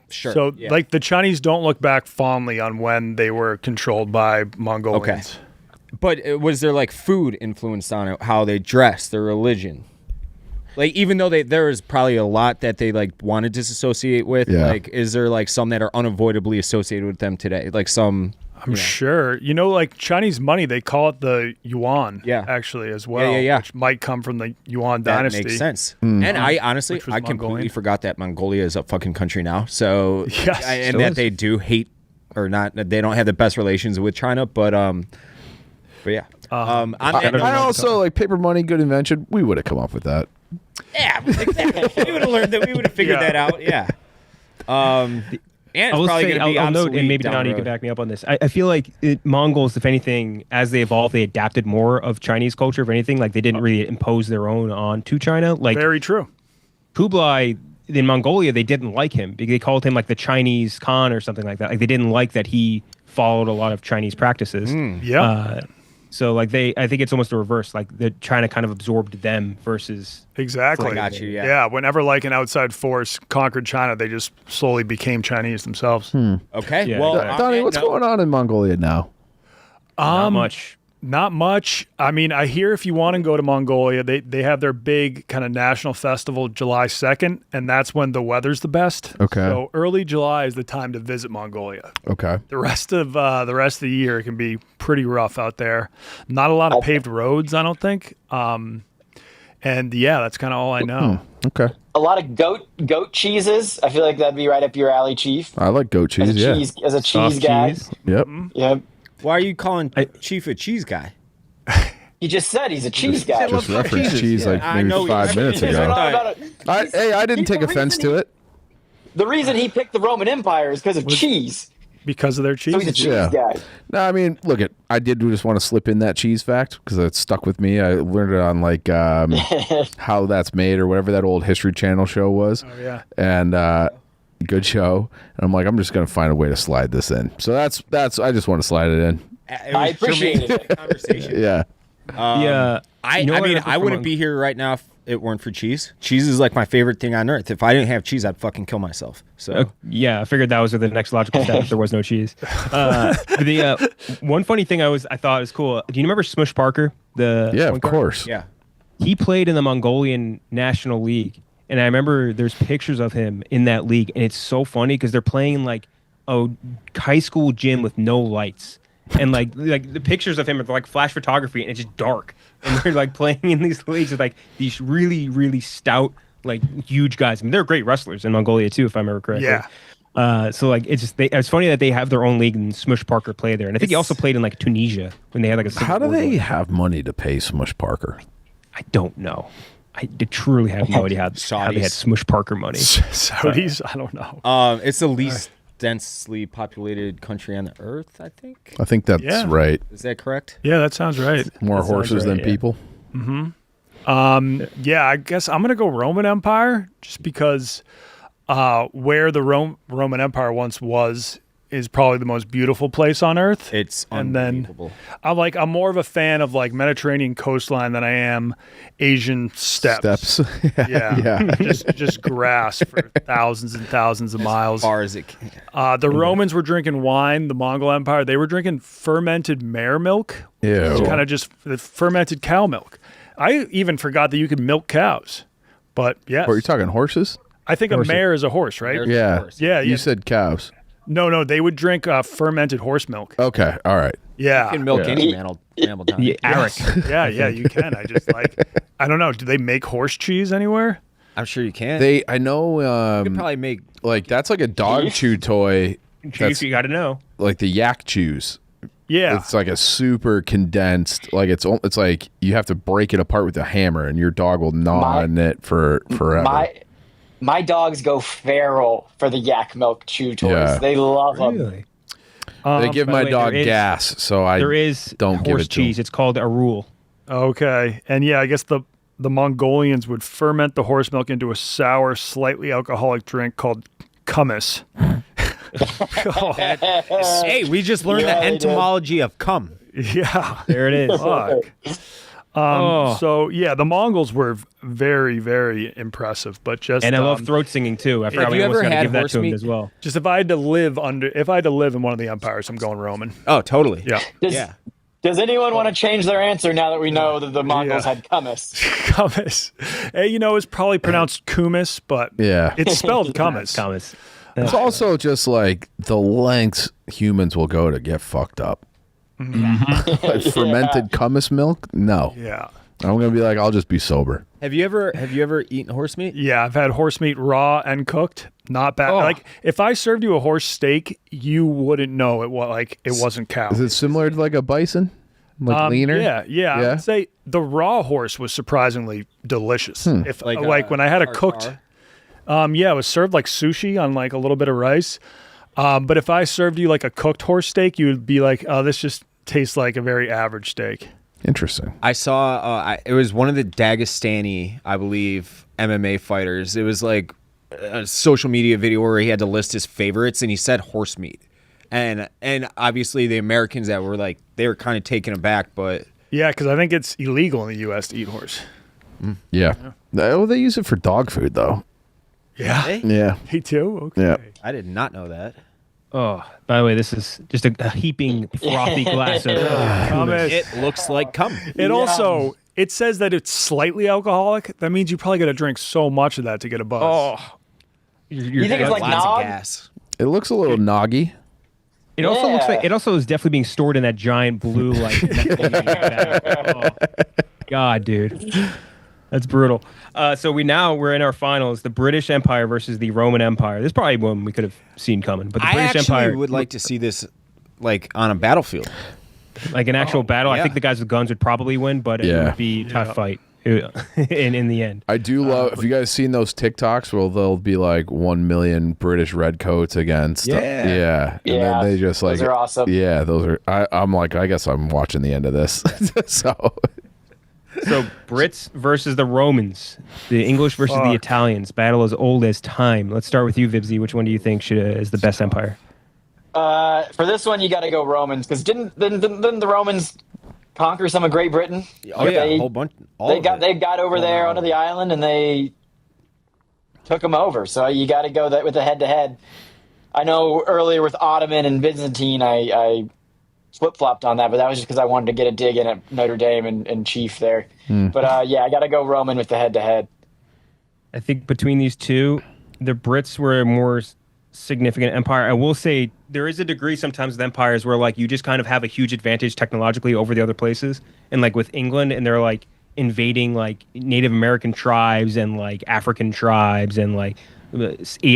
S2: Sure.
S3: So like the Chinese don't look back fondly on when they were controlled by Mongolians.
S2: Okay. But was there like food influenced on it, how they dress, their religion? Like, even though there is probably a lot that they like want to disassociate with, like, is there like some that are unavoidably associated with them today? Like some...
S3: I'm sure. You know, like Chinese money, they call it the Yuan, actually, as well.
S2: Yeah.
S3: Which might come from the Yuan Dynasty.
S2: That makes sense. And I honestly, completely forgot that Mongolia is a fucking country now. So,
S3: yes,
S2: and that they do hate or not. They don't have the best relations with China, but yeah.
S4: I also like paper money, good invention. We would have come up with that.
S2: Yeah, exactly. We would have learned that. We would have figured that out. Yeah. And it's probably going to be
S1: I'll note, and maybe
S2: down
S1: Donnie,
S2: the
S1: you can
S2: road.
S1: back me up on this. I feel like Mongols, if anything, as they evolved, they adapted more of Chinese culture. If anything, like they didn't really impose their own onto China. Like
S3: Very true.
S1: Kublai in Mongolia, they didn't like him because they called him like the Chinese Khan or something like that. Like they didn't like that he followed a lot of Chinese practices.
S3: Yeah.
S1: So like I think it's almost the reverse. Like the China kind of absorbed them versus.
S3: Exactly.
S2: I got you, yeah.
S3: Yeah. Whenever like an outside force conquered China, they just slowly became Chinese themselves.
S2: Okay.
S1: Yeah,
S2: Well,
S1: exactly.
S4: Donnie, what's going on in Mongolia now?
S1: Not much.
S3: Not much. I mean, I hear if you want to go to Mongolia, they have their big kind of national festival July 2nd, and that's when the weather's the best.
S4: Okay.
S3: So early July is the time to visit Mongolia.
S4: Okay.
S3: The rest of the year can be pretty rough out there. Not a lot of paved roads, I don't think. And yeah, that's kind of all I know.
S4: Okay.
S5: A lot of goat cheeses. I feel like that'd be right up your alley, Chief.
S4: I like goat cheese. Yeah.
S5: As a cheese
S1: Soft
S5: guy.
S1: cheese.
S4: Yep.
S5: Yep.
S2: why are you calling Chief a cheese guy?
S5: He just said he's a cheese guy.
S4: Just referenced cheese like
S2: I
S4: maybe
S2: know
S4: 5 minutes ago. Hey, I didn't take offense to it.
S5: The reason he picked the Roman Empire is because of cheese.
S3: Because of their
S5: So he's a
S3: cheese.
S5: cheese
S4: Yeah.
S5: guy.
S4: No, I mean, look, I did just want to slip in that cheese fact because it stuck with me. I learned it on like How That's Made or whatever that old History Channel show was.
S3: Oh, yeah.
S4: And good show. And I'm like, I'm just gonna find a way to slide this in. So that's. I just want to slide it in.
S5: I appreciated it.
S2: Conversation.
S4: Yeah.
S1: Yeah.
S2: I
S1: You know what
S2: mean,
S1: heard
S2: I
S1: from
S2: wouldn't be here right now if it weren't for cheese. Cheese is like my favorite thing on earth. If I didn't have cheese, I'd fucking kill myself. So
S1: Yeah, I figured that was the next logical step if there was no cheese. One funny thing I thought was cool. Do you remember Smush Parker?
S4: Yeah, of
S1: point guard?
S4: course.
S2: yeah.
S1: He played in the Mongolian National League, and I remember there's pictures of him in that league, and it's so funny because they're playing like a high school gym with no lights. And like the pictures of him are like flash photography, and it's just dark. And they're like playing in these leagues with like these really, really stout, like huge guys. I mean, they're great wrestlers in Mongolia too, if I remember correctly.
S3: Yeah.
S1: So like it's funny that they have their own league and Smush Parker played there, and I think he also played in like Tunisia when they had like a.
S4: How do
S1: Civil War
S4: they
S1: going.
S4: have money to pay Smush Parker?
S1: I don't know. I truly have no idea how they had
S2: Saudis.
S1: Smush Parker money.
S3: Saudis? I don't know.
S2: It's the least densely populated country on the earth, I think.
S4: I think that's
S3: Yeah.
S4: right.
S2: Is that correct?
S3: Yeah, that sounds right.
S4: More
S1: That sounds
S4: horses than
S1: right, yeah.
S4: people.
S3: Yeah, I guess I'm gonna go Roman Empire just because where the Roman Empire once was is probably the most beautiful place on earth.
S2: It's
S3: And then-
S2: unbelievable.
S3: I'm more of a fan of like Mediterranean coastline than I am Asian steppes. Yeah,
S4: Yeah.
S3: just grass for thousands and thousands of miles.
S2: As far as it can.
S3: The Romans were drinking wine. The Mongol Empire, they were drinking fermented mare milk.
S4: Ew.
S3: It's kind of just the fermented cow milk. I even forgot that you could milk cows. But yes,
S4: What, are you talking horses?
S3: I think a mare is a horse, right?
S2: Mare's-
S4: Yeah.
S2: horse.
S3: Yeah,
S4: You
S3: yeah.
S4: said cows.
S3: No, they would drink fermented horse milk.
S4: Okay. All right.
S3: Yeah.
S2: You can milk
S4: Yeah.
S2: any mammal down.
S1: Yeah, Eric.
S3: Yeah, you can. I just I don't know. Do they make horse cheese anywhere?
S2: I'm sure you can.
S4: I know,
S2: you could probably make.
S4: like that's like a dog chew toy.
S1: Chief,
S4: That's
S1: you got to know.
S4: like the yak chews.
S3: Yeah.
S4: It's like a super condensed. Like it's like you have to break it apart with a hammer, and your dog will gnaw on it for forever.
S5: My dogs go feral for the yak milk chew toys.
S4: Yeah.
S5: They love them.
S1: Really?
S4: They give
S1: by
S4: my
S1: the way,
S4: dog
S1: there is-
S4: gas, so I
S1: There is
S4: don't give
S1: horse
S4: it to him.
S1: cheese. It's called a rule.
S3: Okay. And yeah, I guess the Mongolians would ferment the horse milk into a sour, slightly alcoholic drink called kumis.
S2: Hey, we just learned
S5: Yeah,
S2: the
S5: they did.
S2: entomology of cum.
S3: Yeah.
S1: There it is.
S3: Fuck.
S1: Oh.
S3: So yeah, the Mongols were very, very impressive. But just
S1: And I love throat singing too. I forgot
S2: you
S1: we almost
S2: ever
S1: got to
S2: had
S1: give that
S2: horse
S1: to him
S2: meat?
S1: as well.
S3: just if I had to live in one of the empires, I'm going Roman.
S2: Oh, totally.
S3: Yeah.
S5: Does anyone want to change their answer now that we know that the Mongols
S3: Yeah.
S5: had kumis?
S3: Kumis. Hey, it's probably pronounced kumis, but
S4: Yeah.
S3: it's spelled kumis.
S1: Thomas.
S4: It's also just like the lengths humans will go to get fucked up. Like fermented kumis milk? No.
S3: Yeah.
S4: I'm gonna be like, I'll just be sober.
S2: Have you ever eaten horse meat?
S3: Yeah, I've had horse meat raw and cooked. Not bad. Like if I served you a horse steak, you wouldn't know it wasn't cow.
S4: Is it similar to like a bison? Like leaner?
S3: Yeah. I would say the raw horse was surprisingly delicious. If like when I had a cooked, it was served like sushi on like a little bit of rice. But if I served you like a cooked horse steak, you would be like, oh, this just tastes like a very average steak.
S4: Interesting.
S2: I saw it was one of the Dagestani, I believe, MMA fighters. It was like a social media video where he had to list his favorites, and he said horse meat. And obviously the Americans that were like, they were kind of taken aback, but
S3: yeah, because I think it's illegal in the U.S. to eat horse.
S4: Yeah. Oh, they use it for dog food though.
S3: Yeah.
S4: Yeah.
S3: Me too. Okay.
S4: Yeah.
S2: I did not know that.
S1: Oh, by the way, this is just a heaping frothy glass of
S3: Thomas.
S2: It looks like cum.
S3: It also it says that it's slightly alcoholic. That means you probably got to drink so much of that to get a buzz.
S1: Oh,
S5: You think it's like
S2: Lots of
S5: nog?
S2: gas.
S4: It looks a little noggy.
S1: it also looks like it also is definitely being stored in that giant blue like. Oh, God, dude, that's brutal. So we're in our finals: the British Empire versus the Roman Empire. This is probably one we could have seen coming, but the British
S2: actually
S1: Empire
S2: would like to see this like on a battlefield.
S1: like an actual battle. I
S2: yeah.
S1: think the guys with guns would probably win, but it would be a tough fight in the end.
S4: I do love. Have you guys seen those TikToks where they'll be like 1 million British redcoats against? Yeah. And then they just like.
S5: Those are awesome.
S4: Yeah, those are. I'm like, I guess I'm watching the end of this.
S1: So Brits versus the Romans, the English versus the Italians. Battle as old as time. Let's start with you, Vibbsy. Which one do you think is the best empire?
S5: For this one, you got to go Romans, because didn't the Romans conquer some of Great Britain?
S2: Oh yeah, a whole bunch.
S5: They got over there onto the island and they took them over. So you got to go with the head to head. I know earlier with Ottoman and Byzantine, I flip flopped on that, but that was just because I wanted to get a dig in at Notre Dame and Chief there. But I got to go Roman with the head to head.
S1: I think between these two, the Brits were a more significant empire. I will say there is a degree sometimes with empires where like you just kind of have a huge advantage technologically over the other places. And like with England, and they're like invading like Native American tribes and like African tribes and like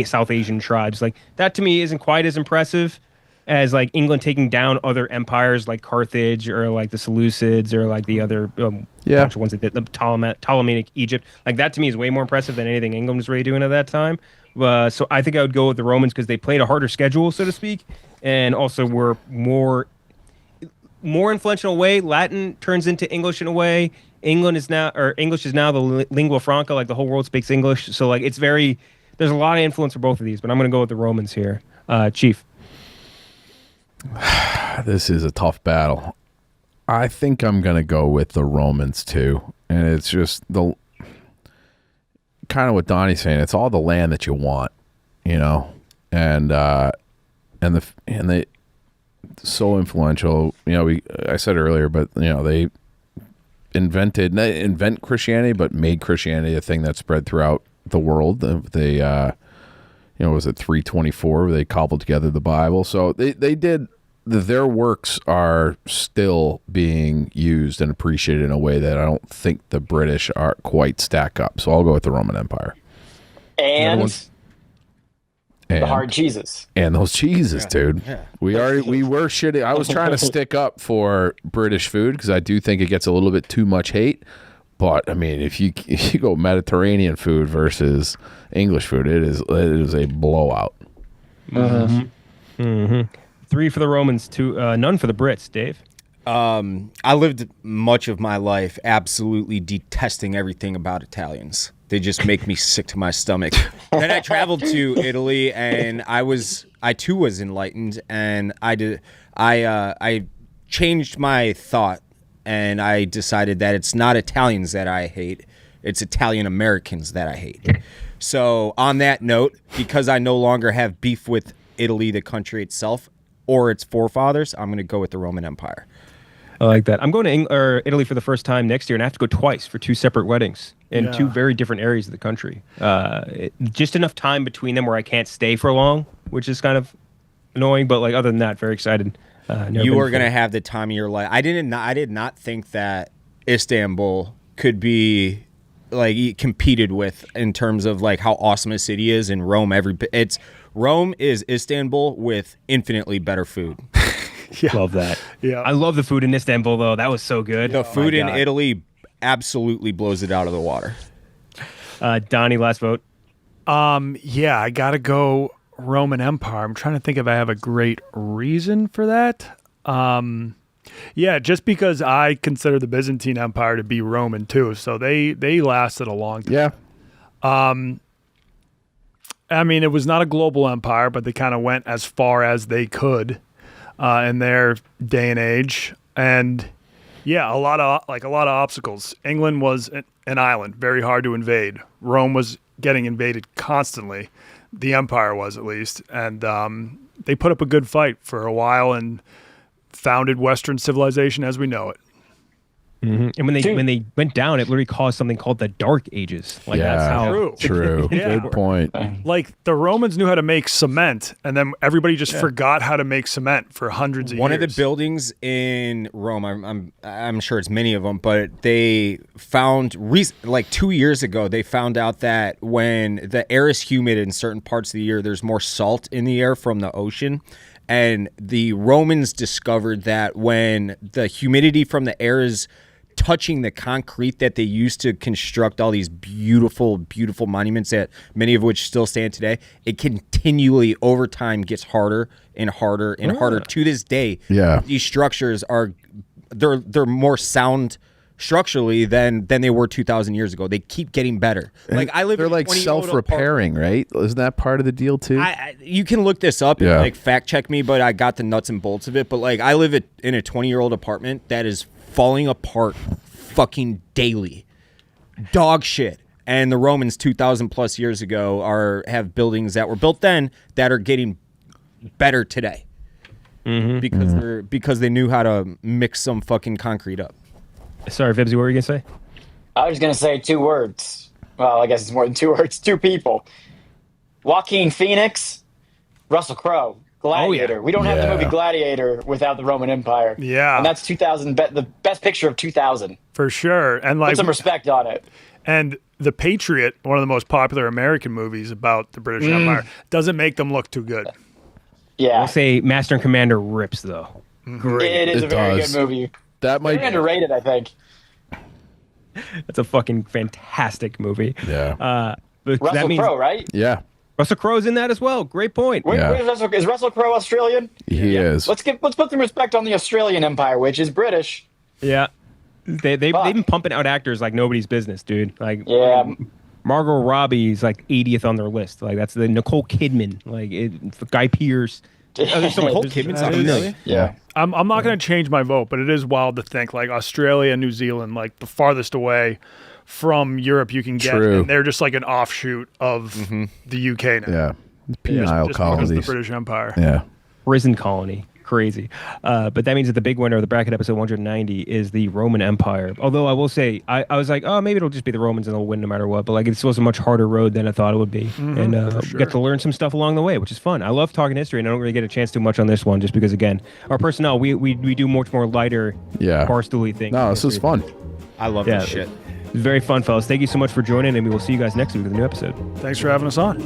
S1: South Asian tribes. Like that to me isn't quite as impressive as like England taking down other empires like Carthage or like the Seleucids or like the other bunch of ones that did the Ptolemaic Egypt. Like that to me is way more impressive than anything England was really doing at that time. So I think I would go with the Romans because they played a harder schedule, so to speak, and also were more influential in a way. Latin turns into English in a way. English is now the lingua franca, like the whole world speaks English. So like there's a lot of influence for both of these, but I'm going to go with the Romans here. Chief.
S4: This is a tough battle. I think I'm going to go with the Romans too. And it's just the kind of what Donnie's saying. It's all the land that you want, and they so influential. I said earlier, but they invent Christianity, but made Christianity a thing that spread throughout the world. They was it 324 where they cobbled together the Bible. So they did. Their works are still being used and appreciated in a way that I don't think the British are quite stack up. So I'll go with the Roman Empire.
S5: And the hard cheeses.
S4: And those cheeses, dude. Yeah. We were shitting. I was trying to stick up for British food because I do think it gets a little bit too much hate. But I mean, if you go Mediterranean food versus English food, it is a blowout.
S1: Mm-hmm. Mm-hmm. 3 for the Romans, 2, none for the Brits. Dave?
S2: I lived much of my life absolutely detesting everything about Italians. They just make me sick to my stomach. Then I traveled to Italy, and I too was enlightened, and I changed my thought, and I decided that it's not Italians that I hate, it's Italian Americans that I hate. So on that note, because I no longer have beef with Italy, the country itself, or its forefathers, I'm going to go with the Roman Empire.
S1: I like that. I'm going to Italy for the first time next year, and I have to go twice for 2 separate weddings in 2 very different areas of the country. Just enough time between them where I can't stay for long, which is kind of annoying. But like other than that, very excited.
S2: You are going to have the time of your life. I did not think that Istanbul could be like competed with in terms of like how awesome a city is. In Rome, Rome is Istanbul with infinitely better food.
S3: Yeah.
S1: Love that.
S3: Yeah.
S1: I love the food in Istanbul though. That was so good.
S2: The food in
S1: God.
S2: Italy absolutely blows it out of the water.
S1: Donnie, last vote.
S3: Yeah, I gotta go Roman Empire. I'm trying to think if I have a great reason for that. Yeah, just because I consider the Byzantine Empire to be Roman too, so they lasted a long time.
S4: Yeah.
S3: I mean, it was not a global empire, but they kind of went as far as they could in their day and age. And yeah, a lot of obstacles. England was an island, very hard to invade. Rome was getting invaded constantly. The empire was, at least, and they put up a good fight for a while and founded Western civilization as we know it.
S1: Mm-hmm. And when they went down, it literally caused something called the Dark Ages. Like that's how
S4: True.
S3: Yeah.
S4: Good point.
S3: Like the Romans knew how to make cement, and then everybody just forgot how to make cement for hundreds of years.
S2: One of the buildings in Rome, I'm sure it's many of them, but they found like 2 years ago, they found out that when the air is humid in certain parts of the year, there's more salt in the air from the ocean. And the Romans discovered that when the humidity from the air is touching the concrete that they used to construct all these beautiful, beautiful monuments that many of which still stand today, it continually over time gets harder and harder and harder. To this day, these structures they're more sound structurally than they were 2,000 years ago. They keep getting better. Like I live.
S4: They're
S2: in
S4: like self-repairing, right? Isn't that part of the deal too?
S2: You can look this up and like fact check me, but I got the nuts and bolts of it. But like I live in a 20-year-old apartment that is falling apart fucking daily. Dog shit. And the Romans 2,000 plus years ago have buildings that were built then that are getting better today. Because they knew how to mix some fucking concrete up.
S1: Sorry, Vibbs, what were you gonna say?
S5: I was going to say 2 words. Well, I guess it's more than 2 words. 2 people. Joaquin Phoenix, Russell Crowe. Gladiator.
S1: Oh, yeah.
S5: We don't have the movie Gladiator without the Roman Empire.
S3: Yeah.
S5: And that's 2000, the best picture of 2000.
S3: For sure. And like
S5: Put some respect on it.
S3: And The Patriot, one of the most popular American movies about the British Empire, doesn't make them look too good.
S5: Yeah.
S1: I'll say Master and Commander rips though. Great.
S5: It is
S4: It
S5: a very
S4: does.
S5: good movie.
S4: That might
S5: Very underrated, I think.
S1: That's a fucking fantastic movie.
S4: Yeah.
S1: But
S5: Russell
S1: that means
S5: Crowe, right?
S4: Yeah.
S1: Russell Crowe's in that as well. Great point.
S5: Is Russell Crowe Australian?
S4: He is.
S5: Let's put some respect on the Australian Empire, which is British.
S1: Yeah. They've been pumping out actors like nobody's business, dude. Like Margot Robbie's like 80th on their list. Like that's the Nicole Kidman, Guy Pearce. There's so much.
S2: Nicole Kidman's not a million.
S5: Yeah.
S3: I'm not going to change my vote, but it is wild to think like Australia and New Zealand, like the farthest away from Europe you can get,
S4: True.
S3: and they're just like an offshoot of the UK now.
S4: Yeah. Penile
S3: Just
S4: colonies.
S3: because of the British Empire.
S4: Yeah.
S1: Prison colony. Crazy. But that means that the big winner of the bracket episode 190 is the Roman Empire. Although I will say, I was like, oh, maybe it'll just be the Romans and they'll win no matter what. But like, it's still a much harder road than I thought it would be. And we got to learn some stuff along the way, which is fun. I love talking history, and I don't really get a chance too much on this one just because, again, our personnel, we do much more lighter, barstooly things.
S4: No, this is fun.
S2: I love this shit.
S1: Very fun, fellas. Thank you so much for joining, and we will see you guys next week with a new episode.
S3: Thanks for having us on.